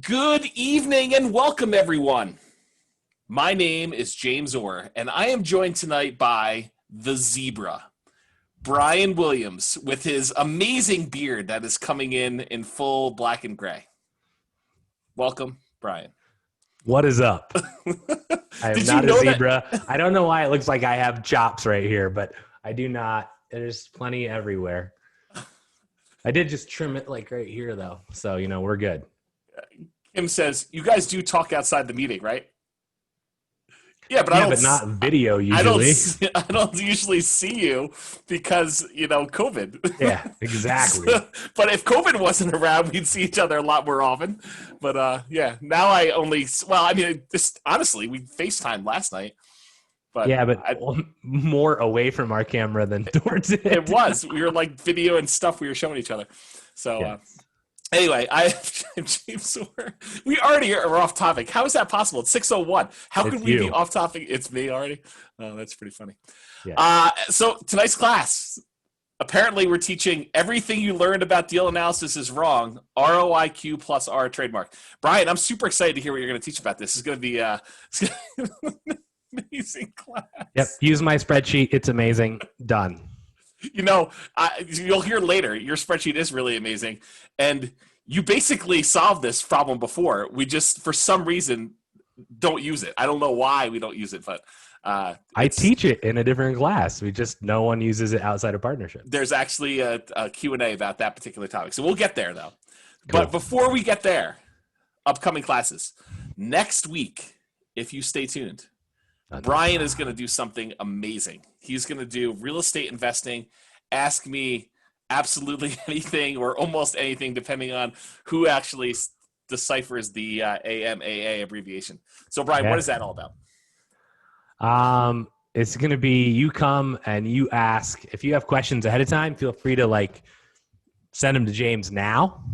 Good evening and welcome, everyone. My name is James Orr, and I am joined tonight by the zebra, Brian Williams, with his amazing beard that is coming in full black and gray. Welcome, Brian. What is up? I am not a zebra. I don't know why it looks like I have chops right here, but I do not. There's plenty everywhere. I did just trim it like right here, though. So, we're good. Kim says, you guys do talk outside the meeting, right? Yeah, but but not video usually. I don't usually see you because, COVID. Yeah, exactly. But if COVID wasn't around, we'd see each other a lot more often. But now I only, honestly, we FaceTimed last night. But yeah, but more away from our camera than towards it. It was. We were like video and stuff we were showing each other. So, yeah. Anyway, I'm James Orr. We already are off topic. How is that possible? It's 6:01. How could we be off topic? It's me already? Oh, that's pretty funny. Yeah. So tonight's class, apparently we're teaching everything you learned about deal analysis is wrong, ROIQ+R trademark. Brian, I'm super excited to hear what you're going to teach about this. It's going to be an amazing class. Yep, use my spreadsheet. It's amazing. Done. You'll hear later, your spreadsheet is really amazing. And you basically solved this problem before. We just, for some reason, don't use it. I don't know why we don't use it, but I teach it in a different class. No one uses it outside of partnership. There's actually a Q&A about that particular topic. So we'll get there, though. Cool. But before we get there, upcoming classes. Next week, if you stay tuned, Brian is going to do something amazing. He's going to do real estate investing, ask me absolutely anything or almost anything, depending on who actually deciphers the AMAA abbreviation. So, Brian, what is that all about? It's going to be you come and you ask. If you have questions ahead of time, feel free to send them to James now.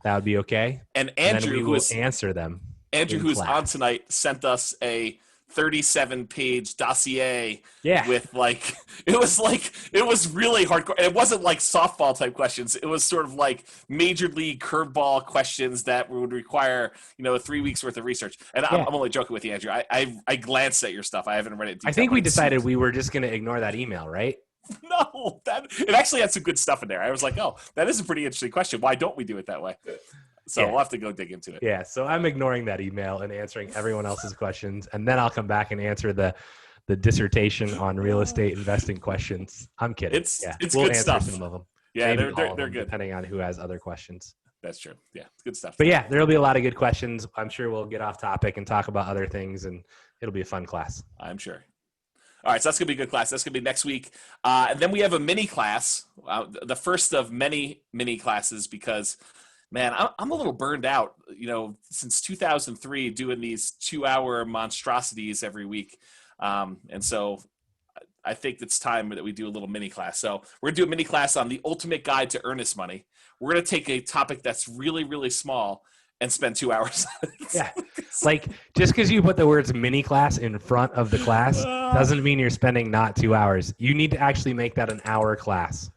That would be okay. And Andrew, who will answer them. Andrew, who's on tonight, sent us a 37-page dossier with it was really hardcore. It wasn't like softball type questions. It was sort of like major league curveball questions that would require 3 weeks worth of research. And I'm only joking with you, Andrew. I glanced at your stuff. I haven't read it. I think we decided we were just going to ignore that email, right? No, it actually had some good stuff in there. I was like, oh, that is a pretty interesting question. Why don't we do it that way? So we'll have to go dig into it. Yeah, so I'm ignoring that email and answering everyone else's questions, and then I'll come back and answer the dissertation on real estate investing questions. I'm kidding. It's we'll good stuff. Some of them. Yeah, they're good. Depending on who has other questions. That's true. Yeah, it's good stuff. But yeah, there'll be a lot of good questions. I'm sure we'll get off topic and talk about other things, and it'll be a fun class. I'm sure. All right, so that's going to be a good class. That's going to be next week. And then we have a mini class, the first of many mini classes because – man, I'm a little burned out, since 2003 doing these 2-hour monstrosities every week. And so I think it's time that we do a little mini class. So we're going to do a mini class on the ultimate guide to earnest money. We're going to take a topic that's really, really small and spend 2 hours on it. Yeah. Just because you put the words mini class in front of the class doesn't mean you're spending not 2 hours. You need to actually make that an hour class.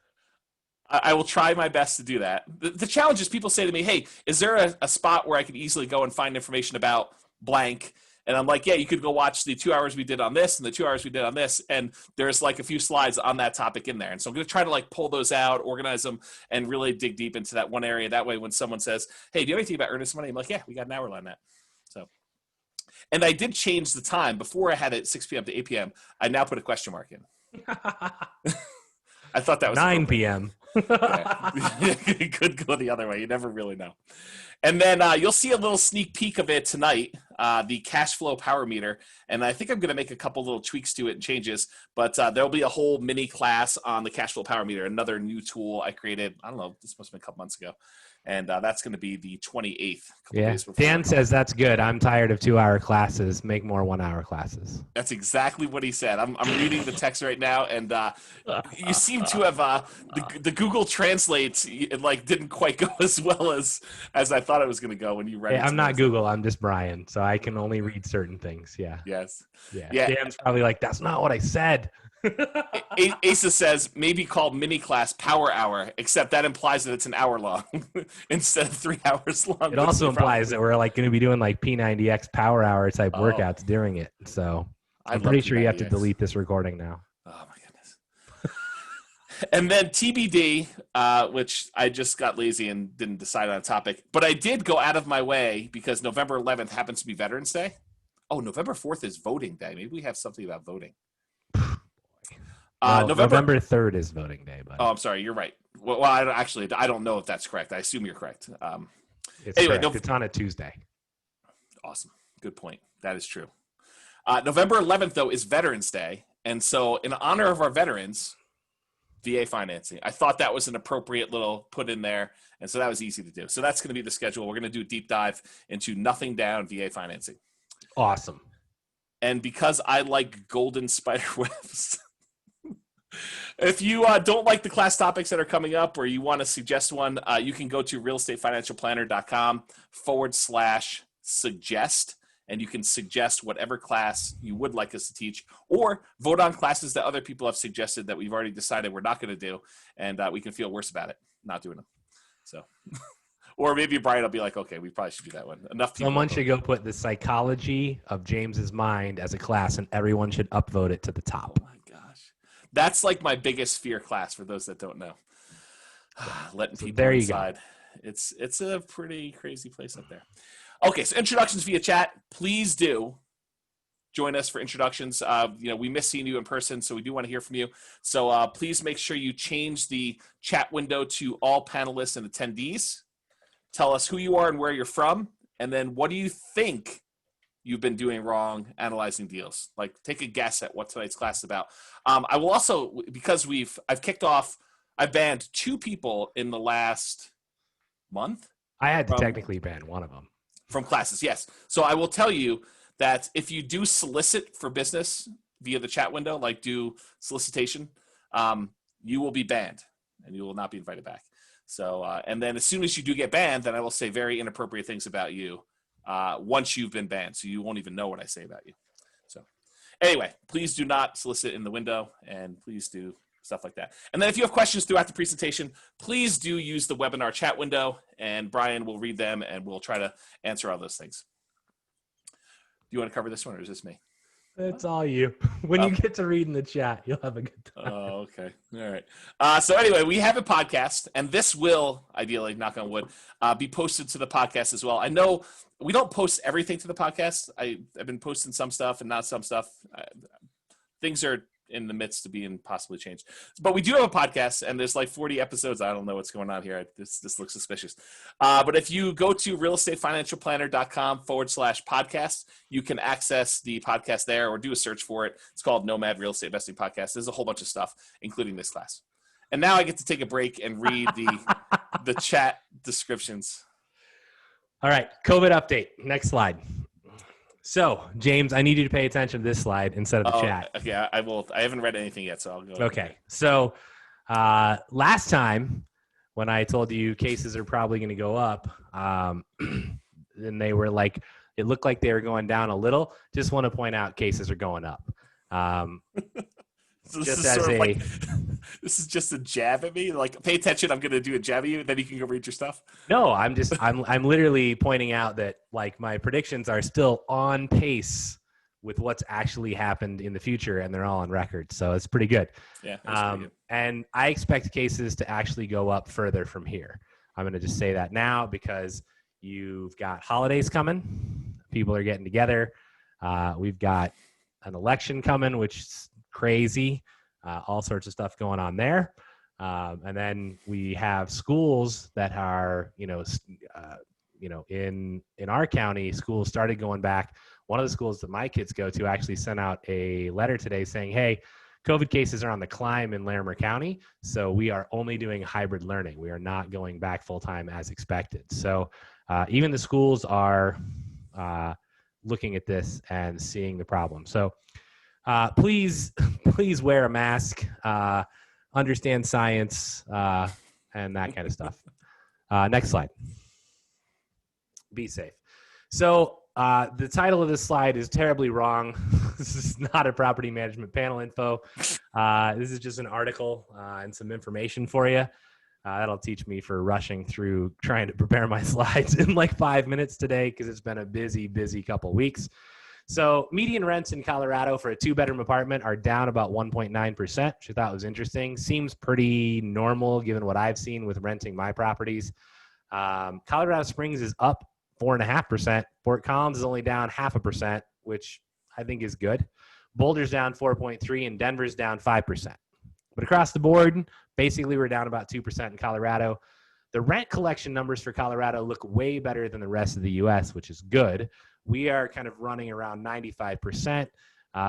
I will try my best to do that. The challenge is people say to me, hey, is there a spot where I could easily go and find information about blank? And I'm like, yeah, you could go watch the 2 hours we did on this and the 2 hours we did on this. And there's a few slides on that topic in there. And so I'm going to try to pull those out, organize them, and really dig deep into that one area. That way when someone says, hey, do you have anything about earnest money? I'm like, yeah, we got an hour on that. So, and I did change the time. Before I had it 6 p.m. to 8 p.m., I now put a question mark in. I thought that was 9 p.m. It could go the other way. You never really know. And then you'll see a little sneak peek of it tonight, the cash flow power meter. And I think I'm going to make a couple little tweaks to it and changes. But there'll be a whole mini class on the cash flow power meter, another new tool I created. I don't know. This must have been a couple months ago. And that's going to be the 28th. Yeah. Dan says that's good. I'm tired of 2-hour classes. Make more 1-hour classes. That's exactly what he said. I'm reading the text right now, and you seem to have the Google Translate didn't quite go as well as I thought it was going to go when you read it. I'm not Google. I'm just Brian, so I can only read certain things. Yeah. Yes. Yeah. Dan's probably like, that's not what I said. Asa says maybe called mini class power hour, except that implies that it's an hour long instead of 3 hours long. It also implies that we're like going to be doing like P90X power hour type workouts during it. So I'm pretty sure you have to delete this recording now. Oh my goodness. And then TBD, which I just got lazy and didn't decide on a topic, but I did go out of my way because November 11th happens to be Veterans Day. Oh, November 4th is voting day. Maybe we have something about voting. November 3rd is voting day. Buddy. Oh, I'm sorry. You're right. Well, I don't know if that's correct. I assume you're correct. Anyway, it's on a Tuesday. Awesome. Good point. That is true. November 11th, though, is Veterans Day. And so in honor of our veterans, VA financing. I thought that was an appropriate little put in there. And so that was easy to do. So that's going to be the schedule. We're going to do a deep dive into nothing down VA financing. Awesome. And because I like golden spider webs, if you don't like the class topics that are coming up or you want to suggest one, you can go to realestatefinancialplanner.com/suggest. And you can suggest whatever class you would like us to teach, or vote on classes that other people have suggested that we've already decided we're not going to do, and we can feel worse about it, not doing them. So, or maybe Brian will be like, okay, we probably should do that one. Enough people. Someone should go put the psychology of James's mind as a class, and everyone should upvote it to the top. Oh my gosh. That's like my biggest fear class for those that don't know. Letting people inside. Go. It's a pretty crazy place up there. Okay, so introductions via chat. Please do join us for introductions. We miss seeing you in person, so we do want to hear from you. So please make sure you change the chat window to all panelists and attendees. Tell us who you are and where you're from, and then what do you think you've been doing wrong analyzing deals? Like, take a guess at what tonight's class is about. I will also, because I've banned 2 people in the last month. I had to technically ban one of them. From classes, yes. So I will tell you that if you do solicit for business via the chat window, like do solicitation, you will be banned and you will not be invited back. So, and then as soon as you do get banned, then I will say very inappropriate things about you once you've been banned. So you won't even know what I say about you. So anyway, please do not solicit in the window, and please do stuff like that. And then if you have questions throughout the presentation, please do use the webinar chat window, and Brian will read them, and we'll try to answer all those things. Do you want to cover this one, or is this me? It's all you. When you get to read in the chat, you'll have a good time. Oh, okay. All right. So anyway, we have a podcast, and this will, ideally, knock on wood, be posted to the podcast as well. I know we don't post everything to the podcast. I've been posting some stuff and not some stuff. Things are in the midst of being possibly changed. But we do have a podcast, and there's like 40 episodes. I don't know what's going on here. This looks suspicious. But if you go to realestatefinancialplanner.com/podcast, you can access the podcast there or do a search for it. It's called Nomad Real Estate Investing Podcast. There's a whole bunch of stuff, including this class. And now I get to take a break and read the chat descriptions. All right. COVID update. Next slide. So, James, I need you to pay attention to this slide instead of the chat. Okay, I will. I haven't read anything yet, so I'll go. Okay. So, last time when I told you cases are probably going to go up, then they were like, it looked like they were going down a little. Just want to point out cases are going up. So this is just a jab at me. Like, pay attention. I'm going to do a jab at you. Then you can go read your stuff. No, I'm literally pointing out that like my predictions are still on pace with what's actually happened in the future, and they're all on record. So it's pretty good. Yeah. Pretty good. And I expect cases to actually go up further from here. I'm going to just say that now because you've got holidays coming. People are getting together. We've got an election coming, which is crazy. All sorts of stuff going on there. And then we have schools that are, in our county, schools started going back. One of the schools that my kids go to actually sent out a letter today saying, hey, COVID cases are on the climb in Larimer County, so we are only doing hybrid learning. We are not going back full-time as expected. So even the schools are looking at this and seeing the problem. So please wear a mask, understand science, and that kind of stuff. Next slide. Be safe. So the title of this slide is terribly wrong. This is not a property management panel info. This is just an article and some information for you. That'll teach me for rushing through trying to prepare my slides in like 5 minutes today because it's been a busy couple weeks. So median rents in Colorado for a 2-bedroom apartment are down about 1.9%, which I thought was interesting. Seems pretty normal given what I've seen with renting my properties. Colorado Springs is up 4.5%. Fort Collins is only down 0.5%, which I think is good. Boulder's down 4.3% and Denver's down 5%. But across the board, basically we're down about 2% in Colorado. The rent collection numbers for Colorado look way better than the rest of the U.S., which is good. We are kind of running around 95%,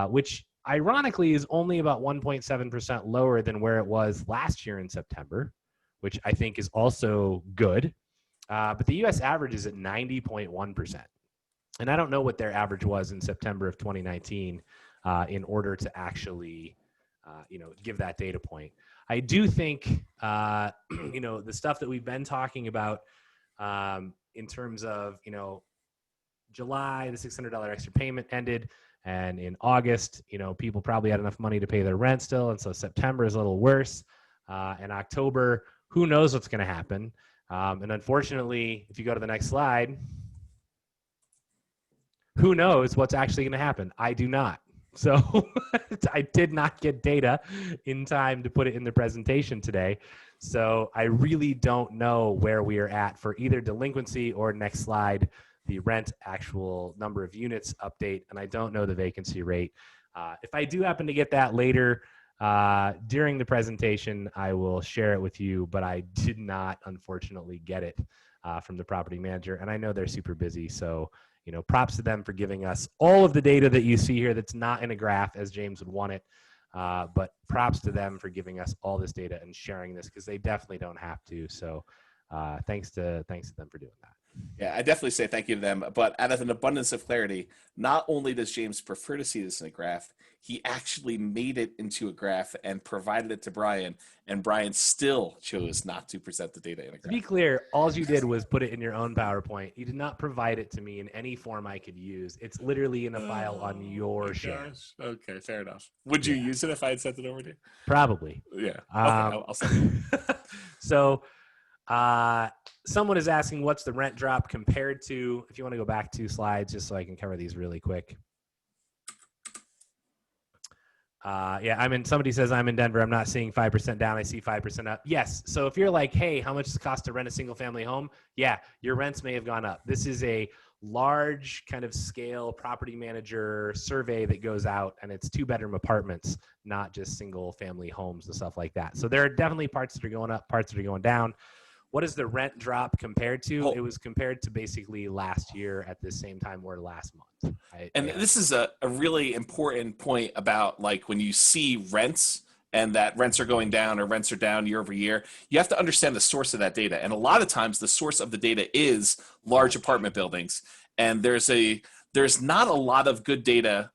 which ironically is only about 1.7% lower than where it was last year in September, which I think is also good. But the U.S. average is at 90.1%. And I don't know what their average was in September of 2019 in order to actually give that data point. I do think, the stuff that we've been talking about in terms of, July, the $600 extra payment ended. And in August, people probably had enough money to pay their rent still. And so September is a little worse. In October, who knows what's going to happen. And unfortunately, if you go to the next slide, who knows what's actually going to happen? I do not. So I did not get data in time to put it in the presentation today. So I really don't know where we are at for either delinquency or next slide, the rent actual number of units update. And I don't know the vacancy rate. If I do happen to get that later during the presentation, I will share it with you, but I did not unfortunately get it from the property manager. And I know they're super busy. So props to them for giving us all of the data that you see here that's not in a graph as James would want it. But props to them for giving us all this data and sharing this because they definitely don't have to. So thanks to them for doing that. Yeah, I definitely say thank you to them. But out of an abundance of clarity, not only does James prefer to see this in a graph, he actually made it into a graph and provided it to Brian, and Brian still chose not to present the data in a graph. To be clear, all you did was put it in your own PowerPoint. You did not provide it to me in any form I could use. It's literally in a file on your share. Okay, fair enough. Would you use it if I had sent it over to you? Probably. Yeah. Okay, I'll send it. So someone is asking what's the rent drop compared to, if you want to go back 2 slides just so I can cover these really quick. Somebody says I'm in Denver. I'm not seeing 5% down. I see 5% up. Yes. So if you're like, hey, how much does it cost to rent a single family home? Yeah, your rents may have gone up. This is a large kind of scale property manager survey that goes out, and it's 2-bedroom apartments, not just single family homes and stuff like that. So there are definitely parts that are going up, parts that are going down. What is the rent drop compared to? It was compared to basically last year at the same time or last month. This is a really important point about like when you see rents and that rents are going down or rents are down year over year, you have to understand the source of that data. And a lot of times the source of the data is large apartment buildings. And there's not a lot of good data,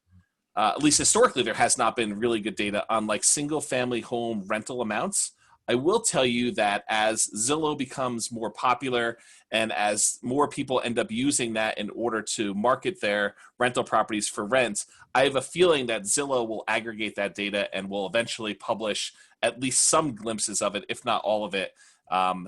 at least historically, there has not been really good data on like single family home rental amounts. I will tell you that as Zillow becomes more popular and as more people end up using that in order to market their rental properties for rent, I have a feeling that Zillow will aggregate that data and will eventually publish at least some glimpses of it, if not all of it,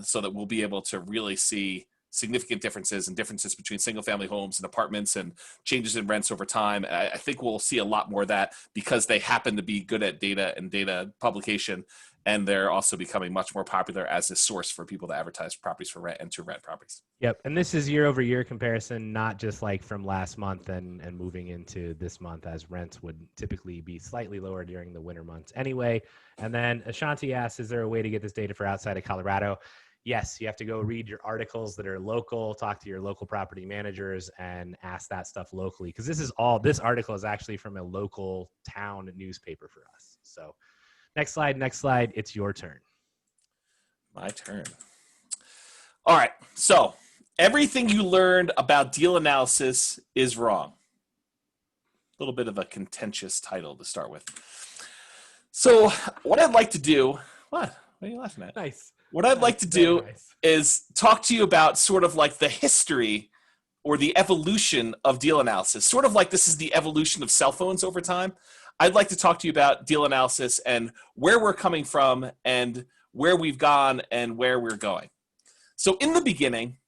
so that we'll be able to really see significant differences and differences between single family homes and apartments and changes in rents over time. I think we'll see a lot more of that because they happen to be good at data and data publication. And they're also becoming much more popular as a source for people to advertise properties for rent and to rent properties. Yep. And this is year over year comparison, not just like from last month and moving into this month, as rents would typically be slightly lower during the winter months anyway. And then Ashanti asks, is there a way to get this data for outside of Colorado? Yes, you have to go read your articles that are local, talk to your local property managers and ask that stuff locally. Because this article is actually from a local town newspaper for us. So next slide. It's your turn. My turn. All right. So everything you learned about deal analysis is wrong. A little bit of a contentious title to start with. So what I'd like to do, what are you laughing at? Nice. What I'd like to do is talk to you about sort of like the history or the evolution of deal analysis, sort of like this is the evolution of cell phones over time. I'd like to talk to you about deal analysis and where we're coming from and where we've gone and where we're going. So in the beginning,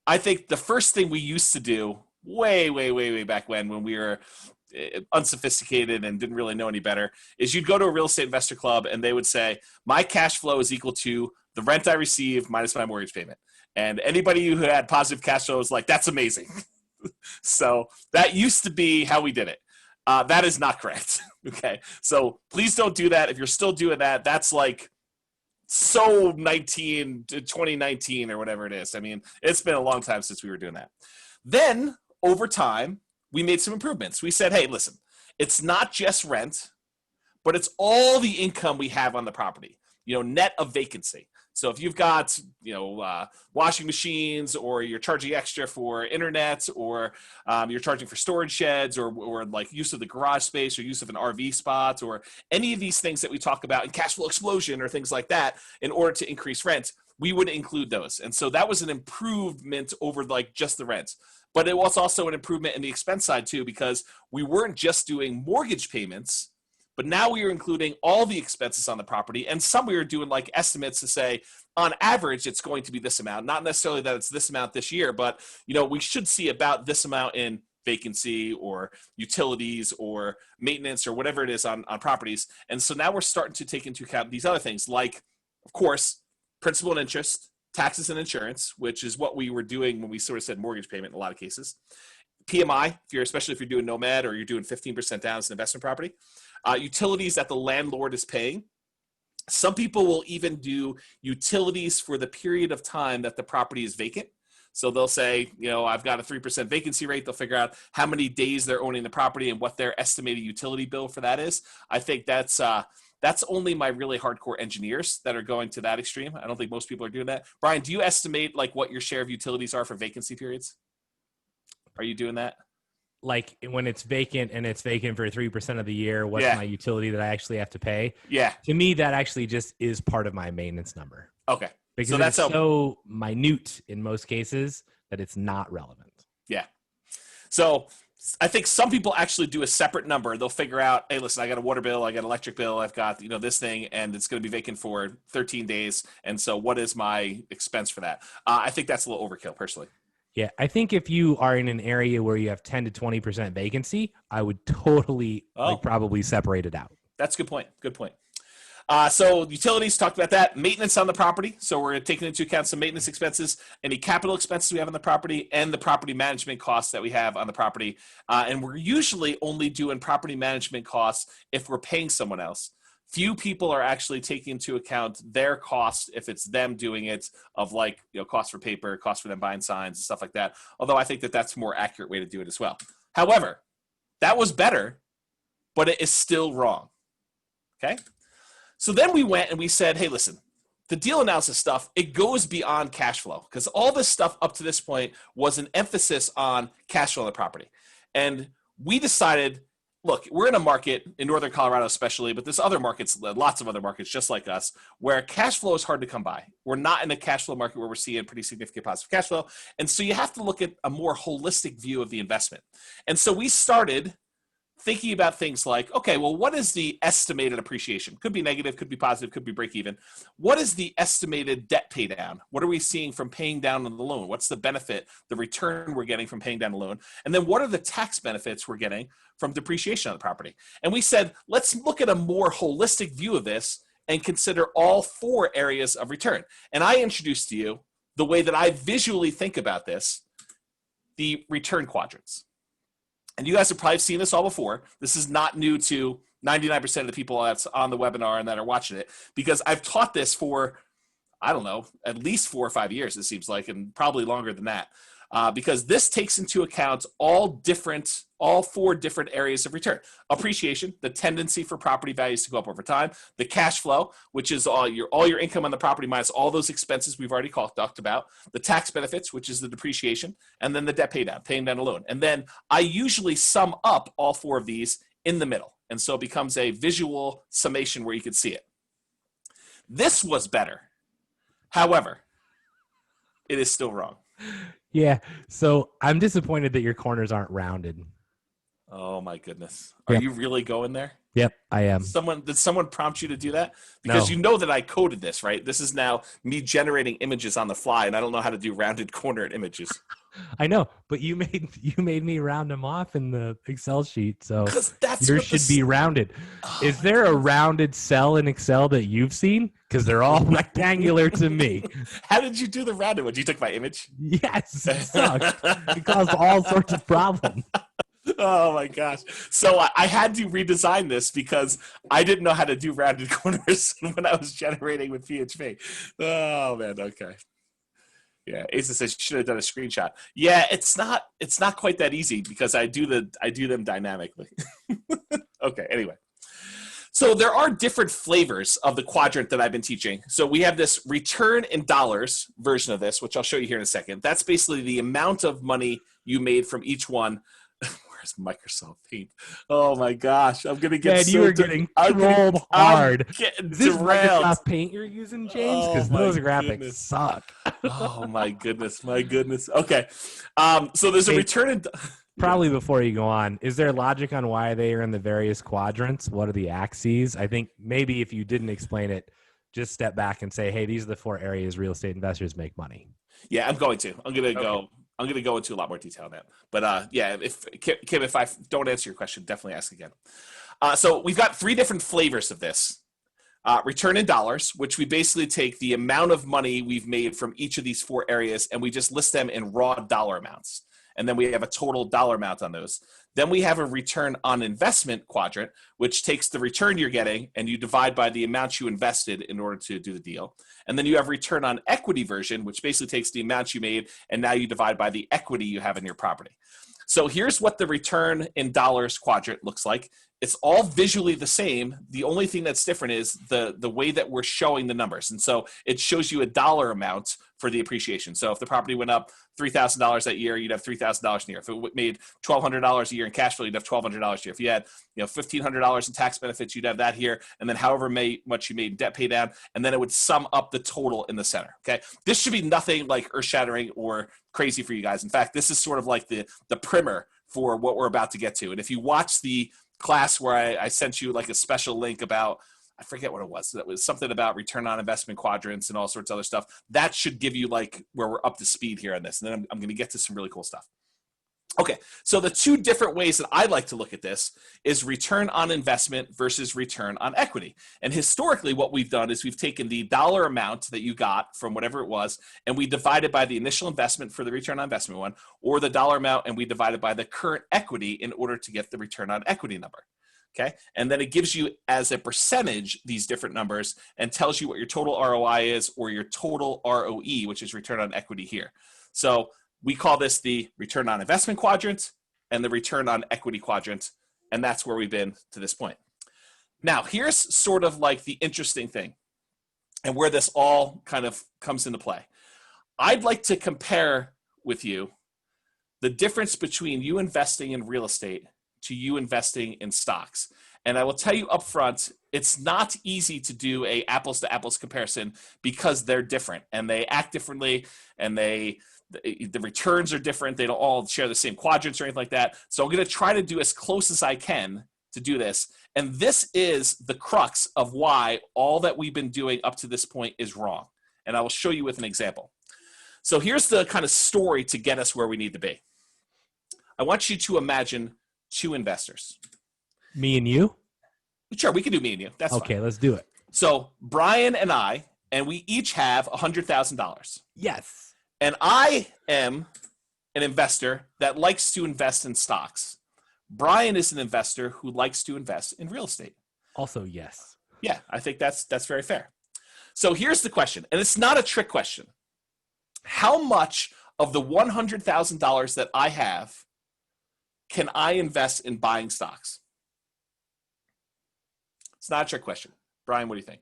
I think the first thing we used to do way back when we were unsophisticated and didn't really know any better is you'd go to a real estate investor club and they would say, my cash flow is equal to the rent I receive minus my mortgage payment. And anybody who had positive cash flow was like, that's amazing. So that used to be how we did it. That is not correct. Okay. So please don't do that. If you're still doing that, that's like so 2019 or whatever it is. I mean, it's been a long time since we were doing that. Then over time, we made some improvements. We said, hey, listen, it's not just rent, but it's all the income we have on the property, net of vacancy. So if you've got, washing machines, or you're charging extra for internet, or you're charging for storage sheds, or like use of the garage space, or use of an RV spot, or any of these things that we talk about in cash flow explosion or things like that, in order to increase rent, we would include those. And so that was an improvement over like just the rent. But it was also an improvement in the expense side too, because we weren't just doing mortgage payments, but now we are including all the expenses on the property. And some we were doing like estimates to say, on average, it's going to be this amount. Not necessarily that it's this amount this year, but we should see about this amount in vacancy or utilities or maintenance or whatever it is on properties. And so now we're starting to take into account these other things like, of course, principal and interest, taxes and insurance, which is what we were doing when we sort of said mortgage payment in a lot of cases. PMI, especially if you're doing Nomad or you're doing 15% down as an investment property. Utilities that the landlord is paying. Some people will even do utilities for the period of time that the property is vacant. So they'll say, I've got a 3% vacancy rate. They'll figure out how many days they're owning the property and what their estimated utility bill for that is. I think that's only my really hardcore engineers that are going to that extreme. I don't think most people are doing that. Brian, do you estimate like what your share of utilities are for vacancy periods? Are you doing that? Like when it's vacant and it's vacant for 3% of the year, what's my utility that I actually have to pay? Yeah. To me, that actually just is part of my maintenance number. Okay. Because so that's so minute in most cases that it's not relevant. Yeah. So I think some people actually do a separate number. They'll figure out, hey, listen, I got a water bill, I got an electric bill, I've got, this thing, and it's going to be vacant for 13 days. And so what is my expense for that? I think that's a little overkill personally. Yeah, I think if you are in an area where you have 10 to 20% vacancy, I would totally probably separate it out. That's a good point. Good point. So utilities, talked about that. Maintenance on the property. So we're taking into account some maintenance expenses, any capital expenses we have on the property, and the property management costs that we have on the property. And we're usually only doing property management costs if we're paying someone else. Few people are actually taking into account their costs if it's them doing it, of like, cost for paper, cost for them buying signs, and stuff like that. Although I think that that's a more accurate way to do it as well. However, that was better, but it is still wrong. Okay? So then we went and we said, hey, listen, the deal analysis stuff, it goes beyond cash flow, because all this stuff up to this point was an emphasis on cash flow on the property. And we decided, look, we're in a market in Northern Colorado especially, but there's other markets, lots of other markets just like us, where cash flow is hard to come by. We're not in a cash flow market where we're seeing pretty significant positive cash flow. And so you have to look at a more holistic view of the investment. And so we started thinking about things like, okay, well, what is the estimated appreciation? Could be negative, could be positive, could be break even. What is the estimated debt pay down? What are we seeing from paying down on the loan? What's the benefit, the return we're getting from paying down the loan? And then what are the tax benefits we're getting from depreciation on the property? And we said, let's look at a more holistic view of this and consider all four areas of return. And I introduced to you the way that I visually think about this, the return quadrants. And you guys have probably seen this all before. This is not new to 99% of the people that's on the webinar and that are watching it, because I've taught this for, I don't know, at least 4 or 5 years, it seems like, and probably longer than that. Because this takes into account all four different areas of return. Appreciation, the tendency for property values to go up over time. The cash flow, which is all your income on the property minus all those expenses we've already talked about. The tax benefits, which is the depreciation. And then the debt pay down, paying down a loan. And then I usually sum up all four of these in the middle. And so it becomes a visual summation where you can see it. This was better. However, it is still wrong. Yeah. So I'm disappointed that your corners aren't rounded. Oh my goodness. Are Yep. you really going there? Yep, I am. Did someone prompt you to do that? Because No. you know that I coded this, right? This is now me generating images on the fly, and I don't know how to do rounded cornered images. I know, but you made me round them off in the Excel sheet, so that's yours should be rounded. Oh, is there a rounded cell in Excel that you've seen? Because they're all rectangular to me. How did you do the rounded one? You took my image? Yes, it sucked. It caused all sorts of problems. Oh my gosh. So I had to redesign this because I didn't know how to do rounded corners when I was generating with PHP. Oh man, okay. Yeah, Asa says you should have done a screenshot. Yeah, it's not quite that easy because I do them dynamically. Okay, anyway. So there are different flavors of the quadrant that I've been teaching. So we have this return in dollars version of this, which I'll show you here in a second. That's basically the amount of money you made from each one. Where's Microsoft Paint? Oh my gosh, I'm gonna get. Man, you are getting trolled hard. Is this Microsoft Paint you're using, James? Because those graphics suck. Oh my goodness, my goodness. Okay, so there's a return in. Probably before you go on, is there logic on why they are in the various quadrants? What are the axes? I think maybe if you didn't explain it, just step back and say, hey, these are the 4 areas real estate investors make money. Yeah, I'm going to go into a lot more detail on that. But yeah, Kim, if I don't answer your question, definitely ask again. So we've got 3 different flavors of this. Return in dollars, which we basically take the amount of money we've made from each of these 4 areas, and we just list them in raw dollar amounts. And then we have a total dollar amount on those. Then we have a return on investment quadrant, which takes the return you're getting and you divide by the amount you invested in order to do the deal. And then you have return on equity version, which basically takes the amount you made and now you divide by the equity you have in your property. So here's what the return in dollars quadrant looks like. It's all visually the same. The only thing that's different is the way that we're showing the numbers. And so it shows you a dollar amount for the appreciation. So if the property went up $3,000 that year, you'd have $3,000 a year. If it made $1,200 a year in cash flow, you'd have $1,200 a year. If you had $1,500 in tax benefits, you'd have that here. And then however much you made in debt pay down, and then it would sum up the total in the center. Okay, this should be nothing like earth-shattering or crazy for you guys. In fact, this is sort of like the primer for what we're about to get to. And if you watch the class where I sent you like a special link about, I forget what it was. That was something about return on investment quadrants and all sorts of other stuff. That should give you like where we're up to speed here on this. And then I'm going to get to some really cool stuff. Okay, so the 2 different ways that I like to look at this is return on investment versus return on equity. And historically, what we've done is we've taken the dollar amount that you got from whatever it was, and we divided by the initial investment for the return on investment one, or the dollar amount, and we divided by the current equity in order to get the return on equity number. Okay, and then it gives you as a percentage these different numbers and tells you what your total ROI is or your total ROE, which is return on equity here. So we call this the return on investment quadrant and the return on equity quadrant, and that's where we've been to this point. Now, here's sort of like the interesting thing and where this all kind of comes into play. I'd like to compare with you the difference between you investing in real estate to you investing in stocks. And I will tell you up front, it's not easy to do a apples to apples comparison because they're different and they act differently and the returns are different. They don't all share the same quadrants or anything like that. So I'm going to try to do as close as I can to do this. And this is the crux of why all that we've been doing up to this point is wrong. And I will show you with an example. So here's the kind of story to get us where we need to be. I want you to imagine 2 investors. Me and you? Sure, we can do me and you. That's okay. Fine. Let's do it. So Brian and I, and we each have $100,000. Yes. And I am an investor that likes to invest in stocks. Brian is an investor who likes to invest in real estate. Also, yes. Yeah, I think that's very fair. So here's the question, and it's not a trick question. How much of the $100,000 that I have can I invest in buying stocks? It's not a trick question. Brian, what do you think?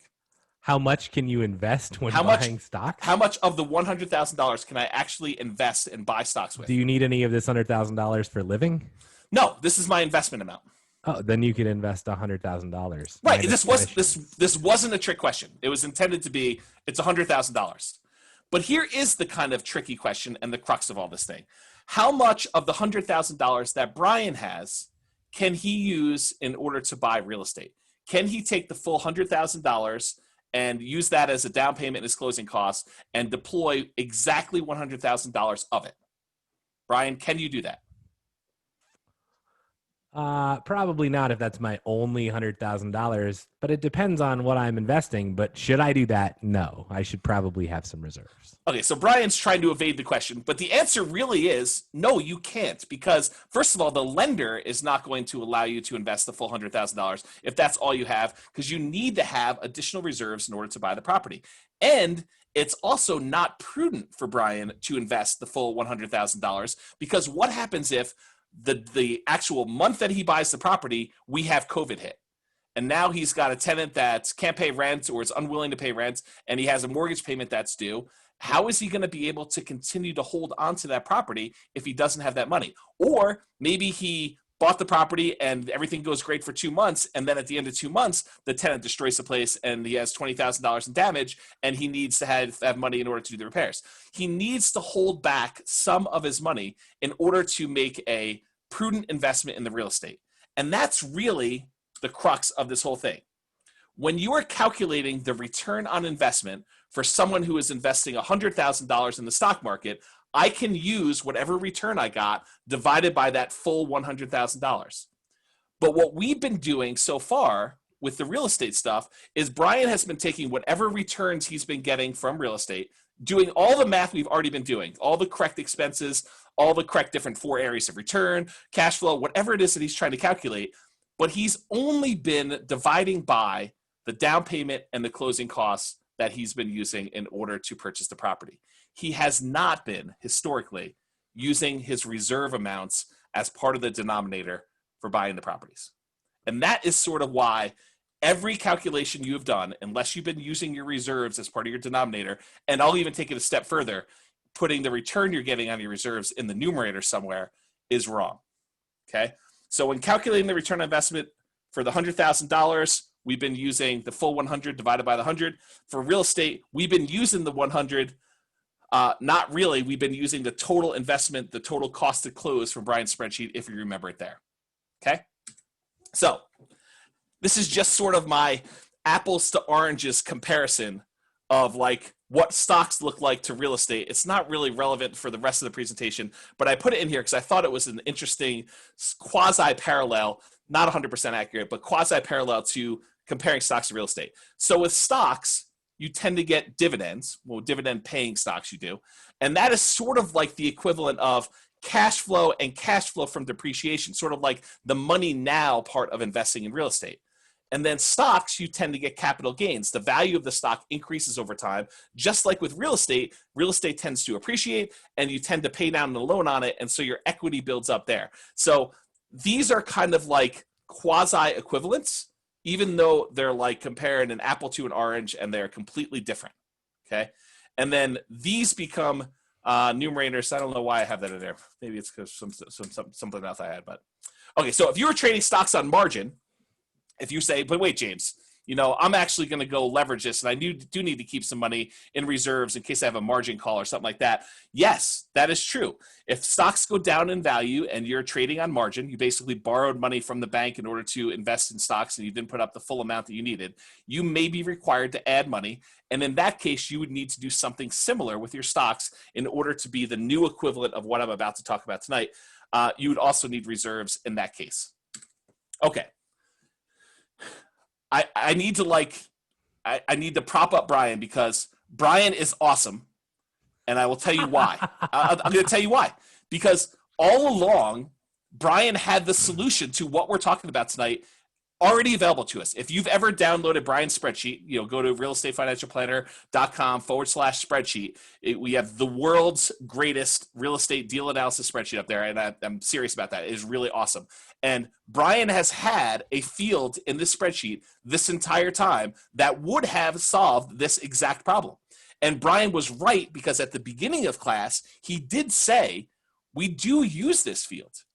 How much can you invest when buying stocks? How much of the $100,000 can I actually invest and buy stocks with? Do you need any of this $100,000 for living? No, this is my investment amount. Oh, then you could invest $100,000. Right. This wasn't a trick question. It was intended to be, it's $100,000. But here is the kind of tricky question and the crux of all this thing. How much of the $100,000 that Brian has can he use in order to buy real estate? Can he take the full $100,000 and use that as a down payment in his closing costs and deploy exactly $100,000 of it? Brian, can you do that? Probably not if that's my only $100,000, but it depends on what I'm investing. But should I do that? No, I should probably have some reserves. Okay, so Brian's trying to evade the question, but the answer really is no, you can't, because first of all, the lender is not going to allow you to invest the full $100,000 if that's all you have, because you need to have additional reserves in order to buy the property. And it's also not prudent for Brian to invest the full $100,000, because what happens if the actual month that he buys the property, we have COVID hit? And now he's got a tenant that can't pay rent or is unwilling to pay rent, and he has a mortgage payment that's due. How is he going to be able to continue to hold on to that property if he doesn't have that money? Or maybe he bought the property and everything goes great for 2 months, and then at the end of 2 months, the tenant destroys the place and he has $20,000 in damage, and he needs to have money in order to do the repairs. He needs to hold back some of his money in order to make a prudent investment in the real estate. And that's really the crux of this whole thing. When you are calculating the return on investment for someone who is investing $100,000 in the stock market, I can use whatever return I got divided by that full $100,000. But what we've been doing so far with the real estate stuff is Brian has been taking whatever returns he's been getting from real estate, doing all the math we've already been doing, all the correct expenses, all the correct different 4 areas of return, cash flow, whatever it is that he's trying to calculate. But he's only been dividing by the down payment and the closing costs that he's been using in order to purchase the property. He has not been, historically, using his reserve amounts as part of the denominator for buying the properties. And that is sort of why every calculation you have done, unless you've been using your reserves as part of your denominator, and I'll even take it a step further, putting the return you're getting on your reserves in the numerator somewhere, is wrong. Okay? So when calculating the return on investment for the $100,000, we've been using the full 100 divided by the 100. For real estate, we've been using the 100. Not really. We've been using the total investment, the total cost to close from Brian's spreadsheet, if you remember it there. Okay? So this is just sort of my apples to oranges comparison of like what stocks look like to real estate. It's not really relevant for the rest of the presentation, but I put it in here because I thought it was an interesting quasi-parallel, not 100% accurate, but quasi-parallel to comparing stocks to real estate. So with stocks, you tend to get dividends. Well, dividend paying stocks you do. And that is sort of like the equivalent of cash flow and cash flow from depreciation, sort of like the money now part of investing in real estate. And then stocks, you tend to get capital gains. The value of the stock increases over time. Just like with real estate tends to appreciate and you tend to pay down the loan on it. And so your equity builds up there. So these are kind of like quasi equivalents, even though they're like comparing an apple to an orange and they're completely different. Okay. And then these become numerators. I don't know why I have that in there. Maybe it's because something else I had, but okay. So if you were trading stocks on margin, if you say, but wait, James, you know, I'm actually going to go leverage this and I do need to keep some money in reserves in case I have a margin call or something like that. Yes, that is true. If stocks go down in value and you're trading on margin, you basically borrowed money from the bank in order to invest in stocks and you didn't put up the full amount that you needed, you may be required to add money. And in that case, you would need to do something similar with your stocks in order to be the new equivalent of what I'm about to talk about tonight. You would also need reserves in that case. Okay. I need to prop up Brian because Brian is awesome, and I will tell you why. I'm going to tell you why. Because all along, Brian had the solution to what we're talking about tonight already available to us. If you've ever downloaded Brian's spreadsheet, you know, go to realestatefinancialplanner.com/spreadsheet. We have the world's greatest real estate deal analysis spreadsheet up there, and I'm serious about that. It is really awesome. And Brian has had a field in this spreadsheet this entire time that would have solved this exact problem. And Brian was right because at the beginning of class, he did say, we do use this field.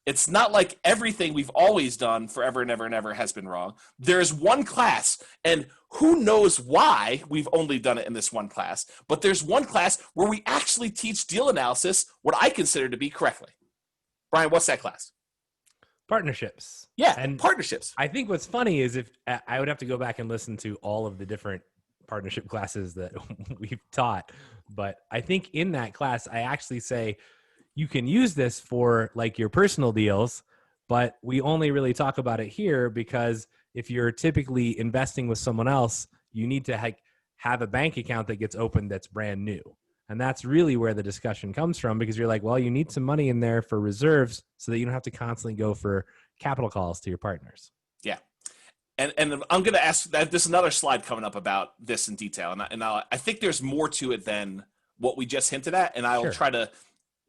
It's not like everything we've always done forever and ever and ever has been wrong. There's one class, and who knows why we've only done it in this one class, but there's one class where we actually teach deal analysis, what I consider to be correctly. Brian, what's that class? Partnerships. Yeah, and partnerships. I think what's funny is if I would have to go back and listen to all of the different partnership classes that we've taught. But I think in that class, I actually say you can use this for like your personal deals, but we only really talk about it here because if you're typically investing with someone else, you need to have a bank account that gets opened that's brand new. And that's really where the discussion comes from, because you're like, well, you need some money in there for reserves so that you don't have to constantly go for capital calls to your partners. Yeah. And I'm going to ask that there's another slide coming up about this in detail. And I think there's more to it than what we just hinted at. And I will try to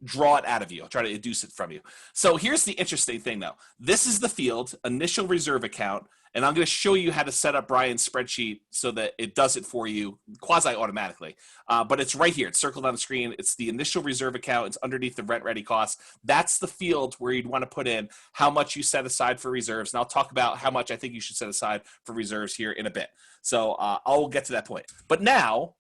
draw it out of you. I'll try to deduce it from you. So here's the interesting thing, though. This is the field, initial reserve account. And I'm going to show you how to set up Brian's spreadsheet so that it does it for you quasi-automatically. But it's right here. It's circled on the screen. It's the initial reserve account. It's underneath the rent-ready costs. That's the field where you'd want to put in how much you set aside for reserves. And I'll talk about how much I think you should set aside for reserves here in a bit. So I'll get to that point. But now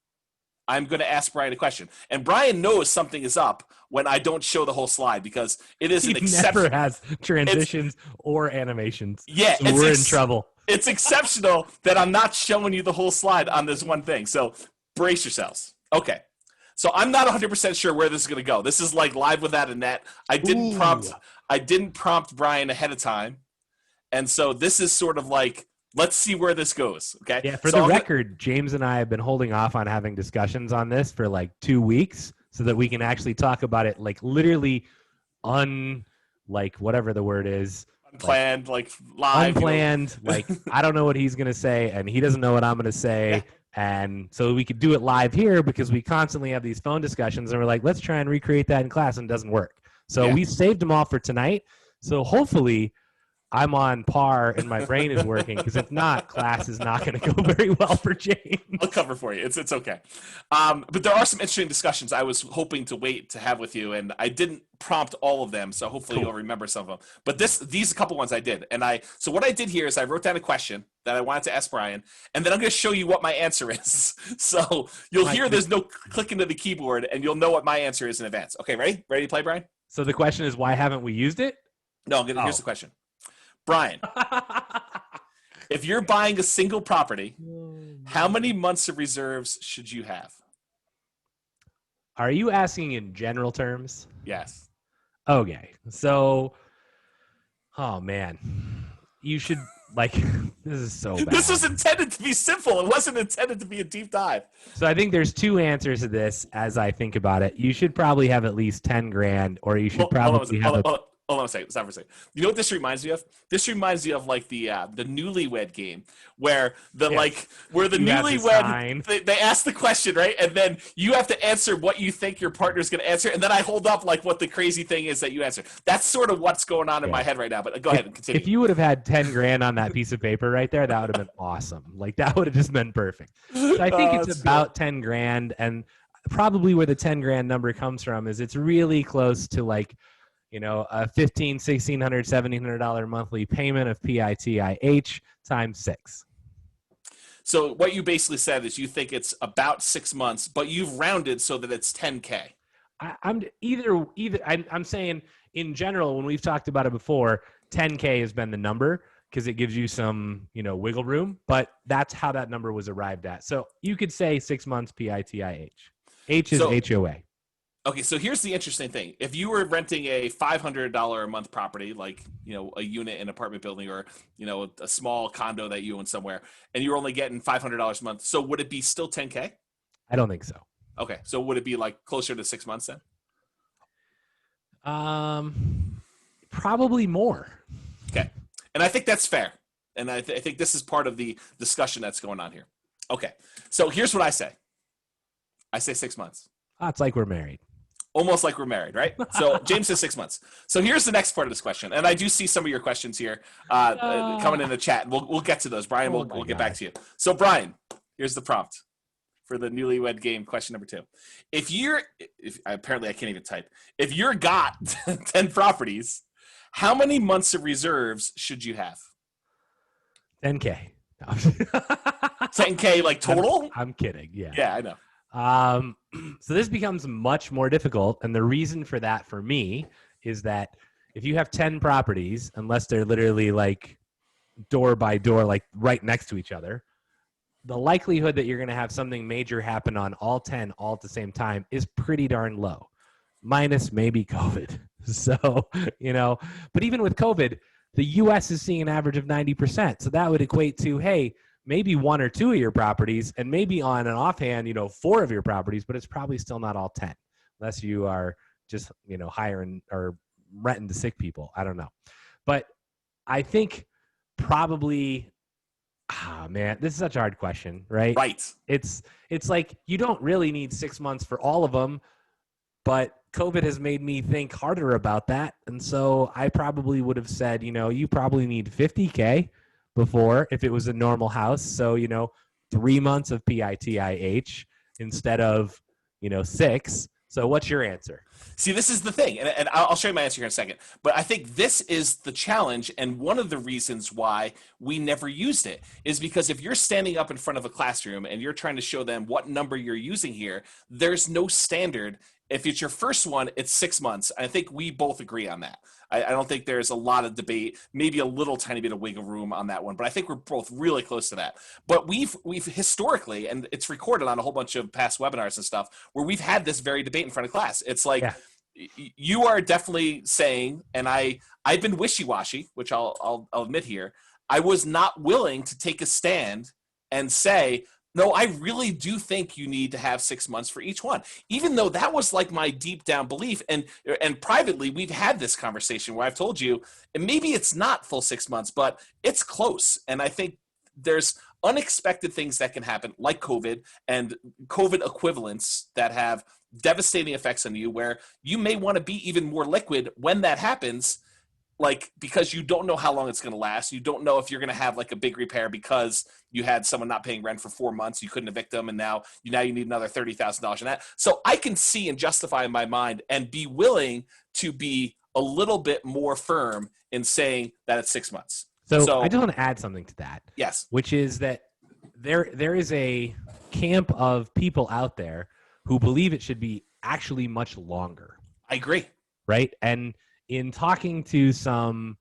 I'm going to ask Brian a question. And Brian knows something is up when I don't show the whole slide because it is an exception. Never has transitions or animations. Yeah. So we're in trouble. It's exceptional that I'm not showing you the whole slide on this one thing. So brace yourselves. Okay. So I'm not 100% sure where this is going to go. This is like live without a net. I didn't prompt Brian ahead of time. And so this is sort of like, let's see where this goes. Okay. Yeah. For the record, James and I have been holding off on having discussions on this for like 2 weeks so that we can actually talk about it like literally like whatever the word is. Unplanned, like live. Unplanned. Like, I don't know what he's going to say and he doesn't know what I'm going to say. Yeah. And so we could do it live here because we constantly have these phone discussions and we're like, let's try and recreate that in class, and it doesn't work. So we saved them all for tonight. So hopefully I'm on par and my brain is working, because if not, class is not going to go very well for James. I'll cover for you. It's okay. But there are some interesting discussions I was hoping to wait to have with you, and I didn't prompt all of them, so hopefully you'll remember some of them. But these a couple ones I did. And so what I did here is I wrote down a question that I wanted to ask Brian, and then I'm going to show you what my answer is. So you'll hear there's no clicking to the keyboard, and you'll know what my answer is in advance. Okay, ready? Ready to play, Brian? So the question is, why haven't we used it? No, here's the question. Brian, if you're buying a single property, how many months of reserves should you have? Are you asking in general terms? Yes. Okay. So, oh man, you should this is so bad. This was intended to be simple. It wasn't intended to be a deep dive. So I think there's two answers to this as I think about it. You should probably have at least 10 grand, or you should probably have Hold on a second. Stop for a second. You know what this reminds me of? This reminds me of like the newlywed game where the newlywed they ask the question, right? And then you have to answer what you think your partner's going to answer, and then I hold up like what the crazy thing is that you answer. That's sort of what's going on in my head right now. But go ahead and continue. If you would have had 10 grand on that piece of paper right there, that would have been awesome. Like that would have just been perfect. So I think it's about 10 grand, and probably where the 10 grand number comes from is it's really close to like, a $1,500, $1,600, $1,700 monthly payment of PITIH times 6. So what you basically said is you think it's about 6 months, but you've rounded so that it's 10K. I'm saying in general, when we've talked about it before, 10K has been the number because it gives you some, wiggle room, but that's how that number was arrived at. So you could say 6 months PITIH. H is HOA. Okay, so here's the interesting thing. If you were renting a $500 a month property, like, a unit in an apartment building or, a small condo that you own somewhere, and you're only getting $500 a month, so would it be still 10K? I don't think so. Okay, so would it be like closer to 6 months then? Probably more. Okay, and I think that's fair. And I think this is part of the discussion that's going on here. Okay, so here's what I say. I say 6 months. It's like we're married. Almost like we're married, right? So James says 6 months. So here's the next part of this question. And I do see some of your questions here coming in the chat. We'll get to those. Brian, we'll get back to you. So Brian, here's the prompt for the newlywed game, question number 2. Apparently I can't even type. If you're got 10 properties, how many months of reserves should you have? 10K. 10K like total? I'm kidding. Yeah. Yeah, I know. So this becomes much more difficult. And the reason for that for me is that if you have 10 properties, unless they're literally like door by door, like right next to each other, the likelihood that you're going to have something major happen on all 10 all at the same time is pretty darn low, minus maybe COVID. So, but even with COVID, the US is seeing an average of 90%. So that would equate to, hey, maybe 1 or 2 of your properties, and maybe on an offhand, 4 of your properties, but it's probably still not all 10, unless you are just, hiring or renting to sick people. I don't know. But I think probably, man, this is such a hard question, right? Right. It's like you don't really need 6 months for all of them, but COVID has made me think harder about that. And so I probably would have said, you probably need 50K before if it was a normal house. So, 3 months of PITIH instead of, 6. So what's your answer? See, this is the thing, and I'll show you my answer here in a second. But I think this is the challenge, and one of the reasons why we never used it is because if you're standing up in front of a classroom and you're trying to show them what number you're using here, there's no standard. If it's your first one, it's 6 months. I think we both agree on that. I don't think there's a lot of debate, maybe a little tiny bit of wiggle room on that one, but I think we're both really close to that. But we've historically, and it's recorded on a whole bunch of past webinars and stuff, where we've had this very debate in front of class. It's like, you are definitely saying, and I've been wishy-washy, which I'll admit here, I was not willing to take a stand and say, no, I really do think you need to have 6 months for each one, even though that was like my deep down belief. And privately, we've had this conversation where I've told you, and maybe it's not full 6 months, but it's close. And I think there's unexpected things that can happen, like COVID and COVID equivalents that have devastating effects on you, where you may want to be even more liquid when that happens, like because you don't know how long it's going to last. You don't know if you're going to have like a big repair because you had someone not paying rent for 4 months, you couldn't evict them, and now you need another $30,000 in that. So I can see and justify in my mind and be willing to be a little bit more firm in saying that it's 6 months. So I just want to add something to that. Yes. Which is that there is a camp of people out there who believe it should be actually much longer. I agree. Right? And in talking to some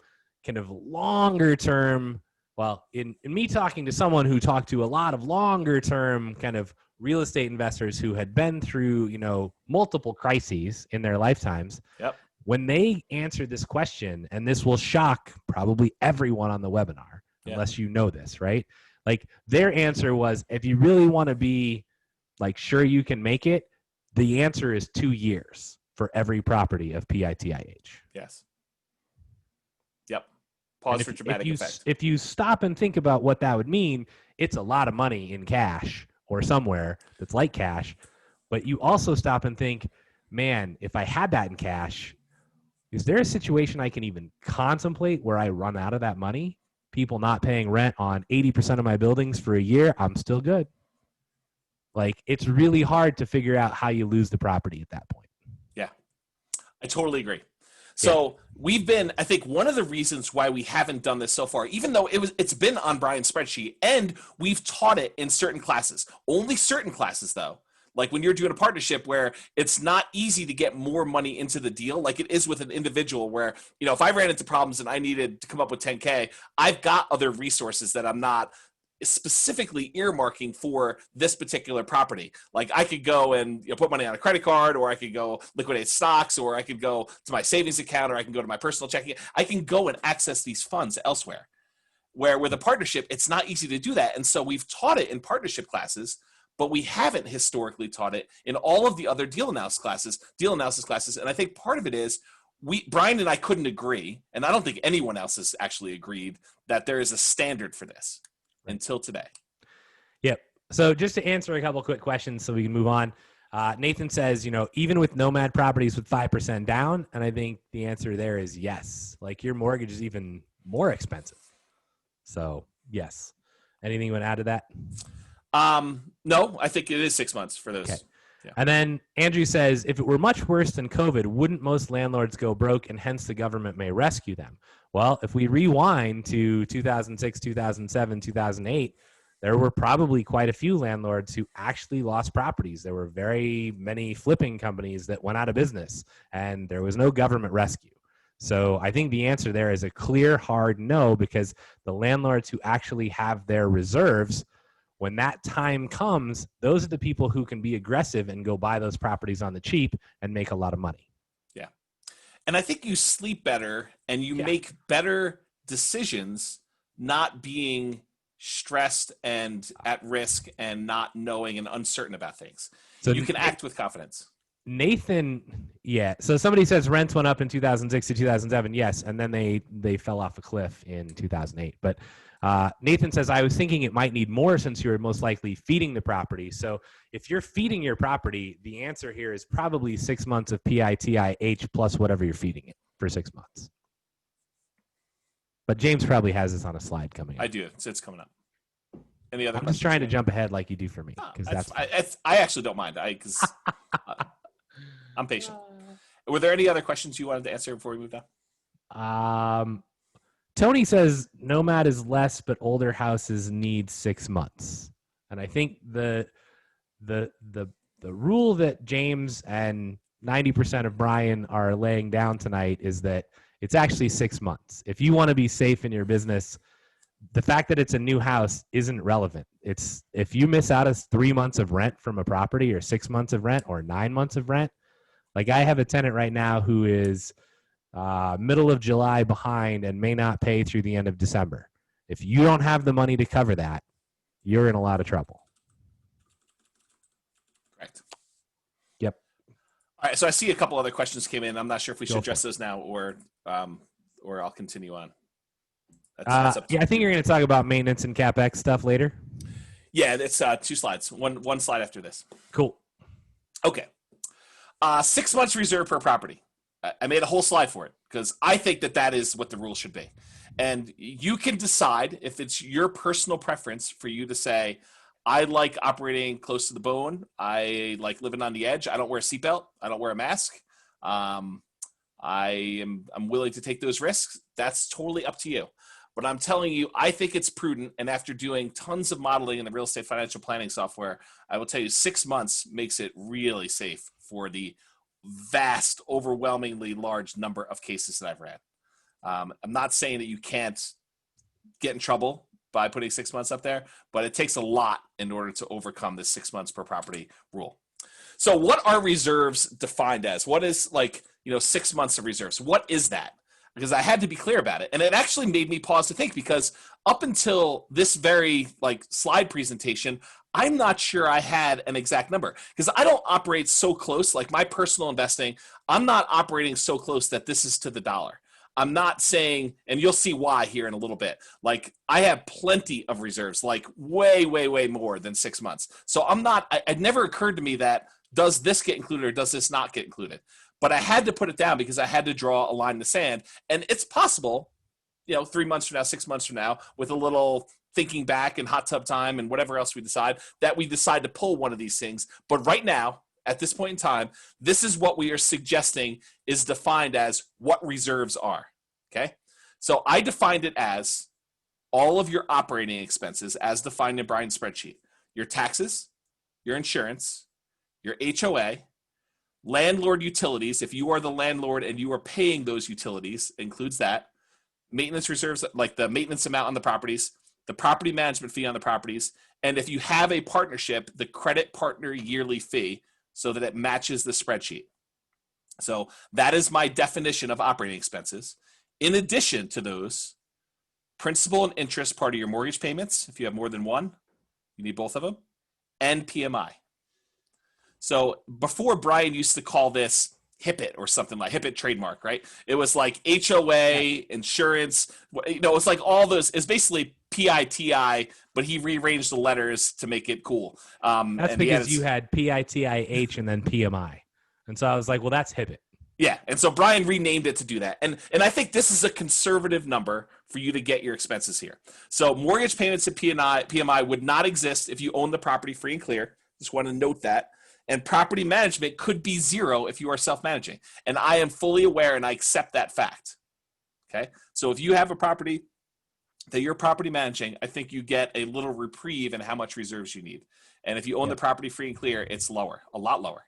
kind of longer term, well, in me talking to someone who talked to a lot of longer term kind of real estate investors who had been through, multiple crises in their lifetimes. Yep. When they answered this question, and this will shock probably everyone on the webinar, unless you know this, right? Like their answer was, if you really want to be like sure you can make it, the answer is 2 years for every property of PITIH. Yes. Yep. Pause for dramatic effect. If you stop and think about what that would mean, it's a lot of money in cash or somewhere that's like cash. But you also stop and think, man, if I had that in cash, is there a situation I can even contemplate where I run out of that money? People not paying rent on 80% of my buildings for a year, I'm still good. Like, it's really hard to figure out how you lose the property at that point. Yeah, I totally agree. So we've been, I think one of the reasons why we haven't done this so far, even though it's been on Brian's spreadsheet and we've taught it in certain classes, only certain classes though, like when you're doing a partnership where it's not easy to get more money into the deal, like it is with an individual where, if I ran into problems and I needed to come up with 10K, I've got other resources that I'm not specifically earmarking for this particular property. Like I could go and put money on a credit card, or I could go liquidate stocks, or I could go to my savings account, or I can go to my personal checking. I can go and access these funds elsewhere. Where with a partnership, it's not easy to do that. And so we've taught it in partnership classes, but we haven't historically taught it in all of the other deal analysis classes. And I think part of it is Brian and I couldn't agree, and I don't think anyone else has actually agreed that there is a standard for this. Until today. Yep. So just to answer a couple quick questions so we can move on. Nathan says, even with Nomad properties with 5% down, and I think the answer there is yes. Like your mortgage is even more expensive. So yes. Anything you want to add to that? No, I think it is 6 months for those. Okay. Yeah. And then Andrew says, if it were much worse than COVID, wouldn't most landlords go broke and hence the government may rescue them? Well, if we rewind to 2006, 2007, 2008, there were probably quite a few landlords who actually lost properties. There were very many flipping companies that went out of business, and there was no government rescue. So I think the answer there is a clear, hard no, because the landlords who actually have their reserves, when that time comes, those are the people who can be aggressive and go buy those properties on the cheap and make a lot of money. Yeah. And I think you sleep better and you make better decisions not being stressed and at risk and not knowing and uncertain about things. So you can act with confidence. Nathan, yeah. So somebody says rents went up in 2006 to 2007. Yes, and then they fell off a cliff in 2008. But Nathan says, I was thinking it might need more since you're most likely feeding the property. So if you're feeding your property, the answer here is probably 6 months of PITIH plus whatever you're feeding it for 6 months. But James probably has this on a slide coming up. I do. It's coming up. Any other I'm just trying to jump ahead like you do for me. I actually don't mind. Because I'm patient. Were there any other questions you wanted to answer before we moved on? Tony says Nomad is less, but older houses need 6 months. And I think the rule that James and 90% of Brian are laying down tonight is that it's actually 6 months. If you want to be safe in your business, the fact that it's a new house isn't relevant. It's if you miss out on 3 months of rent from a property or 6 months of rent or 9 months of rent. Like I have a tenant right now who is middle of July behind and may not pay through the end of December. If you don't have the money to cover that, you're in a lot of trouble. Correct. Yep. All right. So I see a couple other questions came in. I'm not sure if we should address those now or I'll continue on. That's yeah, I think you're going to talk about maintenance and CapEx stuff later. Yeah, it's 2 slides. One slide after this. Cool. Okay. 6 months reserve per property. I made a whole slide for it because I think that is what the rule should be. And you can decide if it's your personal preference for you to say, I like operating close to the bone. I like living on the edge. I don't wear a seatbelt. I don't wear a mask. I'm willing to take those risks. That's totally up to you. But I'm telling you, I think it's prudent. And after doing tons of modeling in the real estate financial planning software, I will tell you 6 months makes it really safe for the vast, overwhelmingly large number of cases that I've ran. I'm not saying that you can't get in trouble by putting 6 months up there, but it takes a lot in order to overcome the 6 months per property rule. So what are reserves defined as? What is 6 months of reserves? What is that? Because I had to be clear about it. And it actually made me pause to think because up until this very slide presentation, I'm not sure I had an exact number because I don't operate so close. Like my personal investing, I'm not operating so close that this is to the dollar. I'm not saying, and you'll see why here in a little bit, I have plenty of reserves, way, way, way more than 6 months. So it never occurred to me that does this get included or does this not get included? But I had to put it down because I had to draw a line in the sand. And it's possible, 3 months from now, 6 months from now, with a little thinking back and hot tub time and whatever else we decide to pull one of these things. But right now, at this point in time, this is what we are suggesting is defined as what reserves are. Okay. So I defined it as all of your operating expenses as defined in Brian's spreadsheet, your taxes, your insurance, your HOA, landlord utilities. If you are the landlord and you are paying those utilities, includes that. Maintenance reserves, like the maintenance amount on the properties, the property management fee on the properties, and if you have a partnership, the credit partner yearly fee so that it matches the spreadsheet. So that is my definition of operating expenses. In addition to those, principal and interest part of your mortgage payments, if you have more than one, you need both of them, and PMI. So before Brian used to call this HIPIT or something like HIPIT trademark, right? It was like HOA, insurance, it's like all those, it's basically PITI, but he rearranged the letters to make it cool. That's because you had PITIH and then PMI. And so I was like, well, that's HIPIT. Yeah, and so Brian renamed it to do that. And I think this is a conservative number for you to get your expenses here. So mortgage payments and PMI would not exist if you own the property free and clear. Just want to note that. And property management could be zero if you are self-managing. And I am fully aware and I accept that fact. Okay. So if you have a property that you're property managing, I think you get a little reprieve in how much reserves you need. And if you own the Yep. property free and clear, it's lower, a lot lower.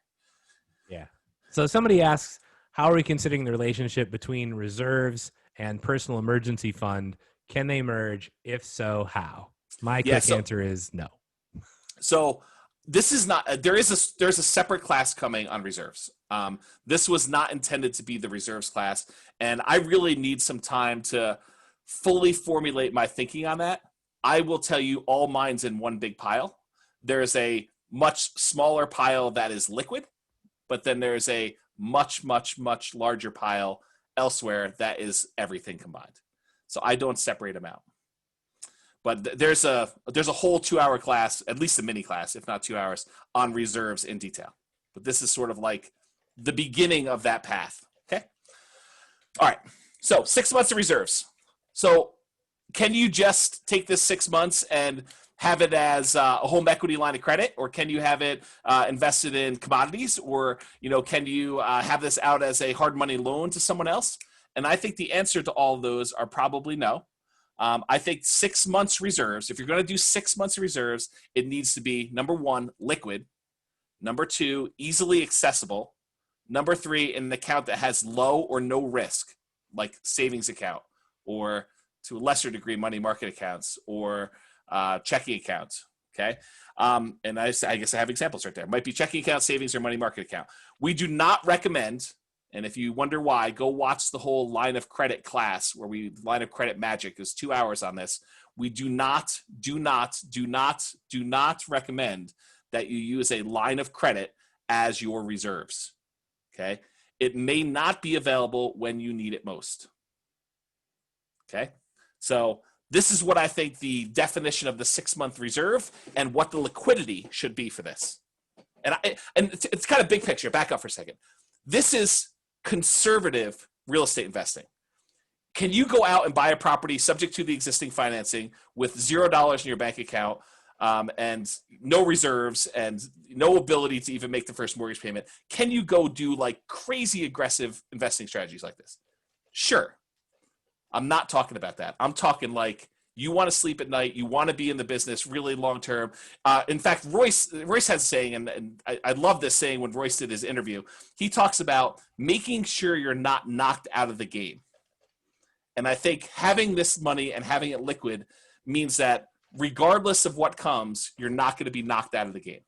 Yeah. So somebody asks, how are we considering the relationship between reserves and personal emergency fund? Can they merge? If so, how? My quick answer is no. So this is not, there's a separate class coming on reserves. This was not intended to be the reserves class. And I really need some time to fully formulate my thinking on that. I will tell you all mine's in one big pile. There's a much smaller pile that is liquid, but then there's a much, much, much larger pile elsewhere that is everything combined. So I don't separate them out. But there's a whole 2-hour class, at least a mini class, if not 2 hours, on reserves in detail. But this is sort of like the beginning of that path. Okay. All right. So 6 months of reserves. So can you just take this 6 months and have it as a home equity line of credit, or can you have it invested in commodities, or can you have this out as a hard money loan to someone else? And I think the answer to all of those are probably no. I think 6 months reserves, if you're going to do 6 months of reserves, it needs to be, number one, liquid. Number two, easily accessible. Number three, in an account that has low or no risk, like savings account, or to a lesser degree, money market accounts, or checking accounts. Okay. And I guess I have examples right there. It might be checking account, savings, or money market account. We do not recommend, and if you wonder why, go watch the whole line of credit class where line of credit magic is 2 hours on this. We do not recommend that you use a line of credit as your reserves. Okay. It may not be available when you need it most. Okay. So this is what I think the definition of the 6 month reserve and what the liquidity should be for this. And it's kind of big picture. Back up for a second. This is conservative real estate investing. Can you go out and buy a property subject to the existing financing with $0 in your bank account and no reserves and no ability to even make the first mortgage payment? Can you go do like crazy aggressive investing strategies like this? Sure. I'm not talking about that. I'm talking like you want to sleep at night. You want to be in the business really long term. In fact, Royce has a saying, and I love this saying when Royce did his interview. He talks about making sure you're not knocked out of the game. And I think having this money and having it liquid means that regardless of what comes, you're not going to be knocked out of the game.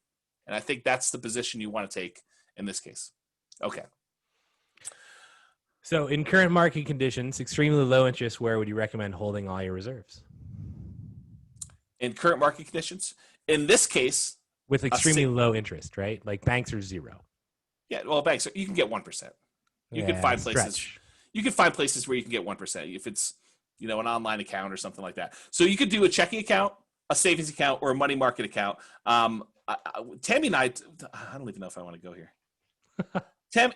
And I think that's the position you want to take in this case. Okay. So in current market conditions, extremely low interest, where would you recommend holding all your reserves? In current market conditions, in this case, with extremely low interest, right? Like banks are 0. Yeah, well, banks you can get 1%. You can find places. You can find places where you can get 1% if it's an online account or something like that. So you could do a checking account, a savings account, or a money market account. Tammy and I don't even know if I want to go here. Tammy.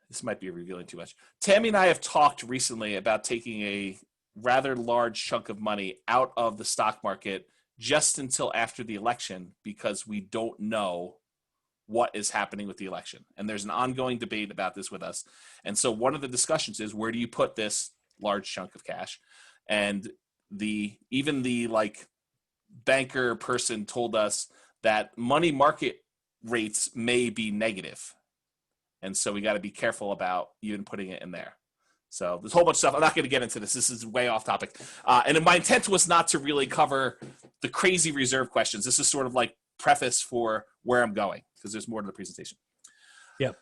This might be revealing too much. Tammy and I have talked recently about taking a rather large chunk of money out of the stock market just until after the election because we don't know what is happening with the election. And there's an ongoing debate about this with us. And so one of the discussions is, where do you put this large chunk of cash? And even the banker person told us that money market rates may be negative. And so we got to be careful about even putting it in there. So there's a whole bunch of stuff. I'm not going to get into this. This is way off topic. And my intent was not to really cover the crazy reserve questions. This is sort of like preface for where I'm going because there's more to the presentation. Yep.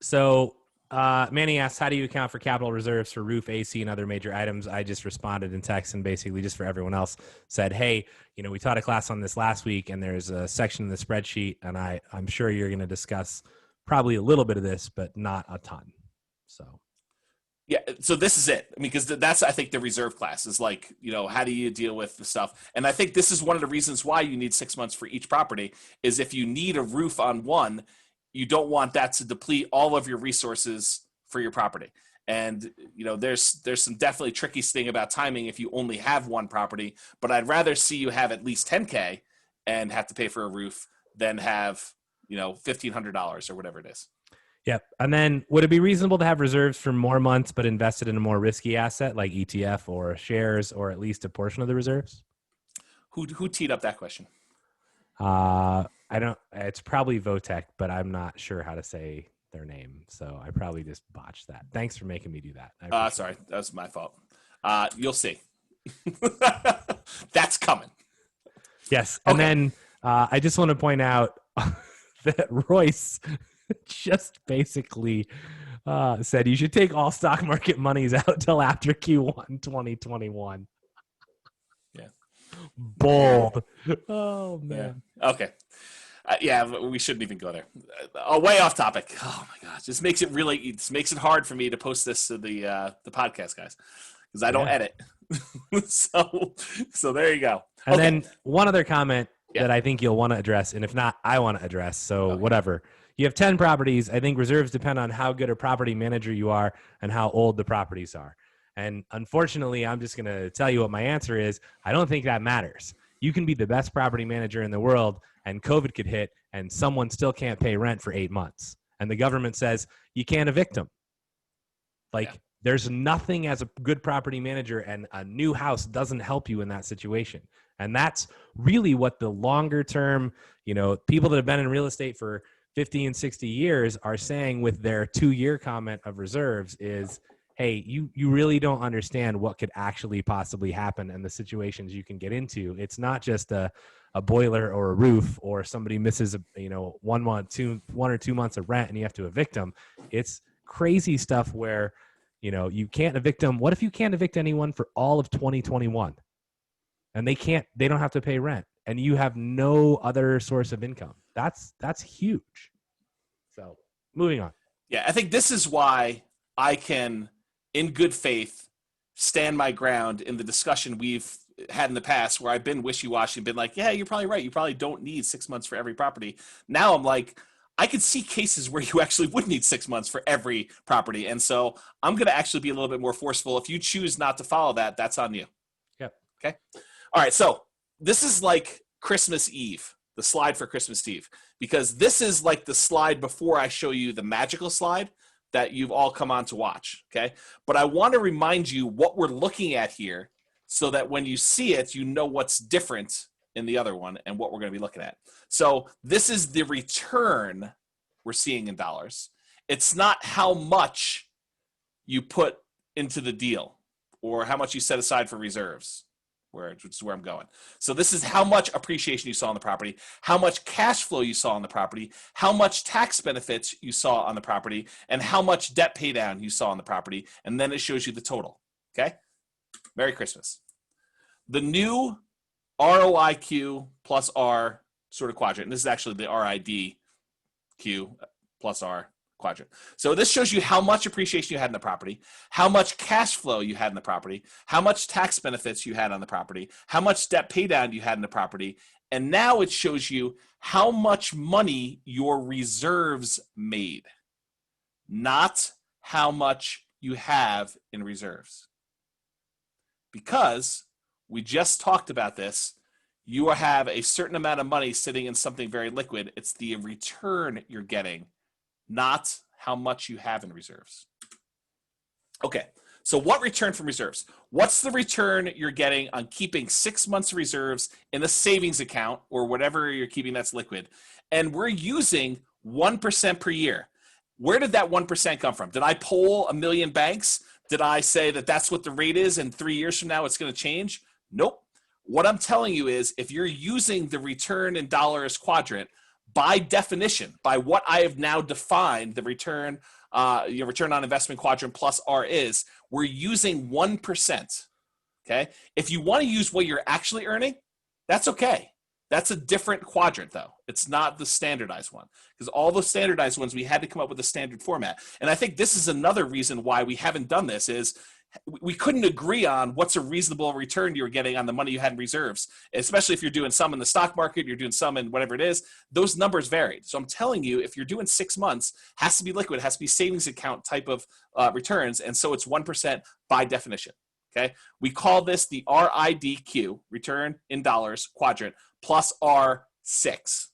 So Manny asks, how do you account for capital reserves for roof, AC, and other major items? I just responded in text and basically just for everyone else said, hey, we taught a class on this last week and there's a section in the spreadsheet and I'm sure you're going to discuss probably a little bit of this, but not a ton. So. Yeah, so this is it. I mean, because that's, I think, the reserve class is like, how do you deal with the stuff? And I think this is one of the reasons why you need 6 months for each property is if you need a roof on one, you don't want that to deplete all of your resources for your property. And, there's some definitely tricky thing about timing if you only have one property, but I'd rather see you have at least $10K and have to pay for a roof than have, $1,500 or whatever it is. Yep. And then would it be reasonable to have reserves for more months but invested in a more risky asset like ETF or shares, or at least a portion of the reserves? Who teed up that question? I don't, it's probably Votech, but I'm not sure how to say their name. So I probably just botched that. Thanks for making me do that. Sorry, that was my fault. You'll see. That's coming. Yes. And then I just want to point out that Royce just basically said you should take all stock market monies out till after Q1 2021. Yeah. Bold. Oh, man. Yeah. Okay. Yeah, we shouldn't even go there. Way off topic. Oh my gosh, this makes it hard for me to post this to the podcast guys because I don't edit. so there you go. And then one other comment that I think you'll want to address, and if not, I want to address. So whatever. You have 10 properties. I think reserves depend on how good a property manager you are and how old the properties are. And unfortunately, I'm just going to tell you what my answer is. I don't think that matters. You can be the best property manager in the world, and COVID could hit, and someone still can't pay rent for 8 months. And the government says you can't evict them. There's nothing as a good property manager, and a new house doesn't help you in that situation. And that's really what the longer term, people that have been in real estate for 50 and 60 years are saying with their 2-year comment of reserves is, hey, you really don't understand what could actually possibly happen and the situations you can get into. It's not just a boiler or a roof or somebody misses 1 or 2 months of rent and you have to evict them. It's crazy stuff where you can't evict them. What if you can't evict anyone for all of 2021 and they don't have to pay rent and you have no other source of income? That's huge. So moving on. Yeah, I think this is why I can, in good faith, stand my ground in the discussion we've had in the past where I've been wishy-washy and been like, yeah, you're probably right. You probably don't need 6 months for every property. Now I'm like, I could see cases where you actually would need 6 months for every property. And so I'm going to actually be a little bit more forceful. If you choose not to follow that, that's on you. Yep. Okay. All right. So this is like Christmas Eve, the slide for Christmas Eve, because this is like the slide before I show you the magical slide that you've all come on to watch. Okay. But I want to remind you what we're looking at here so that when you see it, you know what's different in the other one and what we're going to be looking at. So this is the return we're seeing in dollars. It's not how much you put into the deal or how much you set aside for reserves, which is where I'm going. So this is how much appreciation you saw on the property, how much cash flow you saw on the property, how much tax benefits you saw on the property, and how much debt pay down you saw on the property. And then it shows you the total. Okay? Merry Christmas. The new ROIQ+R sort of quadrant, and this is actually the RIDQ+R quadrant. So this shows you how much appreciation you had in the property, how much cash flow you had in the property, how much tax benefits you had on the property, how much debt pay down you had in the property, and now it shows you how much money your reserves made, not how much you have in reserves. Because we just talked about this, you have a certain amount of money sitting in something very liquid. It's the return you're getting, not how much you have in reserves. Okay, so what return from reserves? What's the return you're getting on keeping 6 months of reserves in a savings account or whatever you're keeping that's liquid? And we're using 1% per year. Where did that 1% come from? Did I poll 1 million banks? Did I say that that's what the rate is and 3 years from now it's going to change? Nope. What I'm telling you is if you're using the return in dollars quadrant, by definition, by what I have now defined the return, your return on investment quadrant plus R is, we're using 1%. Okay. If you want to use what you're actually earning, that's okay. That's a different quadrant though. It's not the standardized one because all the standardized ones, we had to come up with a standard format. And I think this is another reason why we haven't done this is we couldn't agree on what's a reasonable return you're getting on the money you had in reserves, especially if you're doing some in the stock market, you're doing some in whatever it is, those numbers varied. So I'm telling you, if you're doing 6 months, has to be liquid, has to be savings account type of returns. And so it's 1% by definition. Okay. We call this the RIDQ, return in dollars quadrant, plus R6.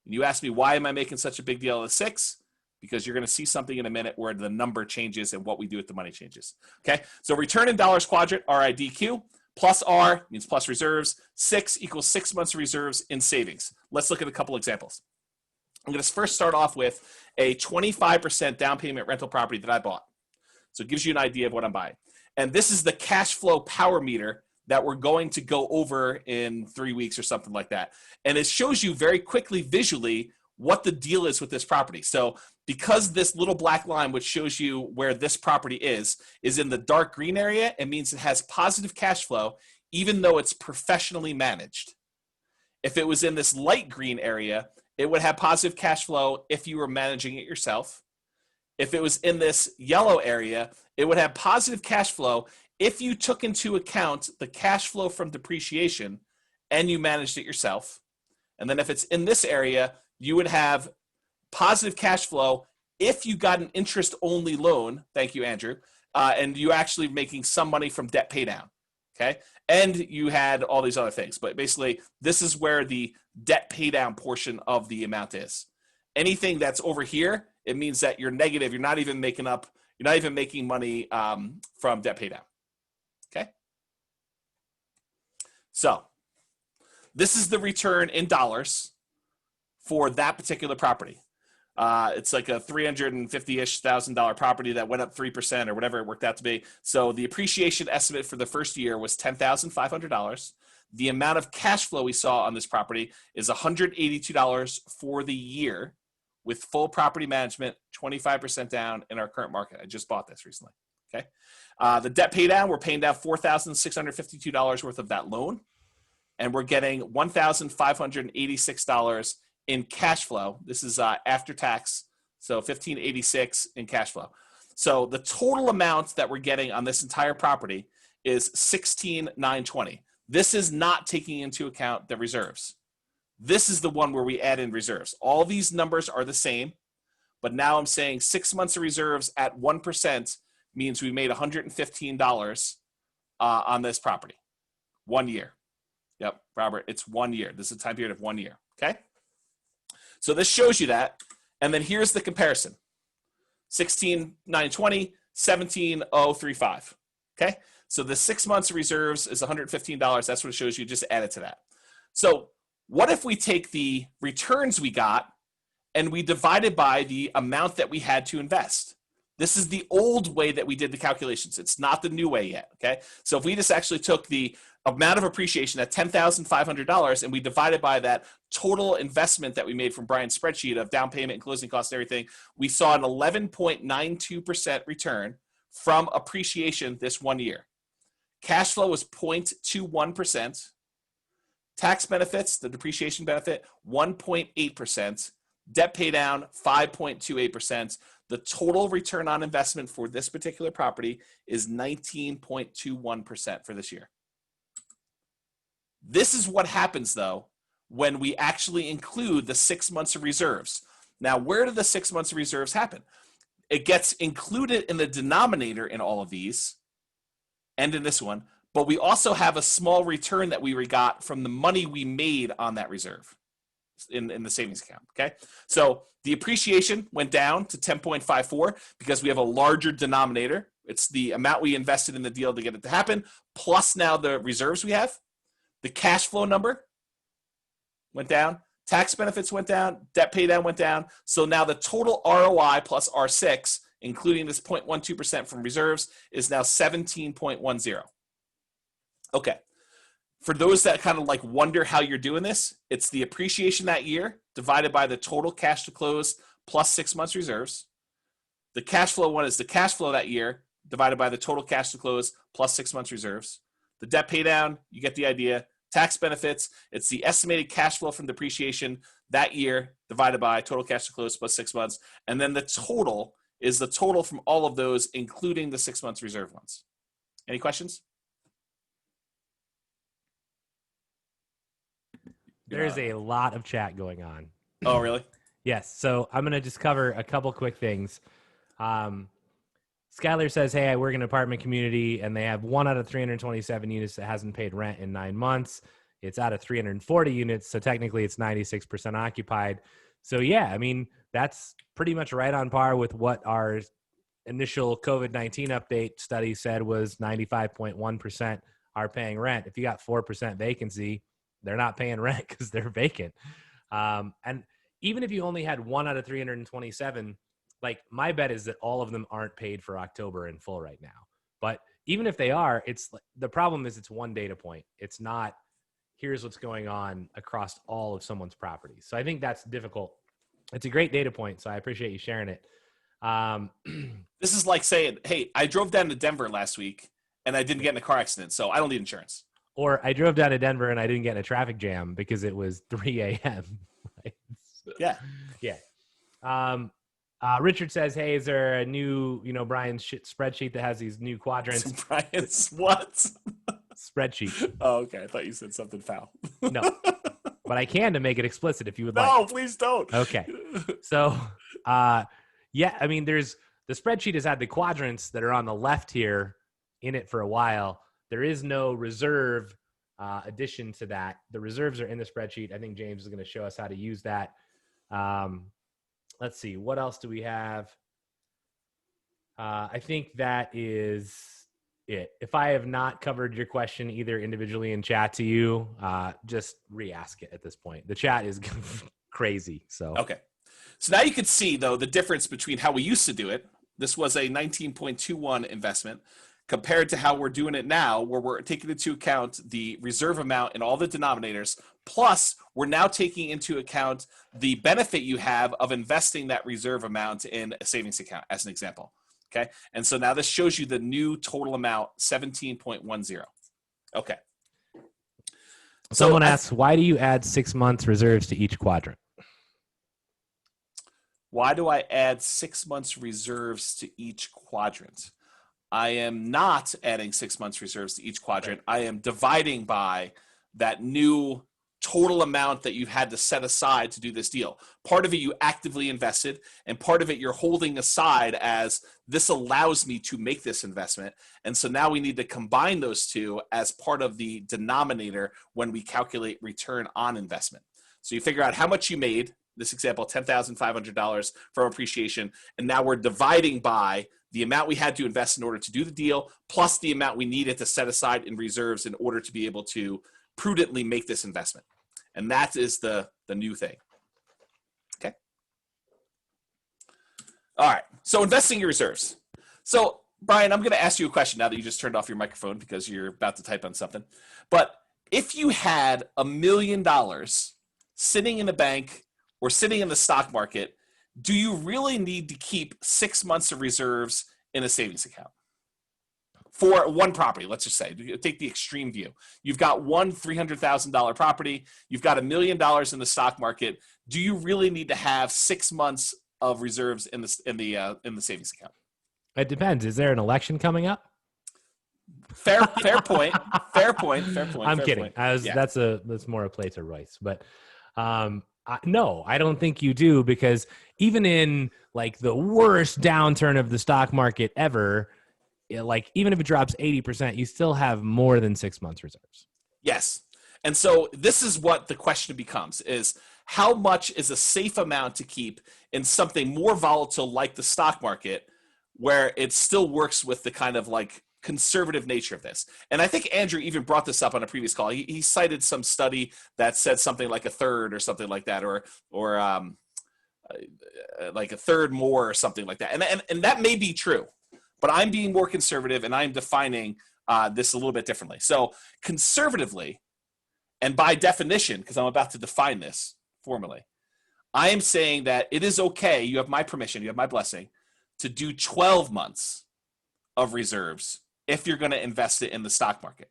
And you ask me, why am I making such a big deal of the 6? because you're going to see something in a minute where the number changes and what we do with the money changes. Okay, so return in dollars quadrant, RIDQ, plus R means plus reserves. 6 equals 6 months of reserves in savings. Let's look at a couple examples. I'm going to first start off with a 25% down payment rental property that I bought. So it gives you an idea of what I'm buying. And this is the cash flow power meter that we're going to go over in 3 weeks or something like that. And it shows you very quickly visually what the deal is with this property. So because this little black line, which shows you where this property is in the dark green area, it means it has positive cash flow, even though it's professionally managed. If it was in this light green area, it would have positive cash flow if you were managing it yourself. If it was in this yellow area, it would have positive cash flow if you took into account the cash flow from depreciation and you managed it yourself. And then if it's in this area, you would have positive cash flow if you got an interest-only loan. Thank you, Andrew. And you actually making some money from debt pay down. Okay. And you had all these other things. But basically, this is where the debt pay down portion of the amount is. Anything that's over here, it means that you're negative. You're not even making money from debt pay down. Okay. So this is the return in dollars for that particular property. It's like a $350-ish thousand property that went up 3% or whatever it worked out to be. So the appreciation estimate for the first year was $10,500. The amount of cash flow we saw on this property is $182 for the year with full property management, 25% down in our current market. I just bought this recently. Okay. The debt pay down, we're paying down $4,652 worth of that loan, and we're getting $1,586 in cash flow. This is after tax, so $1,586 in cash flow. So the total amount that we're getting on this entire property is $16,920. This is not taking into account the reserves. This is the one where we add in reserves. All these numbers are the same, but now I'm saying 6 months of reserves at 1% means we made $115 on this property. 1 year. Yep, Robert, it's 1 year. This is a time period of 1 year, okay? So this shows you that. And then here's the comparison. 16,920, 17,035. Okay? So the 6 months of reserves is $115. That's what it shows you. Just add it to that. So what if we take the returns we got and we divide it by the amount that we had to invest? This is the old way that we did the calculations. It's not the new way yet, okay? So if we just actually took the amount of appreciation at $10,500 and we divided by that total investment that we made from Brian's spreadsheet of down payment and closing costs and everything, we saw an 11.92% return from appreciation this 1 year. Cash flow was 0.21%. Tax benefits, the depreciation benefit, 1.8%. Debt pay down, 5.28%. The total return on investment for this particular property is 19.21% for this year. This is what happens, though, when we actually include the 6 months of reserves. Now, where do the 6 months of reserves happen? It gets included in the denominator in all of these and in this one, but we also have a small return that we got from the money we made on that reserve in the savings account, okay? So the appreciation went down to 10.54 because we have a larger denominator. It's the amount we invested in the deal to get it to happen, plus now the reserves we have. The cash flow number went down. Tax benefits went down. Debt pay down went down. So now the total ROI plus R6, including this 0.12% from reserves, is now 17.10. Okay. For those that kind of like wonder how you're doing this, it's the appreciation that year divided by the total cash to close plus 6 months reserves. The cash flow one is the cash flow that year divided by the total cash to close plus 6 months reserves. The debt pay down, you get the idea. Tax benefits, it's the estimated cash flow from depreciation that year divided by total cash to close plus 6 months. And then the total is the total from all of those, including the 6 months reserve ones. Any questions? There's a lot of chat going on. Oh, really? Yes. So I'm going to just cover a couple quick things. Skylar says, hey, I work in an apartment community, and they have 1 out of 327 units that hasn't paid rent in 9 months. It's out of 340 units, so technically it's 96% occupied. So, yeah, I mean, that's pretty much right on par with what our initial COVID-19 update study said was 95.1% are paying rent. If you got 4% vacancy, they're not paying rent because they're vacant. And even if you only had 1 out of 327, like my bet is that all of them aren't paid for October in full right now. But even if they are, the problem is it's one data point. It's not, here's what's going on across all of someone's properties. So I think that's difficult. It's a great data point, so I appreciate you sharing it. This is like saying, hey, I drove down to Denver last week and I didn't get in a car accident, so I don't need insurance. Or I drove down to Denver and I didn't get in a traffic jam because it was 3 a.m. Right? Yeah. Yeah. Richard says, hey, is there a new, Brian's spreadsheet that has these new quadrants? Brian's what? Spreadsheet. Oh, okay. I thought you said something foul. No. But I can to make it explicit if you would like. No, please don't. Okay. So, yeah, I mean, the spreadsheet has had the quadrants that are on the left here in it for a while. There is no reserve addition to that. The reserves are in the spreadsheet. I think James is going to show us how to use that. Let's see. What else do we have? I think that is it. If I have not covered your question either individually in chat to you, just re-ask it at this point. The chat is crazy. So okay. So now you can see, though, the difference between how we used to do it. This was a 19.21 investment compared to how we're doing it now, where we're taking into account the reserve amount in all the denominators, plus we're now taking into account the benefit you have of investing that reserve amount in a savings account, as an example. Okay, and so now this shows you the new total amount, 17.10. Okay. Someone asks, why do you add 6 months reserves to each quadrant? Why do I add 6 months reserves to each quadrant? I am not adding 6 months reserves to each quadrant. I am dividing by that new total amount that you've had to set aside to do this deal. Part of it you actively invested, and part of it you're holding aside as this allows me to make this investment. And so now we need to combine those two as part of the denominator when we calculate return on investment. So you figure out how much you made, this example, $10,500 from appreciation, and now we're dividing by the amount we had to invest in order to do the deal, plus the amount we needed to set aside in reserves in order to be able to prudently make this investment. And that is the new thing. Okay. All right. So investing your reserves. So Brian, I'm going to ask you a question now that you just turned off your microphone because you're about to type on something. But if you had $1 million sitting in a bank or sitting in the stock market, do you really need to keep 6 months of reserves in a savings account? For one property, let's just say, take the extreme view. You've got one $300,000 property. You've got $1 million in the stock market. Do you really need to have 6 months of reserves in the savings account? It depends. Is there an election coming up? Fair point. Fair point. I'm kidding. That's more a play to Royce, but no, I don't think you do, because even in like the worst downturn of the stock market ever, like even if it drops 80%, you still have more than 6 months reserves. Yes. And so this is what the question becomes, is how much is a safe amount to keep in something more volatile like the stock market, where it still works with the kind of like conservative nature of this. And I think Andrew even brought this up on a previous call. He cited some study that said something like a third or something like that, or like a third more or something like that. And that may be true, but I'm being more conservative and I'm defining this a little bit differently. So conservatively, and by definition, because I'm about to define this formally, I am saying that it is okay, you have my permission, you have my blessing, to do 12 months of reserves if you're going to invest it in the stock market.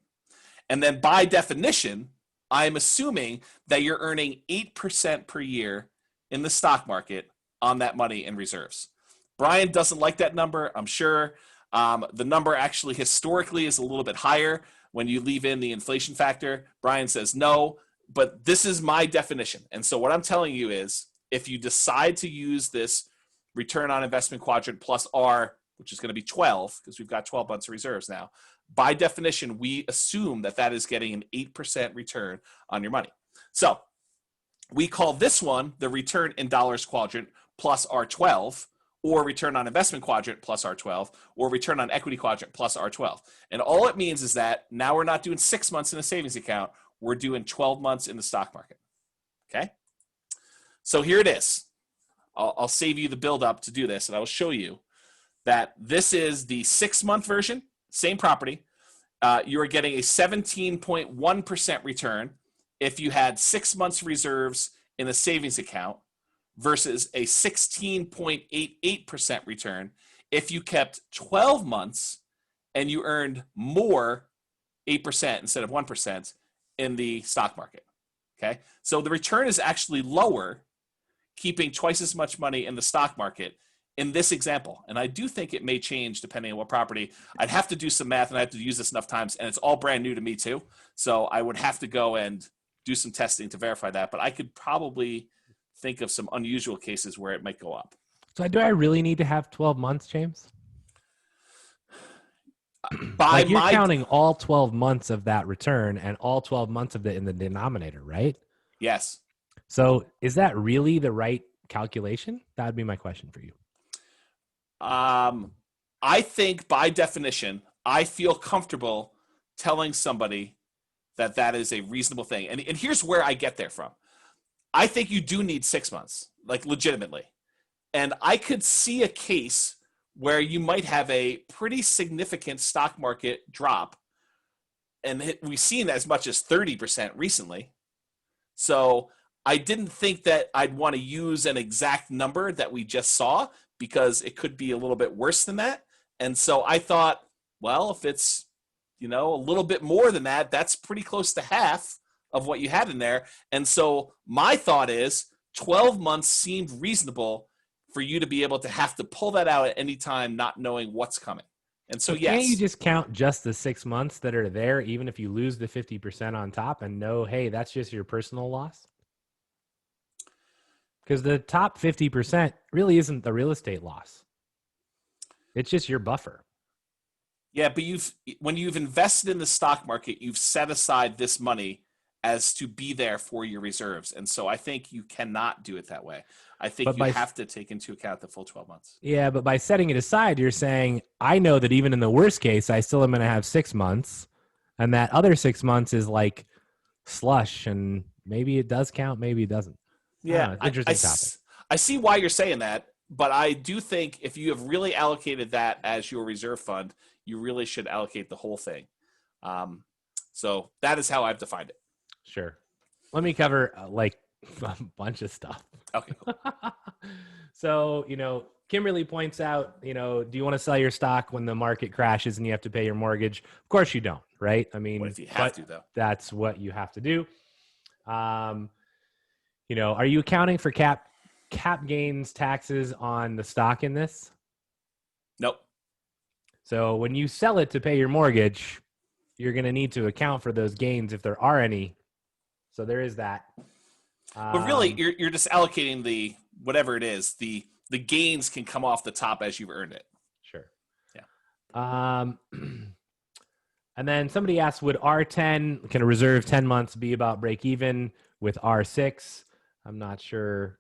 And then by definition, I'm assuming that you're earning 8% per year in the stock market on that money in reserves. Brian doesn't like that number, I'm sure. The number actually historically is a little bit higher when you leave in the inflation factor. Brian says no, but this is my definition. And so what I'm telling you is, if you decide to use this return on investment quadrant plus R, which is going to be 12, because we've got 12 months of reserves now, by definition, we assume that that is getting an 8% return on your money. So we call this one the return in dollars quadrant, plus R12, or return on investment quadrant plus R12, or return on equity quadrant plus R12. And all it means is that now we're not doing 6 months in a savings account, we're doing 12 months in the stock market. Okay? So here it is. I'll save you the build up to do this, and I will show you that this is the 6-month version, same property. You are getting a 17.1% return if you had 6 months reserves in a savings account versus a 16.88% return if you kept 12 months and you earned more 8% instead of 1% in the stock market. Okay, so the return is actually lower keeping twice as much money in the stock market in this example. And I do think it may change depending on what property. I'd have to do some math, and I have to use this enough times, and it's all brand new to me too. So I would have to go and do some testing to verify that, but I could probably think of some unusual cases where it might go up. So do I really need to have 12 months, James? By you're counting all 12 months of that return and all 12 months of it in the denominator, right? Yes. So is that really the right calculation? That would be my question for you. I think by definition, I feel comfortable telling somebody that that is a reasonable thing. And here's where I get there from. I think you do need 6 months, like legitimately. And I could see a case where you might have a pretty significant stock market drop. And we've seen as much as 30% recently. So I didn't think that I'd want to use an exact number that we just saw because it could be a little bit worse than that. And so I thought, well, if it's, a little bit more than that, that's pretty close to half of what you had in there. And so my thought is 12 months seemed reasonable for you to be able to have to pull that out at any time, not knowing what's coming. And so, yes. Can't you just count just the 6 months that are there, even if you lose the 50% on top and know, hey, that's just your personal loss? Because the top 50% really isn't the real estate loss. It's just your buffer. Yeah, but when you've invested in the stock market, you've set aside this money as to be there for your reserves. And so I think you cannot do it that way. I think you have to take into account the full 12 months. Yeah, but by setting it aside, you're saying, I know that even in the worst case, I still am going to have 6 months. And that other 6 months is like slush. And maybe it does count, maybe it doesn't. Yeah, interesting topic. I see why you're saying that. But I do think if you have really allocated that as your reserve fund, you really should allocate the whole thing. So that is how I've defined it. Sure. Let me cover a bunch of stuff. Okay, cool. So, Kimberly points out, do you want to sell your stock when the market crashes and you have to pay your mortgage? Of course you don't, right? I mean, what if you have to, though? That's what you have to do. Are you accounting for cap gains taxes on the stock in this? Nope. So when you sell it to pay your mortgage, you're going to need to account for those gains if there are any. So there is that. But really, you're just allocating the whatever it is. The gains can come off the top as you've earned it. Sure. Yeah. And then somebody asked, would R10, can a reserve 10 months be about break even with R6? I'm not sure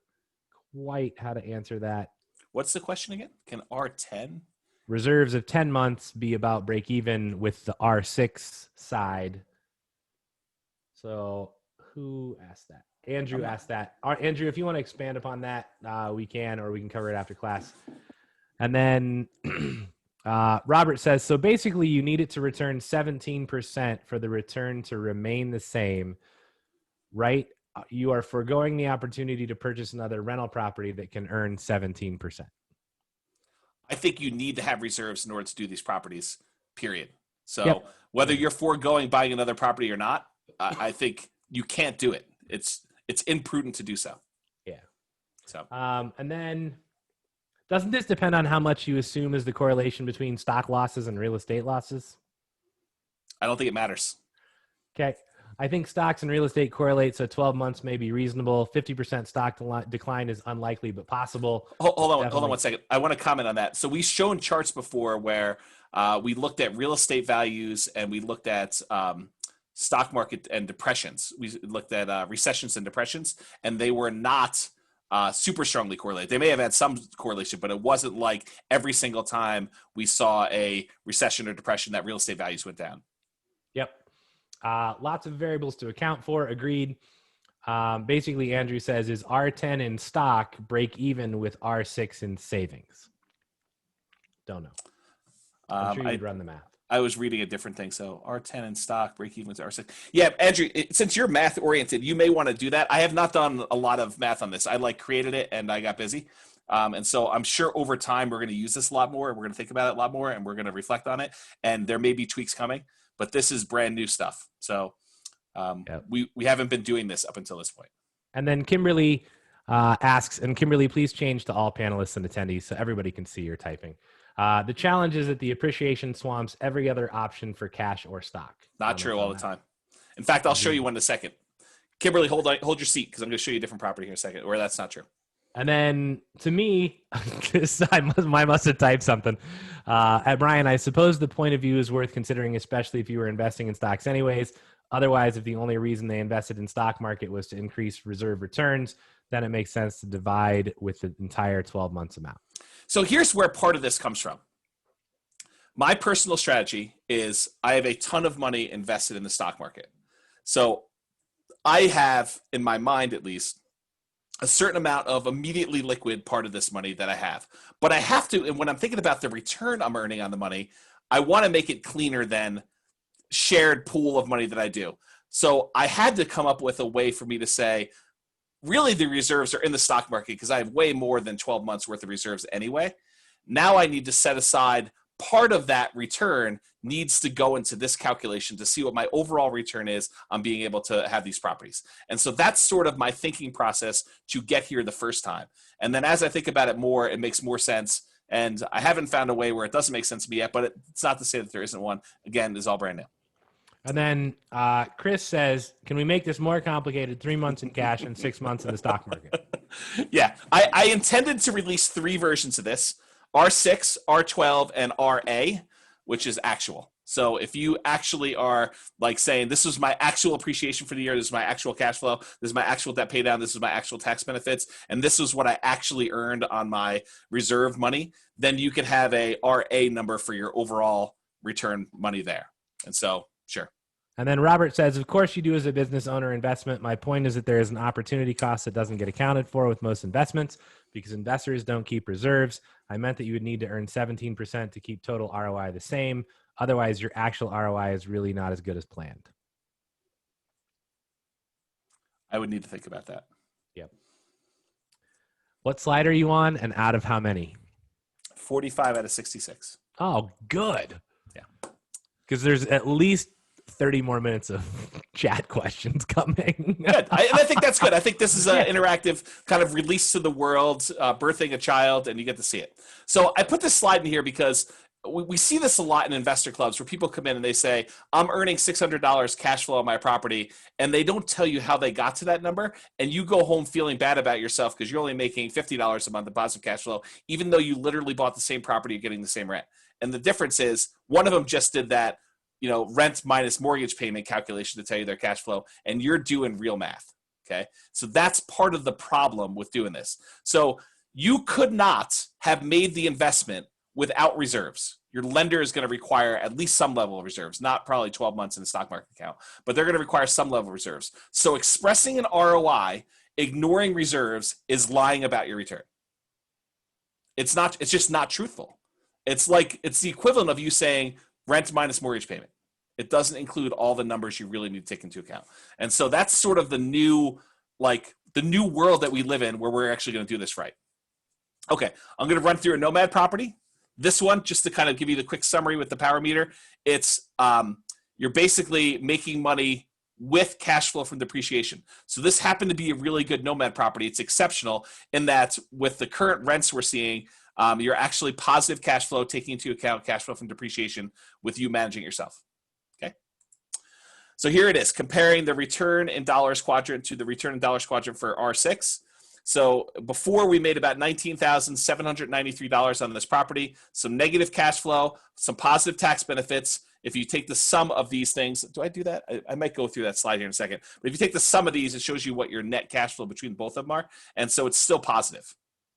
quite how to answer that. What's the question again? Can R10? Reserves of 10 months be about break even with the R6 side? So who asked that? Andrew asked that. Andrew, if you want to expand upon that, we can, or we can cover it after class. And then Robert says, so basically you need it to return 17% for the return to remain the same, right? You are foregoing the opportunity to purchase another rental property that can earn 17%. I think you need to have reserves in order to do these properties, period. So whether you're foregoing buying another property or not, I think you can't do it. It's imprudent to do so. Yeah. So, and then doesn't this depend on how much you assume is the correlation between stock losses and real estate losses? I don't think it matters. Okay. I think stocks and real estate correlate, so 12 months may be reasonable. 50% stock decline is unlikely, but possible. Hold on 1 second. I want to comment on that. So we've shown charts before where we looked at real estate values and we looked at stock market and depressions. We looked at recessions and depressions, and they were not super strongly correlated. They may have had some correlation, but it wasn't like every single time we saw a recession or depression that real estate values went down. Yep. Lots of variables to account for. Agreed. Basically, Andrew says, is R10 in stock break even with R6 in savings? Don't know. I'm sure you'd run the math. I was reading a different thing. So R10 in stock, break even with R6. Yeah, Andrew, since you're math oriented, you may want to do that. I have not done a lot of math on this. I created it and I got busy. And so I'm sure over time we're going to use this a lot more. We're going to think about it a lot more and we're going to reflect on it. And there may be tweaks coming, but this is brand new stuff. So we haven't been doing this up until this point. And then Kimberly asks, and Kimberly, please change to all panelists and attendees so everybody can see your typing. The challenge is that the appreciation swamps every other option for cash or stock. Not true all the time. In fact, I'll show you one in a second. Kimberly, hold your seat because I'm going to show you a different property here in a second where that's not true. And then to me, I must have typed something. At Brian, I suppose the point of view is worth considering, especially if you were investing in stocks anyways. Otherwise, if the only reason they invested in stock market was to increase reserve returns, then it makes sense to divide with the entire 12 months amount. So here's where part of this comes from. My personal strategy is I have a ton of money invested in the stock market. So I have, in my mind at least, a certain amount of immediately liquid part of this money that I have. But I have to, and when I'm thinking about the return I'm earning on the money, I want to make it cleaner than shared pool of money that I do. So I had to come up with a way for me to say, really the reserves are in the stock market because I have way more than 12 months worth of reserves anyway. Now I need to set aside part of that return needs to go into this calculation to see what my overall return is on being able to have these properties. And so that's sort of my thinking process to get here the first time. And then as I think about it more, it makes more sense. And I haven't found a way where it doesn't make sense to me yet, but it's not to say that there isn't one. Again, it's all brand new. And then Chris says, can we make this more complicated? 3 months in cash and 6 months in the stock market. Yeah, I intended to release 3 versions of this, R6, R12, and RA, which is actual. So if you actually are like saying, this is my actual appreciation for the year, this is my actual cash flow, this is my actual debt pay down, this is my actual tax benefits, and this is what I actually earned on my reserve money, then you could have a RA number for your overall return money there. And so, sure. And then Robert says, of course you do as a business owner investment. My point is that there is an opportunity cost that doesn't get accounted for with most investments because investors don't keep reserves. I meant that you would need to earn 17% to keep total ROI the same. Otherwise, your actual ROI is really not as good as planned. I would need to think about that. Yep. What slide are you on and out of how many? 45 out of 66. Oh, good. Yeah. Because there's at least 30 more minutes of chat questions coming. Good. And I think that's good. I think this is an interactive kind of release to the world, birthing a child, and you get to see it. So I put this slide in here because we see this a lot in investor clubs where people come in and they say, I'm earning $600 cash flow on my property, and they don't tell you how they got to that number, and you go home feeling bad about yourself because you're only making $50 a month in positive cash flow, even though you literally bought the same property, you're getting the same rent. And the difference is one of them just did that, rent minus mortgage payment calculation to tell you their cash flow, and you're doing real math, okay? So that's part of the problem with doing this. So you could not have made the investment without reserves. Your lender is going to require at least some level of reserves, not probably 12 months in a stock market account, but they're going to require some level of reserves. So expressing an ROI, ignoring reserves, is lying about your return. It's just not truthful. It's the equivalent of you saying rent minus mortgage payment. It doesn't include all the numbers you really need to take into account. And so that's sort of the new world that we live in where we're actually going to do this right. Okay, I'm going to run through a Nomad property. This one, just to kind of give you the quick summary with the power meter, it's you're basically making money with cash flow from depreciation. So this happened to be a really good Nomad property. It's exceptional in that with the current rents we're seeing, you're actually positive cash flow, taking into account cash flow from depreciation with you managing yourself. Okay. So here it is, comparing the return in dollars quadrant to the return in dollars quadrant for R6. So before we made about $19,793 on this property, some negative cash flow, some positive tax benefits. if you take the sum of these things, do I do that? I might go through that slide here in a second. But if you take the sum of these, it shows you what your net cash flow between both of them are. And so it's still positive.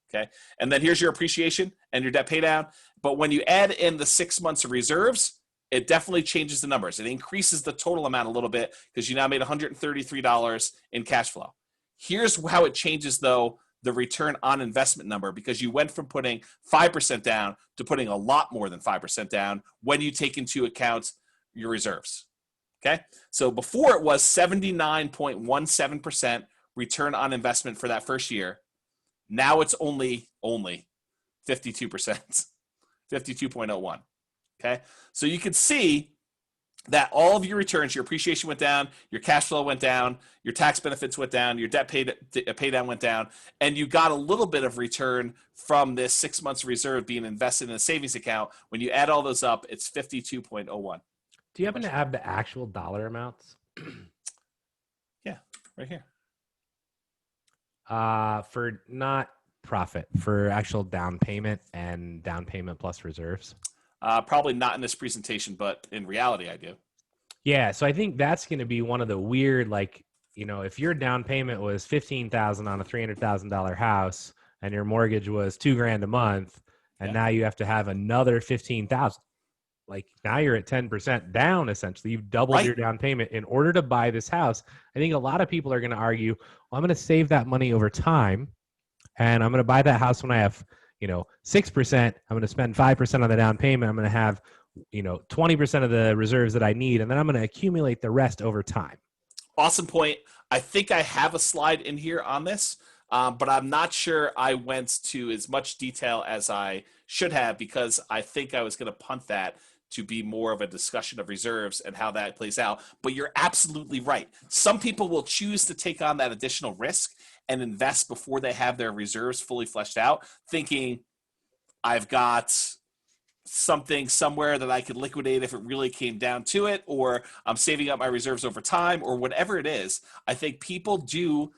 Okay. And then here's your appreciation and your debt pay down. But when you add in the 6 months of reserves, it definitely changes the numbers. It increases the total amount a little bit because you now made $133 in cash flow. Here's how it changes, though, the return on investment number, because you went from putting 5% down to putting a lot more than 5% down when you take into account your reserves. Okay. So before it was 79.17% return on investment for that first year. Now it's only 52%, 52.01. Okay. So you can see that all of your returns, your appreciation went down, your cash flow went down, your tax benefits went down, your debt pay down went down, and you got a little bit of return from this 6 months reserve being invested in a savings account. When you add all those up, it's 52.01. Do you happen to have the actual dollar amounts? Yeah, right here. For not profit, for actual down payment and down payment plus reserves? Probably not in this presentation, but in reality, I do. Yeah, so I think that's going to be one of the weird, like, you know, if your down payment was $15,000 on a $300,000 house and your mortgage was $2,000 a month, and now you have to have another $15,000. Like, now you're at 10% down, essentially. You've doubled your down payment in order to buy this house. I think a lot of people are going to argue, well, I'm going to save that money over time, and I'm going to buy that house when I have, 6%. I'm going to spend 5% on the down payment. I'm going to have, 20% of the reserves that I need, and then I'm going to accumulate the rest over time. Awesome point. I think I have a slide in here on this, but I'm not sure I went to as much detail as I should have, because I think I was going to punt that to be more of a discussion of reserves and how that plays out. But you're absolutely right. Some people will choose to take on that additional risk and invest before they have their reserves fully fleshed out, thinking I've got something somewhere that I could liquidate if it really came down to it, or I'm saving up my reserves over time, or whatever it is. I think people do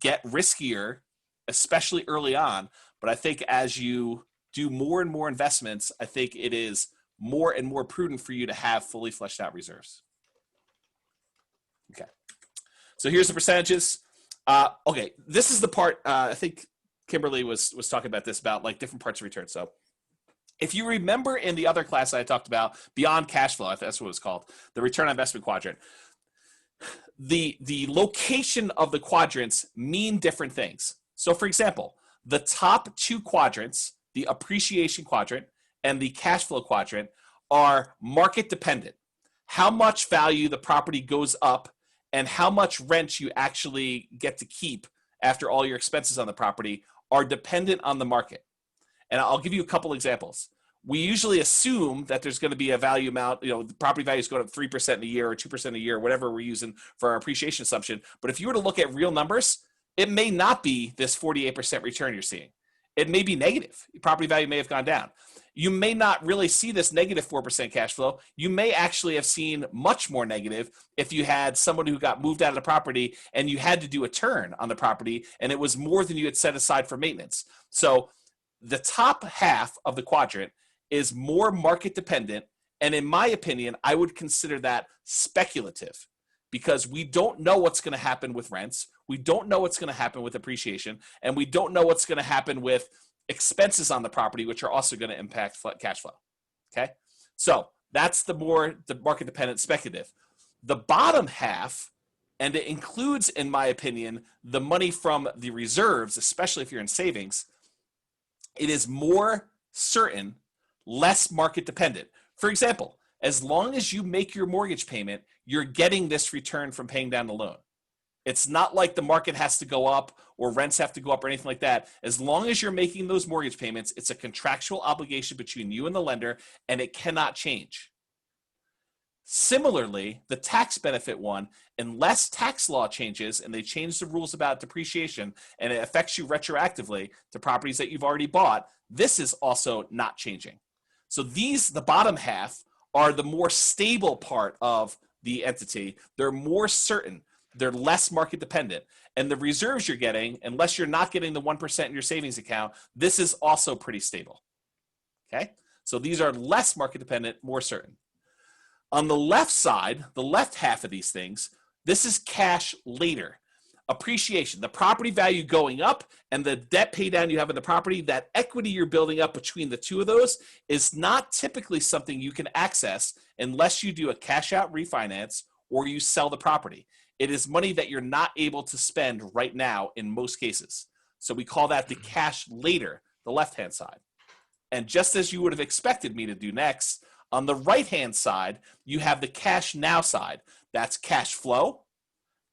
get riskier, especially early on. But I think as you do more and more investments, I think it is more and more prudent for you to have fully fleshed out reserves. Okay. So here's the percentages. Okay, this is the part, I think Kimberly was talking about this, about like different parts of return. So if you remember in the other class I talked about, beyond cash flow, that's what it was called, the return on investment quadrant. The location of the quadrants mean different things. So for example, the top two quadrants, the appreciation quadrant and the cash flow quadrant, are market dependent. How much value the property goes up and how much rent you actually get to keep after all your expenses on the property are dependent on the market. And I'll give you a couple examples. We usually assume that there's going to be a value amount, the property value is going up 3% in a year or 2% a year, whatever we're using for our appreciation assumption. But if you were to look at real numbers, it may not be this 48% return you're seeing. It may be negative. Property value may have gone down. You may not really see this negative 4% cash flow. You may actually have seen much more negative if you had someone who got moved out of the property and you had to do a turn on the property and it was more than you had set aside for maintenance. So the top half of the quadrant is more market dependent. And in my opinion, I would consider that speculative, because we don't know what's going to happen with rents. We don't know what's going to happen with appreciation, and we don't know what's going to happen with expenses on the property, which are also going to impact cash flow. Okay. So that's the market dependent speculative. The bottom half, and it includes, in my opinion, the money from the reserves, especially if you're in savings, it is more certain, less market dependent. For example, as long as you make your mortgage payment, you're getting this return from paying down the loan. It's not like the market has to go up or rents have to go up or anything like that. As long as you're making those mortgage payments, it's a contractual obligation between you and the lender, and it cannot change. Similarly, the tax benefit one, unless tax law changes and they change the rules about depreciation and it affects you retroactively to properties that you've already bought, this is also not changing. So the bottom half, are the more stable part of the entity. They're more certain. They're less market dependent. And the reserves you're getting, unless you're not getting the 1% in your savings account, this is also pretty stable. Okay? So these are less market dependent, more certain. On the left side, the left half of these things, this is cash later. Appreciation, the property value going up and the debt pay down you have in the property, that equity you're building up between the two of those is not typically something you can access unless you do a cash out refinance or you sell the property. It is money that you're not able to spend right now in most cases. So we call that the cash later, the left-hand side. And just as you would have expected me to do next, on the right-hand side, you have the cash now side. That's cash flow,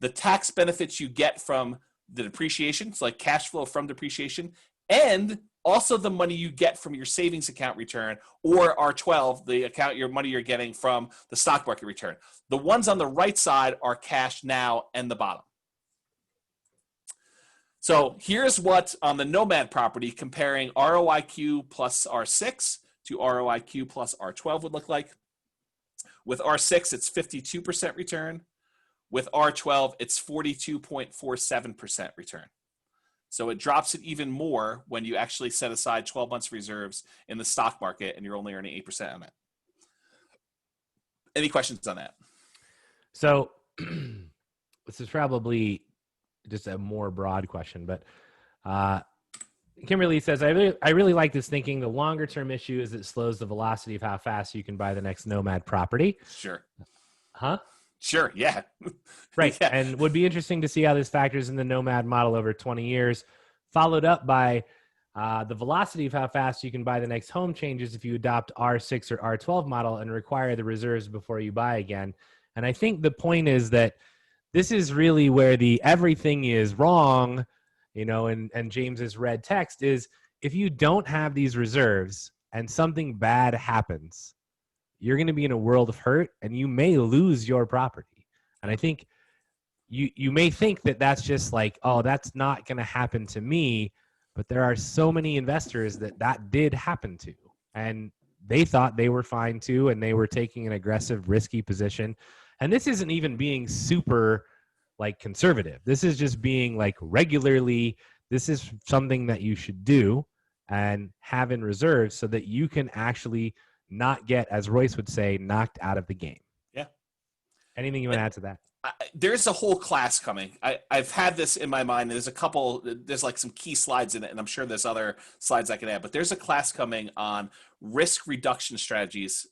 the tax benefits you get from the depreciation, it's like cash flow from depreciation, and also the money you get from your savings account return or R12, the account, your money you're getting from the stock market return. The ones on the right side are cash now and the bottom. So here's what on the Nomad property comparing ROIQ plus R6 to ROIQ plus R12 would look like. With R6, it's 52% return. With R12, it's 42.47% return. So it drops it even more when you actually set aside 12 months reserves in the stock market and you're only earning 8% on it. Any questions on that? So this is probably just a more broad question, but Kimberly says, I really like this thinking. The longer term issue is it slows the velocity of how fast you can buy the next Nomad property. Sure. Huh? Sure, yeah. Right. Yeah. And would be interesting to see how this factors in the Nomad model over 20 years, followed up by the velocity of how fast you can buy the next home changes if you adopt R6 or R12 model and require the reserves before you buy again. And I think the point is that this is really where the everything is wrong, you know, and James's red text is if you don't have these reserves and something bad happens, you're going to be in a world of hurt and you may lose your property. And I think you may think that that's just like, oh, that's not going to happen to me. But there are so many investors that did happen to, and they thought they were fine too. And they were taking an aggressive, risky position. And this isn't even being super like conservative. This is just being like regularly, this is something that you should do and have in reserves so that you can actually not get, as Royce would say, knocked out of the game. Yeah. Anything you want to add to that? There's a whole class coming. I've had this in my mind. There's like some key slides in it, and I'm sure there's other slides I can add, but there's a class coming on risk reduction strategies,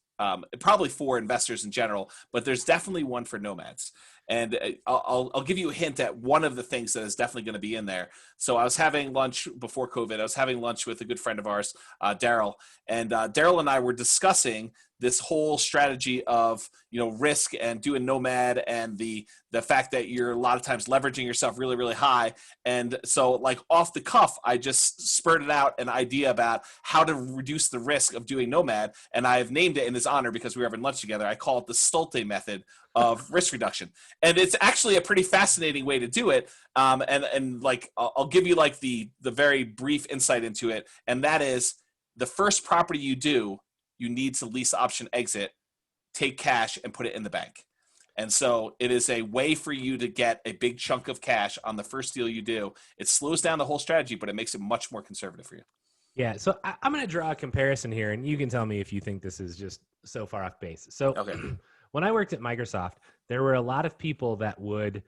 probably for investors in general, but there's definitely one for nomads. And I'll give you a hint at one of the things that is definitely going to be in there. So I was having lunch before COVID. I was having lunch with a good friend of ours, Daryl, and Daryl and I were discussing this whole strategy of, you know, risk and doing Nomad and the fact that you're a lot of times leveraging yourself really, really high. And so like off the cuff, I just spurted out an idea about how to reduce the risk of doing Nomad. And I've named it in his honor because we were having lunch together. I call it the Stolte method of risk reduction. And it's actually a pretty fascinating way to do it. And like, I'll give you like the very brief insight into it. And that is the first property you do, you need to lease option exit, take cash and put it in the bank. And so it is a way for you to get a big chunk of cash on the first deal you do. It slows down the whole strategy, but it makes it much more conservative for you. Yeah. So I'm going to draw a comparison here, and you can tell me if you think this is just so far off base. So okay. When I worked at Microsoft, there were a lot of people that would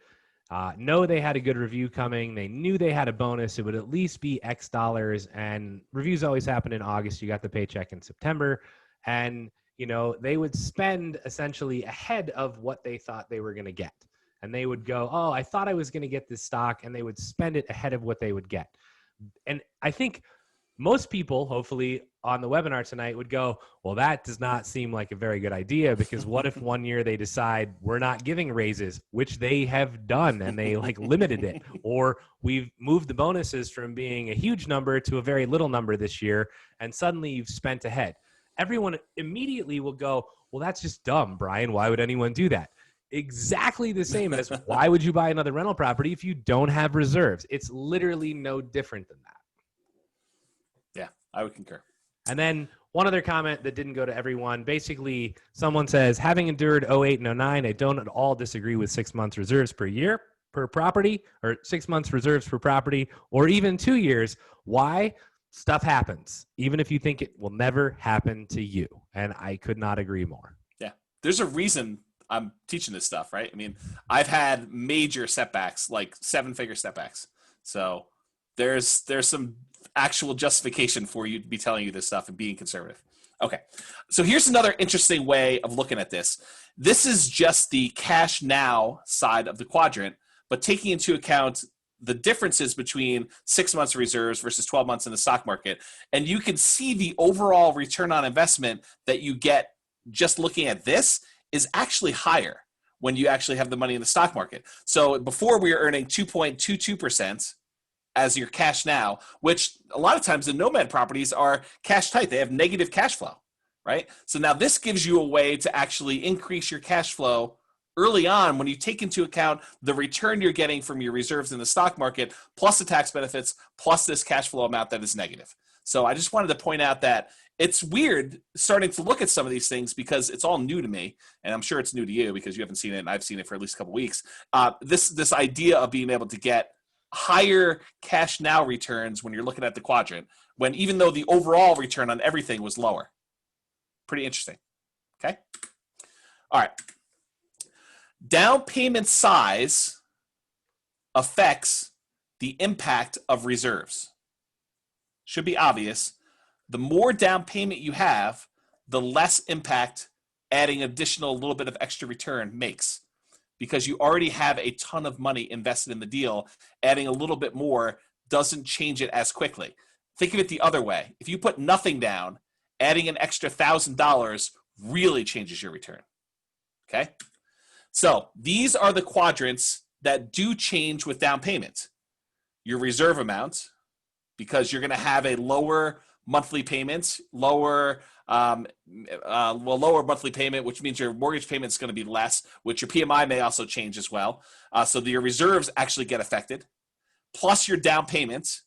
know they had a good review coming. They knew they had a bonus. It would at least be X dollars, and reviews always happen in August. You got the paycheck in September, and you know they would spend essentially ahead of what they thought they were going to get. And they would go, oh, I thought I was going to get this stock, and they would spend it ahead of what they would get. And I think most people, hopefully on the webinar tonight, would go, well, that does not seem like a very good idea, because what if one year they decide we're not giving raises, which they have done, and they like limited it, or we've moved the bonuses from being a huge number to a very little number this year, and suddenly you've spent ahead. Everyone immediately will go, well, that's just dumb, Brian. Why would anyone do that? Exactly the same as why would you buy another rental property if you don't have reserves? It's literally no different than that. Yeah, I would concur. And then one other comment that didn't go to everyone. Basically, someone says, having endured 08 and 09, I don't at all disagree with 6 months reserves per year per property, or 6 months reserves per property, or even 2 years. Why? Stuff happens, even if you think it will never happen to you. And I could not agree more. Yeah, there's a reason I'm teaching this stuff, right? I mean, I've had major setbacks, like 7-figure setbacks. So there's some actual justification for you to be telling you this stuff and being conservative. Okay. So here's another interesting way of looking at this. This is just the cash now side of the quadrant, but taking into account the differences between 6 months of reserves versus 12 months in the stock market. And you can see the overall return on investment that you get just looking at this is actually higher when you actually have the money in the stock market. So before we were earning 2.22% as your cash now, which a lot of times the Nomad properties are cash tight. They have negative cash flow, right? So now this gives you a way to actually increase your cash flow early on when you take into account the return you're getting from your reserves in the stock market, plus the tax benefits, plus this cash flow amount that is negative. So I just wanted to point out that it's weird starting to look at some of these things because it's all new to me, and I'm sure it's new to you because you haven't seen it, and I've seen it for at least a couple weeks. This idea of being able to get higher cash now returns when you're looking at the quadrant, when even though the overall return on everything was lower. Pretty interesting. Okay. All right. Down payment size affects the impact of reserves. Should be obvious. The more down payment you have, the less impact adding additional little bit of extra return makes, because you already have a ton of money invested in the deal. Adding a little bit more doesn't change it as quickly. Think of it the other way. If you put nothing down, adding an extra $1,000 really changes your return. Okay? So these are the quadrants that do change with down payment. Your reserve amount, because you're going to have a lower monthly payment, lower monthly payment, which means your mortgage payment is going to be less, which your PMI may also change as well. So your reserves actually get affected, plus your down payment,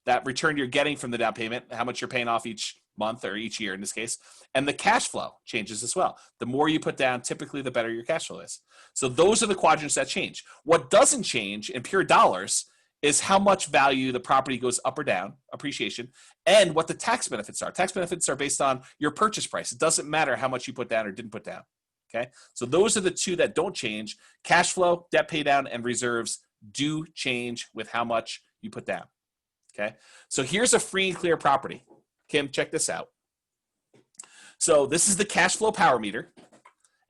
that return you're getting from the down payment, how much you're paying off each month or each year in this case, and the cash flow changes as well. The more you put down, typically the better your cash flow is. So those are the quadrants that change. What doesn't change in pure dollars is how much value the property goes up or down, appreciation, and what the tax benefits are. Tax benefits are based on your purchase price. It doesn't matter how much you put down or didn't put down, okay? So those are the two that don't change. Cash flow, debt pay down, and reserves do change with how much you put down, okay? So here's a free and clear property. Kim, check this out. So this is the cash flow power meter,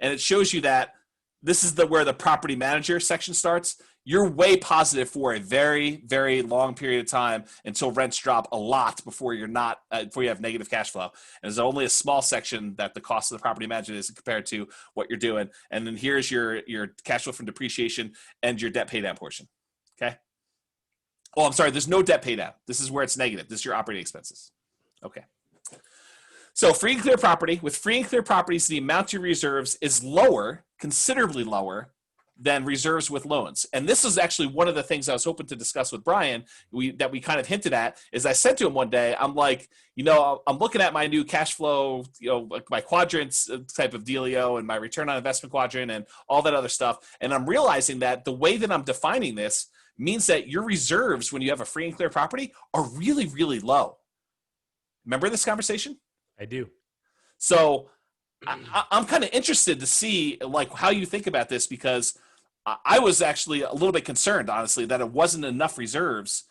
and it shows you that this is where the property manager section starts. You're way positive for a very, very long period of time until rents drop a lot before you have negative cash flow. And there's only a small section that the cost of the property management is compared to what you're doing. And then here's your cash flow from depreciation and your debt pay down portion. Okay. Oh, I'm sorry. There's no debt pay down. This is where it's negative. This is your operating expenses. Okay. So free and clear property. With free and clear properties, the amount to reserves is lower, considerably lower than reserves with loans. And this is actually one of the things I was hoping to discuss with Brian that we kind of hinted at. Is I said to him one day, I'm like, I'm looking at my new cash flow, like my quadrants type of dealio and my return on investment quadrant and all that other stuff. And I'm realizing that the way that I'm defining this means that your reserves when you have a free and clear property are really, really low. Remember this conversation? I do. So I'm kind of interested to see like how you think about this, because I was actually a little bit concerned, honestly, that it wasn't enough reserves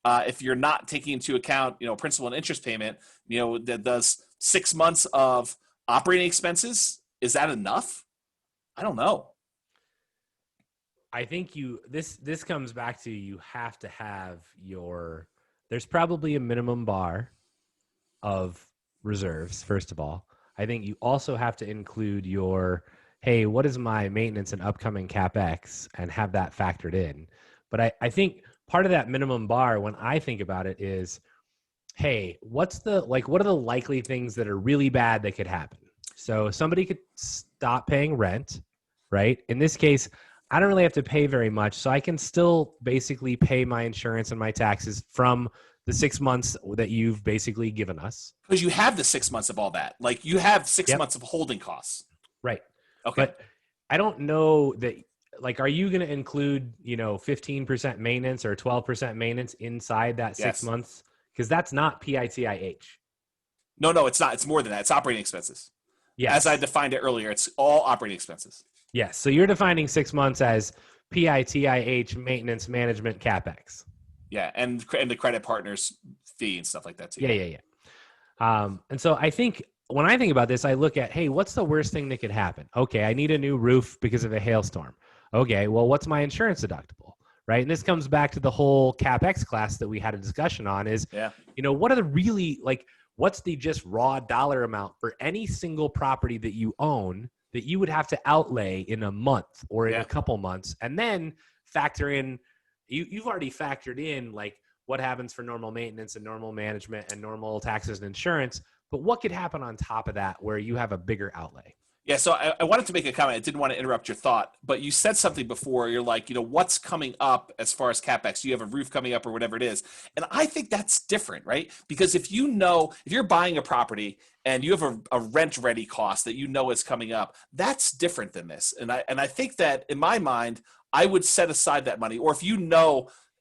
if you're not taking into account, principal and interest payment. That does 6 months of operating expenses. Is that enough? I don't know. I think this comes back to you have to have there's probably a minimum bar of reserves, first of all. I think you also have to include hey, what is my maintenance and upcoming CapEx, and have that factored in. But I think part of that minimum bar, when I think about it, is, hey, what are the likely things that are really bad that could happen? So somebody could stop paying rent, right? In this case, I don't really have to pay very much, so I can still basically pay my insurance and my taxes from the 6 months that you've basically given us. Because you have the 6 months of all that. Like you have 6 months of holding costs. Right. Okay. But I don't know that, are you going to include, 15% maintenance or 12% maintenance inside that 6 months? Because that's not PITIH. No, it's not. It's more than that. It's operating expenses. Yes. As I defined it earlier, it's all operating expenses. Yes. So you're defining 6 months as PITIH, maintenance, management, CapEx. Yeah, and the credit partners fee and stuff like that too. Yeah. And so I think when I think about this, I look at, hey, what's the worst thing that could happen? Okay, I need a new roof because of a hailstorm. Okay, well, what's my insurance deductible? Right. And this comes back to the whole CapEx class that we had a discussion on is, what are the really, like, what's the just raw dollar amount for any single property that you own that you would have to outlay in a month or in a couple months, and then factor in, you've already factored in like what happens for normal maintenance and normal management and normal taxes and insurance, but what could happen on top of that where you have a bigger outlay? Yeah, so I wanted to make a comment. I didn't want to interrupt your thought, but you said something before. You're like, what's coming up as far as CapEx? You have a roof coming up or whatever it is. And I think that's different, right? Because if you're buying a property and you have a rent-ready cost that is coming up, that's different than this. And I think that in my mind, I would set aside that money. Or if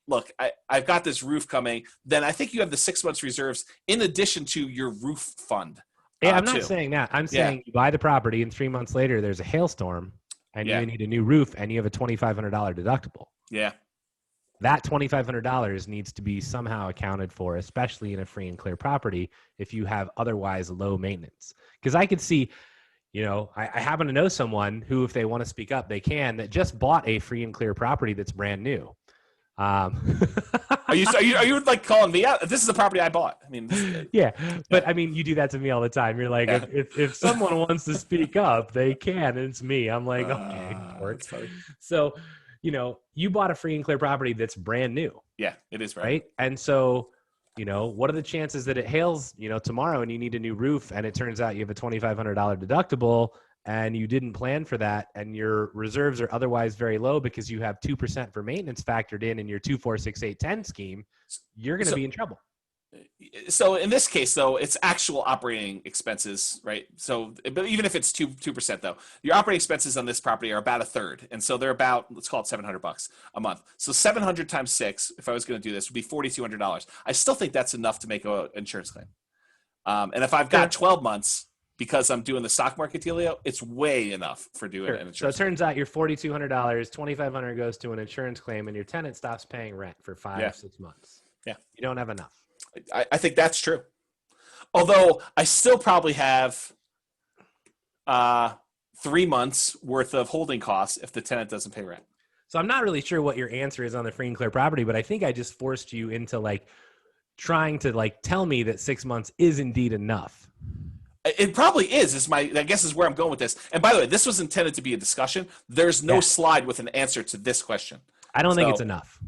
look, I've got this roof coming, then I think you have the 6 months reserves in addition to your roof fund. Yeah, I'm not saying that. I'm saying you buy the property and 3 months later there's a hailstorm and you need a new roof and you have a $2,500 deductible. Yeah. That $2,500 needs to be somehow accounted for, especially in a free and clear property if you have otherwise low maintenance. Because I could see, I happen to know someone who, if they want to speak up, they can, that just bought a free and clear property that's brand new. Are you like calling me out? This is the property I bought. I mean, but I mean, you do that to me all the time. You're like, if someone wants to speak up, they can. And it's me. I'm like, okay, that's funny. So, you bought a free and clear property that's brand new. Yeah, it is right. And so, what are the chances that it hails, tomorrow and you need a new roof and it turns out you have a $2,500 deductible and you didn't plan for that and your reserves are otherwise very low because you have 2% for maintenance factored in your 2, 4, 6, 8, 10 scheme, you're going to be in trouble. So in this case, though, it's actual operating expenses, right? So, but even if it's 2%, though, your operating expenses on this property are about a third, and so they're about, let's call it $700 a month. So 700 times 6, if I was going to do this, would be $4,200. I still think that's enough to make an insurance claim. And if I've got 12 months. Because I'm doing the stock market dealio, it's way enough for doing an insurance. So it turns out your $4,200, $2,500 goes to an insurance claim, and your tenant stops paying rent for 5-6 months. Yeah, you don't have enough. I think that's true. Although I still probably have 3 months worth of holding costs if the tenant doesn't pay rent. So I'm not really sure what your answer is on the free and clear property, but I think I just forced you into trying to tell me that 6 months is indeed enough. It probably is I guess is where I'm going with this. And by the way, this was intended to be a discussion. There's no slide with an answer to this question. I don't think it's enough.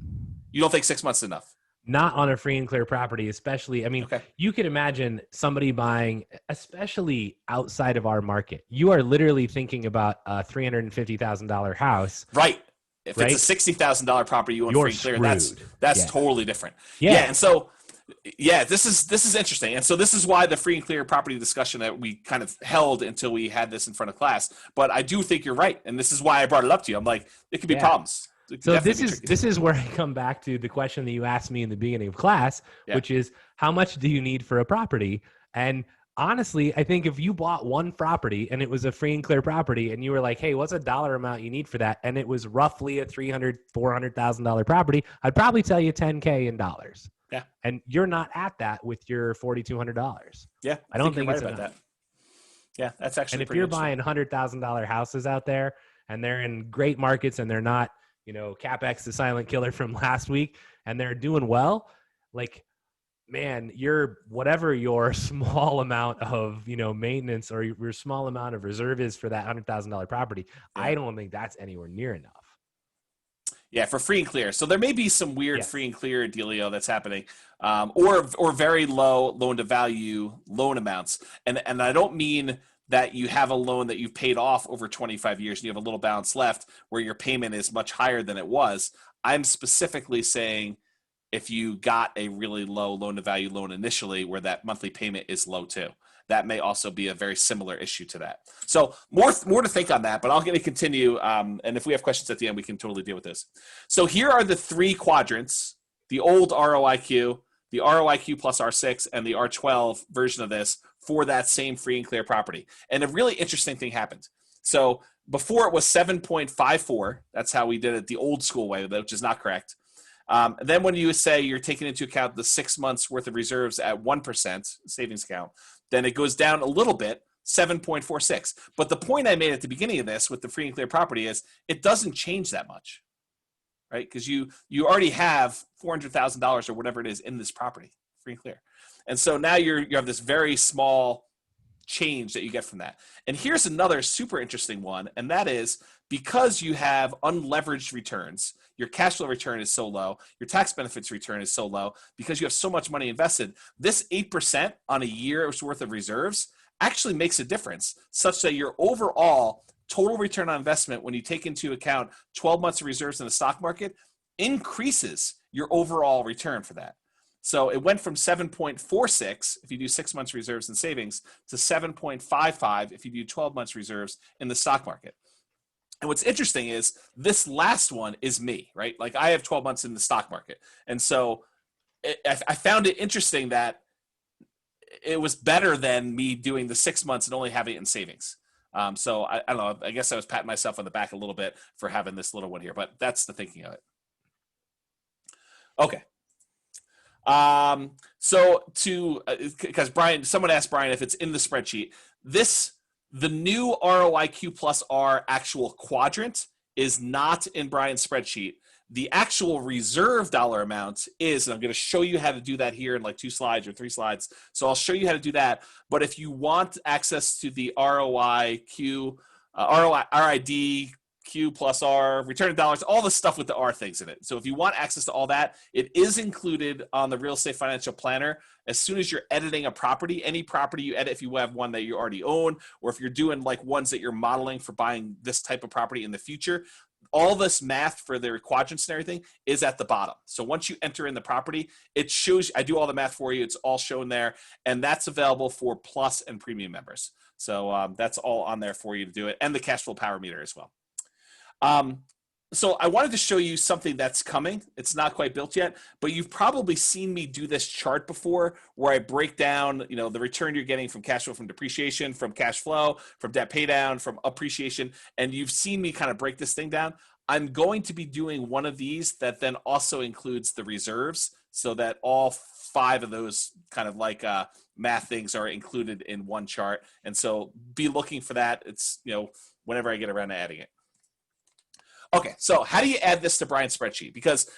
You don't think 6 months is enough? Not on a free and clear property, especially. I mean, You can imagine somebody buying, especially outside of our market. You are literally thinking about a $350,000 house. Right. If it's a $60,000 property you own free and clear, that's totally different. Yeah. And so this is interesting. And so this is why the free and clear property discussion that we kind of held until we had this in front of class. But I do think you're right. And this is why I brought it up to you. I'm like, it could be problems. So this is where I come back to the question that you asked me in the beginning of class, which is how much do you need for a property? And honestly, I think if you bought one property and it was a free and clear property and you were like, hey, what's a dollar amount you need for that? And it was roughly a $300,000, $400,000 property, I'd probably tell you $10K in dollars. Yeah. And you're not at that with your $4,200. Yeah. I don't think it's about that. Yeah, that's actually. And if you're buying $100,000 houses out there and they're in great markets and they're not, CapEx, the silent killer from last week, and they're doing well, man, whatever your small amount of, maintenance or your small amount of reserve is for that $100,000 property, I don't think that's anywhere near enough. Yeah, for free and clear. So there may be some weird free and clear dealio that's happening, or very low loan to value loan amounts. And I don't mean that you have a loan that you've paid off over 25 years and you have a little balance left where your payment is much higher than it was. I'm specifically saying if you got a really low loan to value loan initially where that monthly payment is low too. That may also be a very similar issue to that. So more to think on that, but I'm going to continue. And if we have questions at the end, we can totally deal with this. So here are the 3 quadrants: the old ROIQ, the ROIQ plus R6 and the R12 version of this for that same free and clear property. And a really interesting thing happened. So before it was 7.54, that's how we did it the old school way, which is not correct. Then when you say you're taking into account the 6 months worth of reserves at 1% savings account, then it goes down a little bit, 7.46. But the point I made at the beginning of this with the free and clear property is it doesn't change that much, right? Because you already have $400,000 or whatever it is in this property, free and clear. And so now you have this very small change that you get from that. And here's another super interesting one, and that is because you have unleveraged returns, your cash flow return is so low, your tax benefits return is so low, because you have so much money invested, this 8% on a year's worth of reserves actually makes a difference, such that your overall total return on investment, when you take into account 12 months of reserves in the stock market, increases your overall return for that. So it went from 7.46 if you do 6 months reserves and savings to 7.55 if you do 12 months reserves in the stock market. And what's interesting is this last one is me, right? Like I have 12 months in the stock market. And so I found it interesting that it was better than me doing the 6 months and only having it in savings. So I don't know, I guess I was patting myself on the back a little bit for having this little one here, but that's the thinking of it. Okay. Because Brian, someone asked Brian if it's in the spreadsheet. The new ROIQ+R actual quadrant is not in Brian's spreadsheet. The actual reserve dollar amount is, and I'm going to show you how to do that here in like 2 slides or 3 slides. So I'll show you how to do that. But if you want access to the ROIQ, RIDQ+R, return of dollars, all the stuff with the R things in it. So if you want access to all that, it is included on the Real Estate Financial Planner. As soon as you're editing a property, any property you edit, if you have one that you already own, or if you're doing like ones that you're modeling for buying this type of property in the future, all this math for the quadrants and everything is at the bottom. So once you enter in the property, it shows, I do all the math for you. It's all shown there, and that's available for Plus and Premium members. So that's all on there for you to do it, and the cash flow power meter as well. So I wanted to show you something that's coming. It's not quite built yet, but you've probably seen me do this chart before where I break down, you know, the return you're getting from cash flow from depreciation, from cash flow, from debt pay down, from appreciation, and you've seen me kind of break this thing down. I'm going to be doing one of these that then also includes the reserves so that all 5 of those kind of like math things are included in one chart. And so be looking for that. It's, you know, whenever I get around to adding it. Okay, so how do you add this to Brian's spreadsheet? Because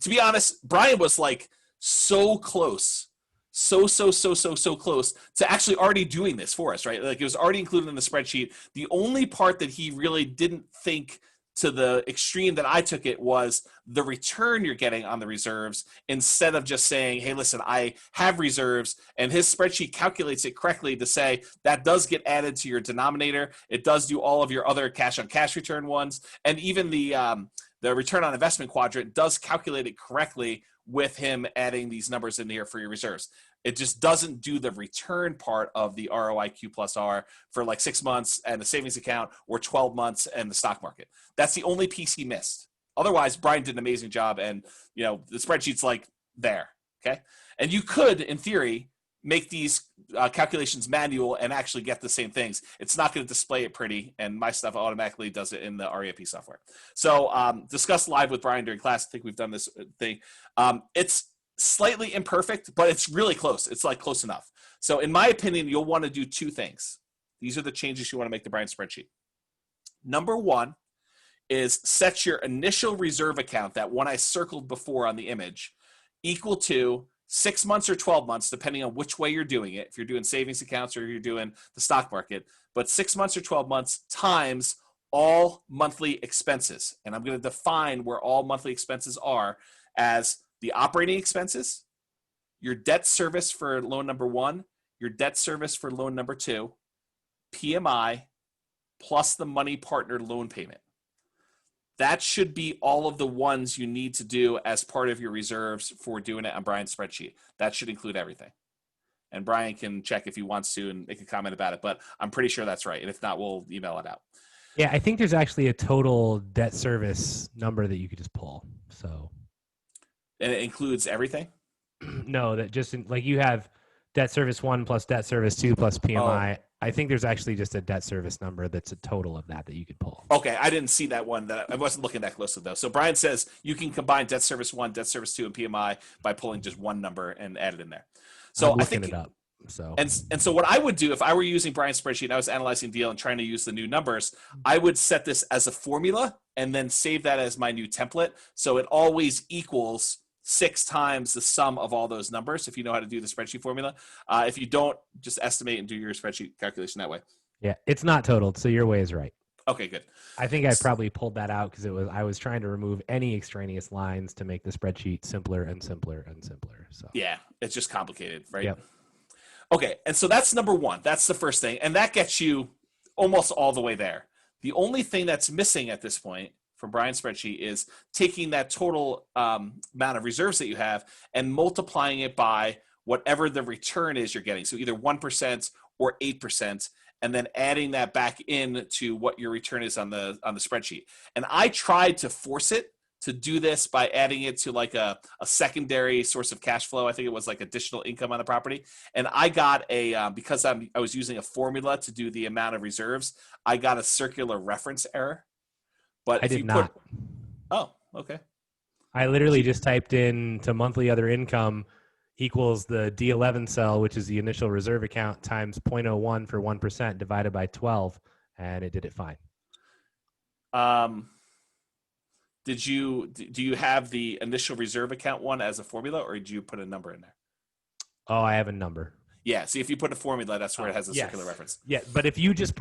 to be honest, Brian was like so close, so close to actually already doing this for us, right? Like it was already included in the spreadsheet. The only part that he really didn't think to the extreme that I took it was the return you're getting on the reserves instead of just saying, hey, listen, I have reserves, and his spreadsheet calculates it correctly to say that does get added to your denominator. It does do all of your other cash on cash return ones. And even the return on investment quadrant does calculate it correctly with him adding these numbers in here for your reserves. It just doesn't do the return part of the ROIQ+R for like 6 months and the savings account or 12 months and the stock market. That's the only piece he missed. Otherwise, Brian did an amazing job, and you know the spreadsheet's like there, okay? And you could, in theory, make these calculations manual and actually get the same things. It's not going to display it pretty, and my stuff automatically does it in the REIP software. So discuss live with Brian during class. I think we've done this thing. It's slightly imperfect, but it's really close. It's like close enough. So in my opinion, you'll want to do 2 things. These are the changes you want to make to Brian's spreadsheet. Number 1 is set your initial reserve account, that one I circled before on the image, equal to 6 months or 12 months, depending on which way you're doing it, if you're doing savings accounts or you're doing the stock market, but 6 months or 12 months times all monthly expenses. And I'm going to define where all monthly expenses are as the operating expenses, your debt service for loan number 1, your debt service for loan number 2, PMI, plus the money partner loan payment. That should be all of the ones you need to do as part of your reserves for doing it on Brian's spreadsheet. That should include everything. And Brian can check if he wants to and make a comment about it, but I'm pretty sure that's right. And if not, we'll email it out. Yeah, I think there's actually a total debt service number that you could just pull. So, and it includes everything? No, that just like you have debt service 1 plus debt service 2 plus PMI. Oh, I think there's actually just a debt service number that's a total of that you could pull. okay. I didn't see that one. That I wasn't looking that closely though. So Brian says you can combine debt service 1, debt service 2, and PMI by pulling just one number and add it in there. I'm So I looking think it up. So and so what I would do if I were using Brian's spreadsheet and I was analyzing deal and trying to use the new numbers, I would set this as a formula and then save that as my new template. So it always equals 6 times the sum of all those numbers if you know how to do the spreadsheet formula. If you don't, just estimate and do your spreadsheet calculation that way. yeah, it's not totaled. So your way is right. Okay, good. I think I probably pulled that out because I was trying to remove any extraneous lines to make the spreadsheet simpler and simpler and simpler. So Yeah, it's just complicated, right? Yep. Okay, and so that's number one. That's the first thing, and that gets you almost all the way there. The only thing that's missing at this point from Brian's spreadsheet is taking that total amount of reserves that you have and multiplying it by whatever the return is you're getting. So either 1% or 8%, and then adding that back in to what your return is on the spreadsheet. And I tried to force it to do this by adding it to like a secondary source of cash flow. I think it was like additional income on the property. And I got a, because I was using a formula to do the amount of reserves, I got a circular reference error. But I if did you not. Oh, okay. I literally just typed in to monthly other income equals the D11 cell, which is the initial reserve account, times 0.01 for 1% divided by 12, and it did it fine. Do you have the initial reserve account one as a formula, or did you put a number in there? Oh, I have a number. Yeah. See, if you put a formula, that's where it has a circular reference. Yeah, but if you just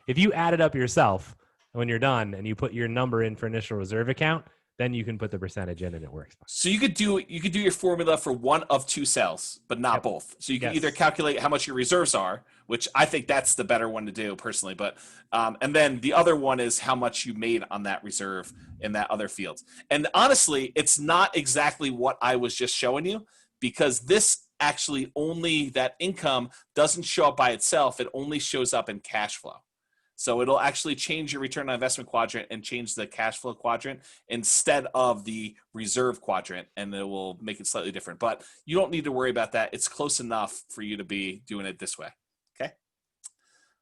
if you add it up yourself when you're done and you put your number in for initial reserve account, then you can put the percentage in and it works fine. So you could do your formula for one of two cells, but not both. So you can either calculate how much your reserves are, which I think that's the better one to do personally, but and then the other one is how much you made on that reserve in that other field. And honestly, it's not exactly what I was just showing you, because this actually only, that income doesn't show up by itself. It only shows up in cash flow. So it'll actually change your return on investment quadrant and change the cash flow quadrant instead of the reserve quadrant, and it will make it slightly different. But you don't need to worry about that. It's close enough for you to be doing it this way. Okay.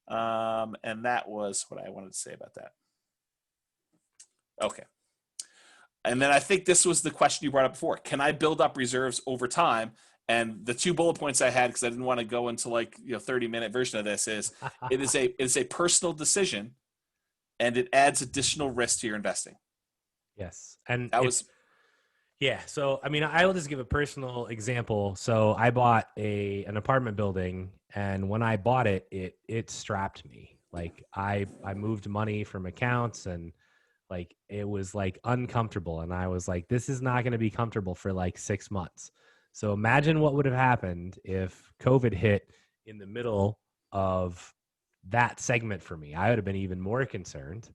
And that was what I wanted to say about that. Okay. And then I think this was the question you brought up before. Can I build up reserves over time? And the 2 bullet points I had, because I didn't want to go into 30-minute version of this, is it is a personal decision, and it adds additional risk to your investing. Yes, and that was So I mean, I will just give a personal example. So I bought an apartment building, and when I bought it, it strapped me. Like I moved money from accounts, and like it was like uncomfortable, and I was like, this is not going to be comfortable for like 6 months. So imagine what would have happened if COVID hit in the middle of that segment for me. I would have been even more concerned,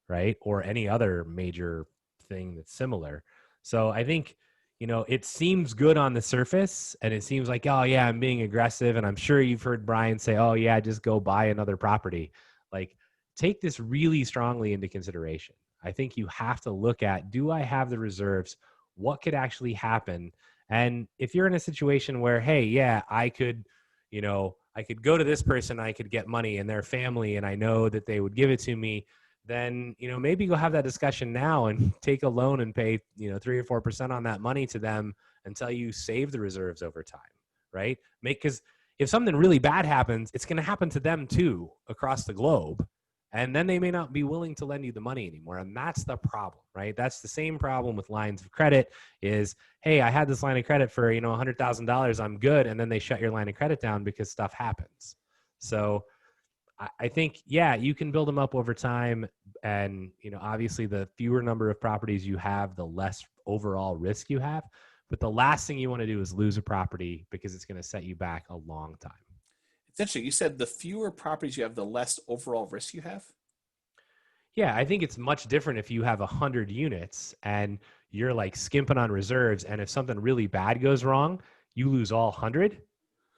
right? Or any other major thing that's similar. So I think, it seems good on the surface, and it seems like, oh yeah, I'm being aggressive. And I'm sure you've heard Brian say, oh yeah, just go buy another property. Like, take this really strongly into consideration. I think you have to look at, do I have the reserves? What could actually happen? And if you're in a situation where, hey, yeah, I could go to this person, I could get money and their family, and I know that they would give it to me, then, maybe go have that discussion now and take a loan and pay, 3 or 4% on that money to them until you save the reserves over time, right? Because if something really bad happens, it's going to happen to them too across the globe. And then they may not be willing to lend you the money anymore. And that's the problem, right? That's the same problem with lines of credit is, hey, I had this line of credit for, $100,000. I'm good. And then they shut your line of credit down because stuff happens. So I think, yeah, you can build them up over time. And, obviously the fewer number of properties you have, the less overall risk you have. But the last thing you want to do is lose a property, because it's going to set you back a long time. It's interesting. You said the fewer properties you have, the less overall risk you have. Yeah, I think it's much different if you have 100 units and you're like skimping on reserves, and if something really bad goes wrong, you lose all 100.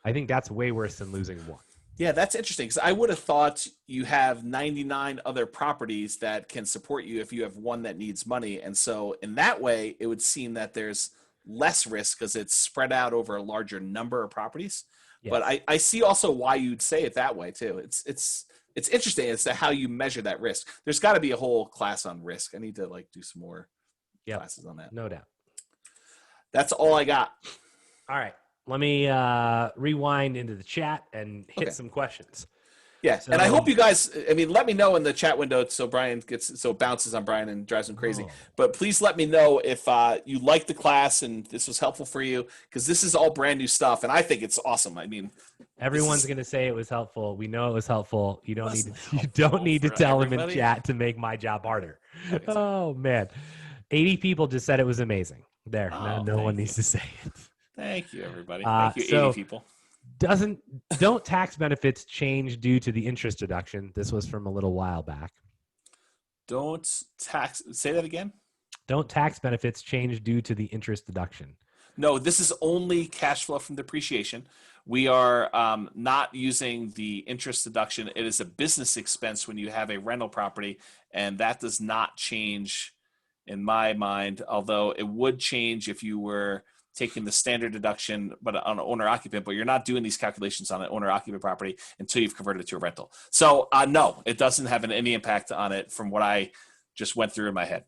I think that's way worse than losing one. Yeah, that's interesting, because I would have thought you have 99 other properties that can support you if you have one that needs money. And so in that way, it would seem that there's less risk because it's spread out over a larger number of properties. Yes. But I see also why you'd say it that way too. It's interesting as to how you measure that risk. There's got to be a whole class on risk. I need to like do some more classes on that. No doubt. That's all I got. All right. Let me rewind into the chat and hit some questions. Yeah, so, and I hope you guys, I mean, let me know in the chat window so it bounces on Brian and drives him crazy. But please let me know if you like the class and this was helpful for you, because this is all brand new stuff, and I think it's awesome. I mean, everyone's going to say it was helpful. We know it was helpful. You don't need to tell them in chat to make my job harder. Oh man, 80 people just said it was amazing. There, no one needs to say it. Thank you, everybody. Thank you, 80 people. Don't tax benefits change due to the interest deduction? This was from a little while back. Say that again. Don't tax benefits change due to the interest deduction? No, this is only cash flow from depreciation. We are not using the interest deduction. It is a business expense when you have a rental property, and that does not change in my mind, although it would change if you were taking the standard deduction, but on an owner-occupant, but you're not doing these calculations on an owner-occupant property until you've converted it to a rental. So no, it doesn't have any impact on it from what I just went through in my head.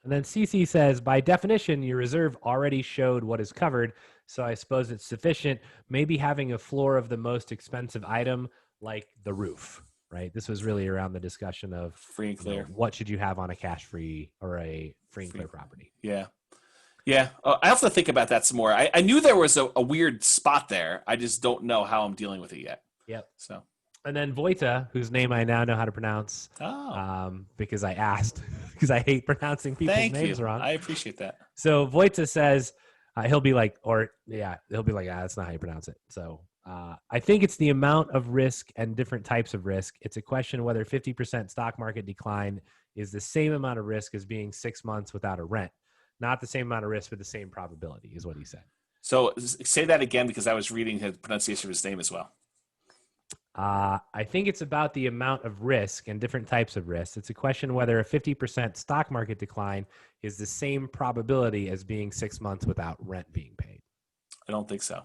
And then CC says, by definition, your reserve already showed what is covered, so I suppose it's sufficient. Maybe having a floor of the most expensive item, like the roof, right? This was really around the discussion of free and clear. What should you have on a cash-free or a free and clear property? Yeah. Yeah, I have to think about that some more. I knew there was a weird spot there. I just don't know how I'm dealing with it yet. Yep. So, and then Vojta, whose name I now know how to pronounce, because I asked, because I hate pronouncing people's names wrong. I appreciate that. So Vojta says he'll be like, that's not how you pronounce it. So I think it's the amount of risk and different types of risk. It's a question whether 50% stock market decline is the same amount of risk as being 6 months without a rent. Not the same amount of risk, but the same probability is what he said. So say that again, because I was reading his pronunciation of his name as well. I think it's about the amount of risk and different types of risks. It's a question whether a 50% stock market decline is the same probability as being 6 months without rent being paid. I don't think so.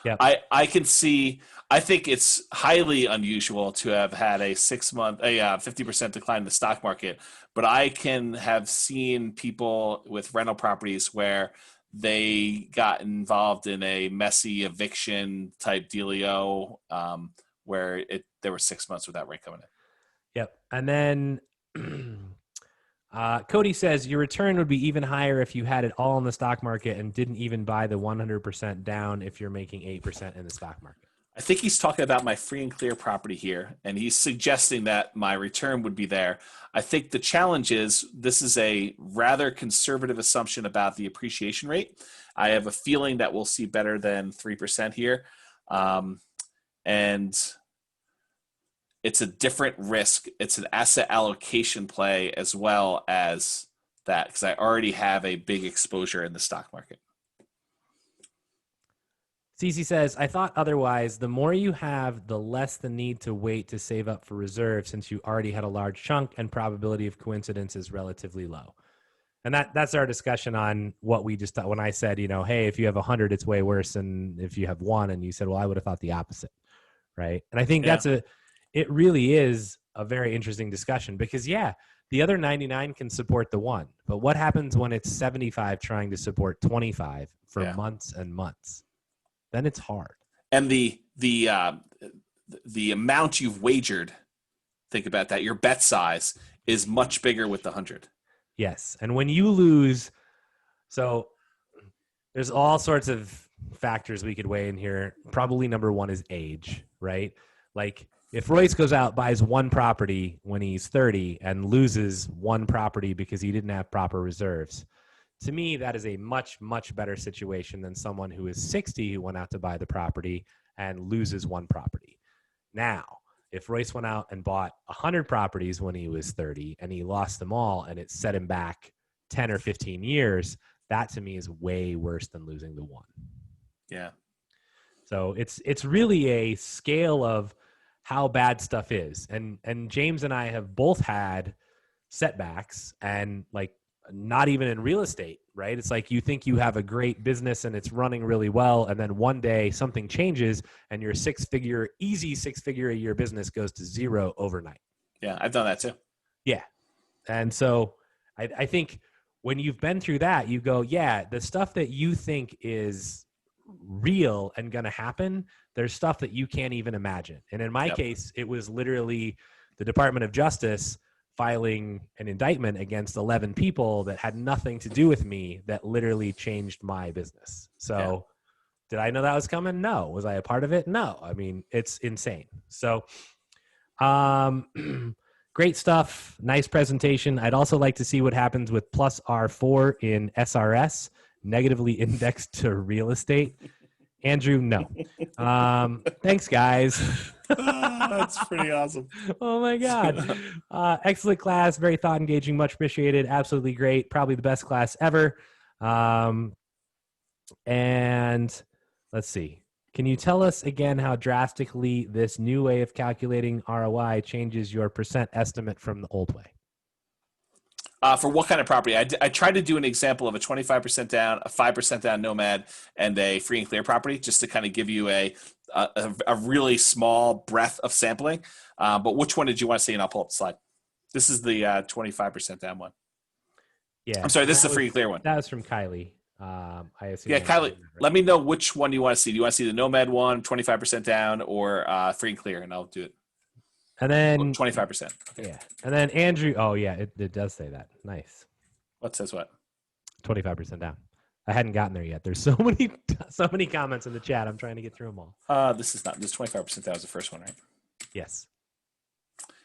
Yeah, I can see. I think it's highly unusual to have had a 50% decline in the stock market, but I can have seen people with rental properties where they got involved in a messy eviction type dealio, where there were 6 months without rent coming in. Yep, and then Cody says your return would be even higher if you had it all in the stock market and didn't even buy the 100% down if you're making 8% in the stock market. I think he's talking about my free and clear property here, and he's suggesting that my return would be there. I think the challenge is this is a rather conservative assumption about the appreciation rate. I have a feeling that we'll see better than 3% here. And it's a different risk. It's an asset allocation play as well as that, because I already have a big exposure in the stock market. CC says, I thought otherwise. The more you have, the less the need to wait to save up for reserve, since you already had a large chunk and probability of coincidence is relatively low. And that's our discussion on what we just thought when I said, hey, if you have 100, it's way worse than if you have 1. And you said, well, I would have thought the opposite. Right. And I think it really is a very interesting discussion because, the other 99 can support the 1. But what happens when it's 75 trying to support 25 for months and months? Then it's hard. And the amount you've wagered, think about that. Your bet size is much bigger with the 100. Yes. And when you lose, so there's all sorts of factors we could weigh in here. Probably number 1 is age, right? Like if Royce goes out, buys 1 property when he's 30 and loses 1 property because he didn't have proper reserves, to me, that is a much, much better situation than someone who is 60 who went out to buy the property and loses 1 property. Now, if Royce went out and bought 100 properties when he was 30 and he lost them all and it set him back 10 or 15 years, that to me is way worse than losing the 1. Yeah. So it's really a scale of how bad stuff is. And James and I have both had setbacks and like not even in real estate, right? It's like you think you have a great business and it's running really well, and then one day something changes and your easy six figure a year business goes to zero overnight. Yeah, I've done that too. Yeah. And so I think when you've been through that, you go, yeah, the stuff that you think is real and going to happen, there's stuff that you can't even imagine. And in my case, it was literally the Department of Justice filing an indictment against 11 people that had nothing to do with me that literally changed my business. So did I know that was coming? No. Was I a part of it? No. I mean, it's insane. So great stuff. Nice presentation. I'd also like to see what happens with plus R4 in SRS, negatively indexed to real estate. Andrew, no. Thanks, guys. That's pretty awesome. Oh, my God. Excellent class. Very thought engaging. Much appreciated. Absolutely great. Probably the best class ever. And let's see. Can you tell us again how drastically this new way of calculating ROI changes your percent estimate from the old way? For what kind of property? I tried to do an example of a 25% down, a 5% down Nomad, and a free and clear property, just to kind of give you a really small breadth of sampling. But which one did you want to see? And I'll pull up the slide. This is the 25% down one. Yeah. I'm sorry, this is the free and clear one. That was from Kylie. I assume. Yeah, Kylie, let me know which one you want to see. Do you want to see the Nomad one, 25% down, or free and clear? And I'll do it. And then 25%. Okay. Yeah. And then Andrew, oh yeah, it does say that. Nice. What says what? 25% down. I hadn't gotten there yet. There's so many comments in the chat. I'm trying to get through them all. This 25% down was the first one, right? Yes.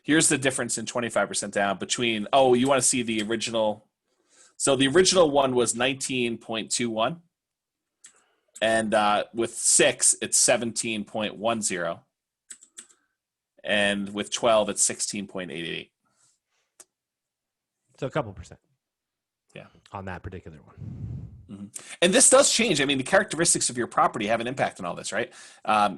Here's the difference in 25% down between, you want to see the original. So the original one was 19.21. And with 6, it's 17.10. And with 12, it's 16.88. So a couple percent. Yeah. On that particular one. Mm-hmm. And this does change. I mean, the characteristics of your property have an impact on all this, right?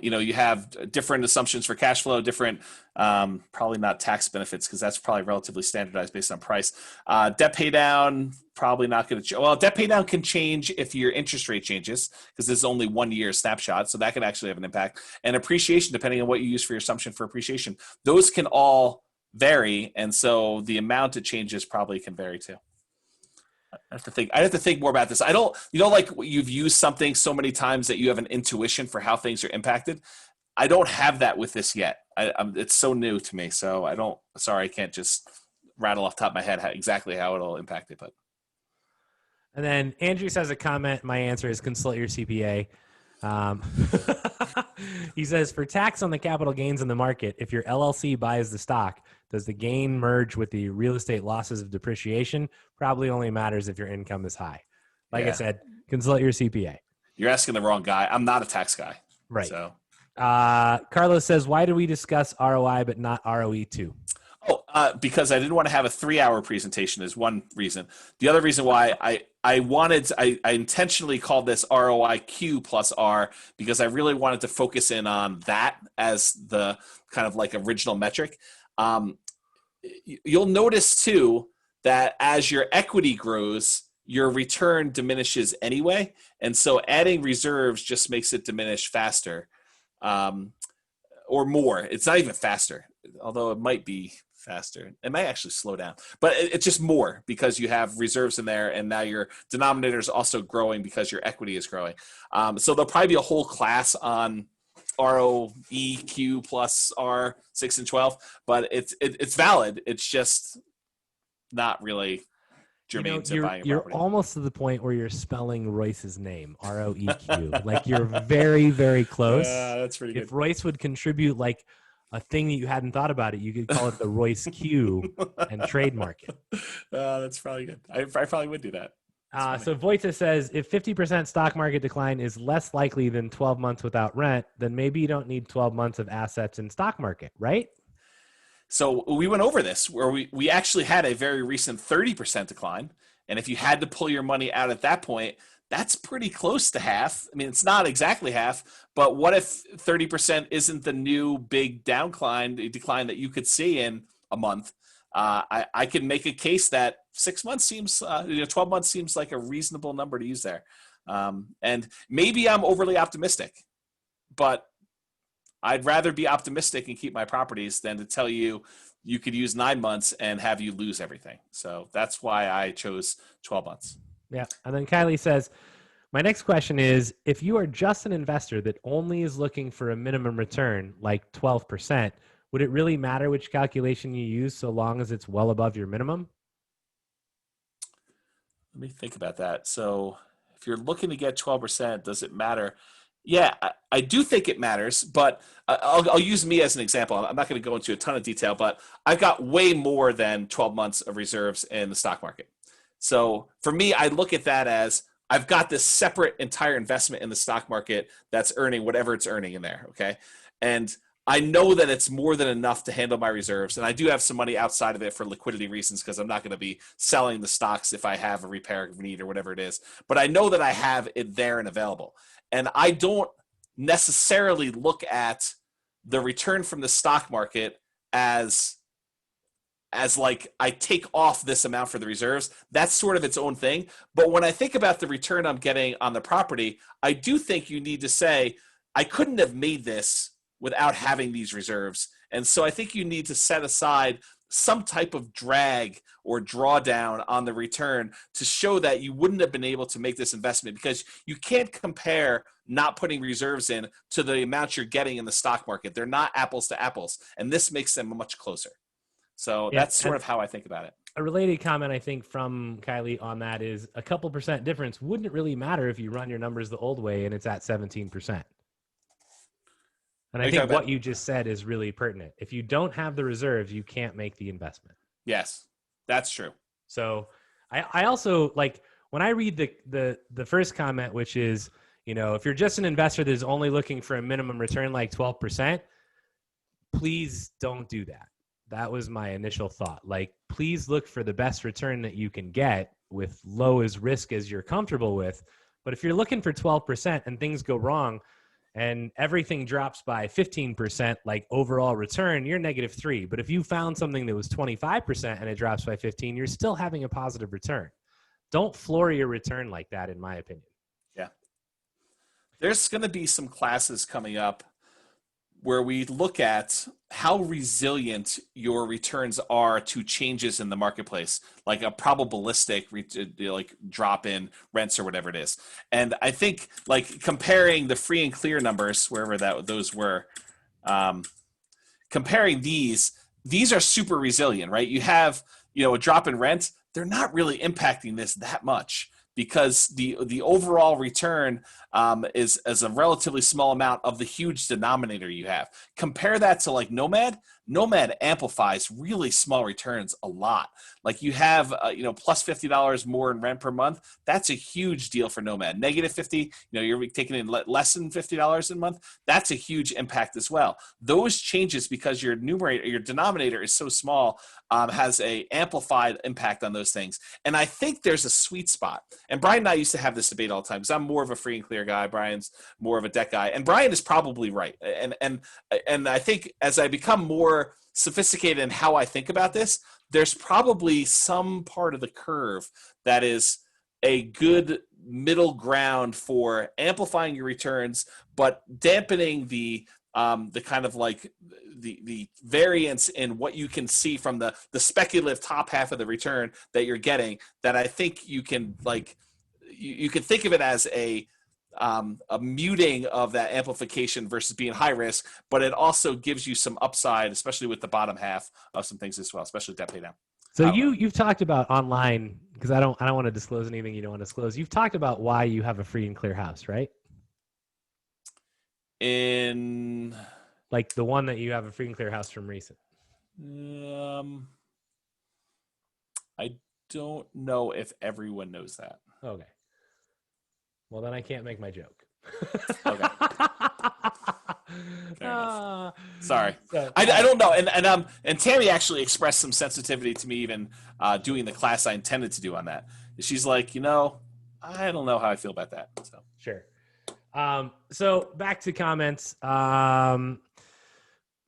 You have different assumptions for cash flow, different, probably not tax benefits, because that's probably relatively standardized based on price. Debt pay down, probably not going to. Well, debt pay down can change if your interest rate changes, because there's only 1 year snapshot. So that can actually have an impact. And appreciation, depending on what you use for your assumption for appreciation, those can all vary. And so the amount it changes probably can vary too. I have to think more about this. I don't, like you've used something so many times that you have an intuition for how things are impacted. I don't have that with this yet. It's so new to me. So I can't just rattle off the top of my head exactly how it'll impact it. But. And then Andrew says a comment. My answer is consult your CPA. He says, for tax on the capital gains in the market, if your LLC buys the stock, does the gain merge with the real estate losses of depreciation? Probably only matters if your income is high. Like I said, consult your CPA. You're asking the wrong guy. I'm not a tax guy. Right. So, Carlos says, why do we discuss ROI but not ROE too? Because I didn't want to have a 3-hour presentation is one reason. The other reason why I intentionally called this ROIQ+R because I really wanted to focus in on that as the kind of like original metric. You'll notice too that as your equity grows, your return diminishes anyway. And so adding reserves just makes it diminish faster or more. It's not even faster, although it might be faster. It might actually slow down, but it's just more because you have reserves in there, and now your denominator is also growing because your equity is growing. So there'll probably be a whole class on ROEQ+R 6 and 12, but it's valid. It's just not really germane to buying a you're property. Almost to the point where you're spelling Royce's name, ROEQ. Like you're very, very close. That's pretty good. If Royce would contribute like a thing that you hadn't thought about it, you could call it the Royce Q and trademark it. That's probably good. I probably would do that. So Vojta says, if 50% stock market decline is less likely than 12 months without rent, then maybe you don't need 12 months of assets in stock market, right? So we went over this where we actually had a very recent 30% decline. And if you had to pull your money out at that point, that's pretty close to half. I mean, it's not exactly half, but what if 30% isn't the new big decline that you could see in a month? I can make a case that 6 months seems, 12 months seems like a reasonable number to use there. And maybe I'm overly optimistic, but I'd rather be optimistic and keep my properties than to tell you you could use 9 months and have you lose everything. So that's why I chose 12 months. Yeah. And then Kylie says, my next question is, if you are just an investor that only is looking for a minimum return, like 12%, would it really matter which calculation you use so long as it's well above your minimum? Let me think about that. So if you're looking to get 12%, does it matter? Yeah, I do think it matters, but I'll use me as an example. I'm not going to go into a ton of detail, but I've got way more than 12 months of reserves in the stock market. So for me, I look at that as I've got this separate entire investment in the stock market that's earning whatever it's earning in there, okay? And I know that it's more than enough to handle my reserves, and I do have some money outside of it for liquidity reasons because I'm not going to be selling the stocks if I have a repair need or whatever it is. But I know that I have it there and available. And I don't necessarily look at the return from the stock market as like I take off this amount for the reserves. That's sort of its own thing. But when I think about the return I'm getting on the property, I do think you need to say, I couldn't have made this without having these reserves. And so I think you need to set aside some type of drag or drawdown on the return to show that you wouldn't have been able to make this investment, because you can't compare not putting reserves in to the amount you're getting in the stock market. They're not apples to apples, and this makes them much closer. So that's sort of how I think about it. A related comment, I think, from Kylie on that is a couple percent difference wouldn't really matter if you run your numbers the old way and it's at 17%. And I think what you just said is really pertinent. If you don't have the reserves, you can't make the investment. Yes, that's true. So I also, like, when I read the first comment, which is, if you're just an investor that is only looking for a minimum return like 12%, please don't do that. That was my initial thought. Like, please look for the best return that you can get with low as risk as you're comfortable with. But if you're looking for 12% and things go wrong, and everything drops by 15%, like overall return, you're -3. But if you found something that was 25% and it drops by 15, you're still having a positive return. Don't floor your return like that, in my opinion. Yeah. There's going to be some classes coming up where we look at how resilient your returns are to changes in the marketplace, like a probabilistic like drop in rents or whatever it is. And I think, like, comparing the free and clear numbers, wherever those were, comparing these are super resilient, right? You have, a drop in rent. They're not really impacting this that much, because the overall return is a relatively small amount of the huge denominator you have. Compare that to like Nomad. Nomad amplifies really small returns a lot. Like, you have plus $50 more in rent per month. That's a huge deal for Nomad. -50, you're taking in less than $50 a month. That's a huge impact as well. Those changes, because your denominator is so small, has a amplified impact on those things. And I think there's a sweet spot. And Brian and I used to have this debate all the time, because I'm more of a free and clear guy. Brian's more of a debt guy. And Brian is probably right. And I think as I become more sophisticated in how I think about this, there's probably some part of the curve that is a good middle ground for amplifying your returns, but dampening the kind of like the variance in what you can see from the speculative top half of the return that you're getting. That I think you can, like, you can think of it as a muting of that amplification versus being high risk, but it also gives you some upside, especially with the bottom half of some things as well, especially debt pay down. So you've talked about online, because I don't want to disclose anything you don't want to disclose. You've talked about why you have a free and clear house, right? In like the one that you have a free and clear house from recent. I don't know if everyone knows that. Okay. Well, then I can't make my joke. Okay. Sorry. I don't know. And Tammy actually expressed some sensitivity to me even doing the class I intended to do on that. She's like, I don't know how I feel about that. So sure. So back to comments.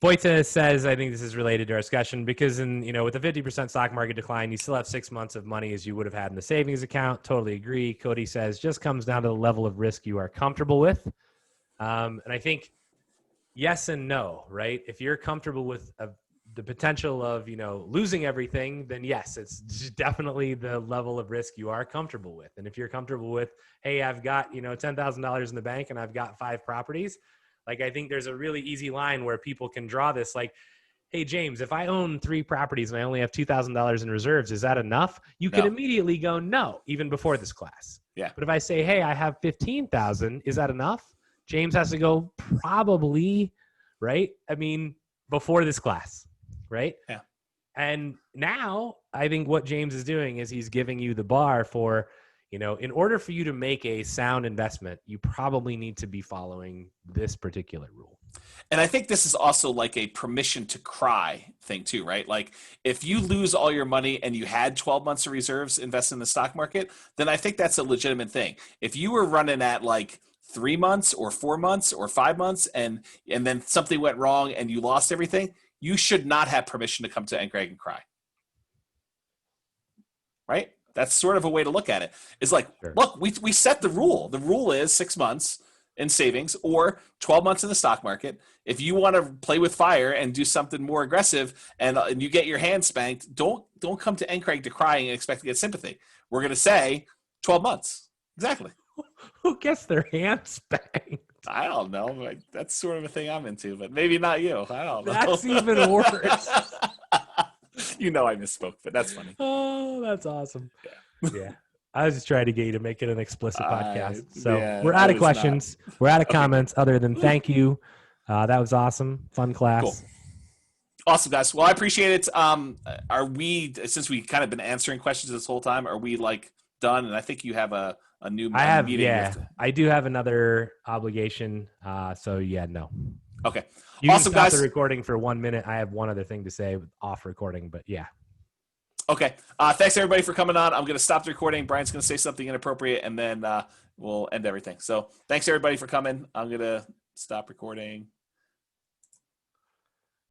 Boita says, I think this is related to our discussion because with a 50% stock market decline, you still have 6 months of money as you would have had in the savings account. Totally agree. Cody says, just comes down to the level of risk you are comfortable with. And I think yes and no, right? If you're comfortable with the potential of, losing everything, then yes, it's definitely the level of risk you are comfortable with. And if you're comfortable with, hey, I've got, $10,000 in the bank and I've got 5 properties, like, I think there's a really easy line where people can draw this, like, hey, James, if I own 3 properties and I only have $2,000 in reserves, is that enough? You can immediately go, no, even before this class. Yeah. But if I say, hey, I have 15,000, is that enough? James has to go, probably, right? I mean, before this class, right? Yeah. And now I think what James is doing is he's giving you the bar for, in order for you to make a sound investment, you probably need to be following this particular rule. And I think this is also like a permission to cry thing too, right? Like if you lose all your money and you had 12 months of reserves invested in the stock market, then I think that's a legitimate thing. If you were running at like 3 months or 4 months or 5 months and then something went wrong and you lost everything, you should not have permission to come to Greg and cry. Right? That's sort of a way to look at it. It's like, sure. Look, we set the rule. The rule is 6 months in savings or 12 months in the stock market. If you want to play with fire and do something more aggressive and you get your hand spanked, don't come to Craig to crying and expect to get sympathy. We're going to say 12 months. Exactly. Who gets their hand spanked? I don't know. Like, that's sort of a thing I'm into, but maybe not you. I don't know. That's even worse. I misspoke, but that's funny. Oh, that's awesome. Yeah. I was just trying to get you to make it an explicit podcast. So we're out of questions. We're out of comments other than thank you. That was awesome. Fun class. Cool. Awesome, guys. Well, I appreciate it. Are we, since we kind of been answering questions this whole time, are we like done? And I think you have a new meeting. Yeah, I do have another obligation. So yeah, no. Okay. You awesome, can stop guys. the recording for 1 minute. I have one other thing to say off recording, but yeah. Okay. Thanks everybody for coming on. I'm going to stop the recording. Brian's going to say something inappropriate and then we'll end everything. So thanks everybody for coming. I'm going to stop recording.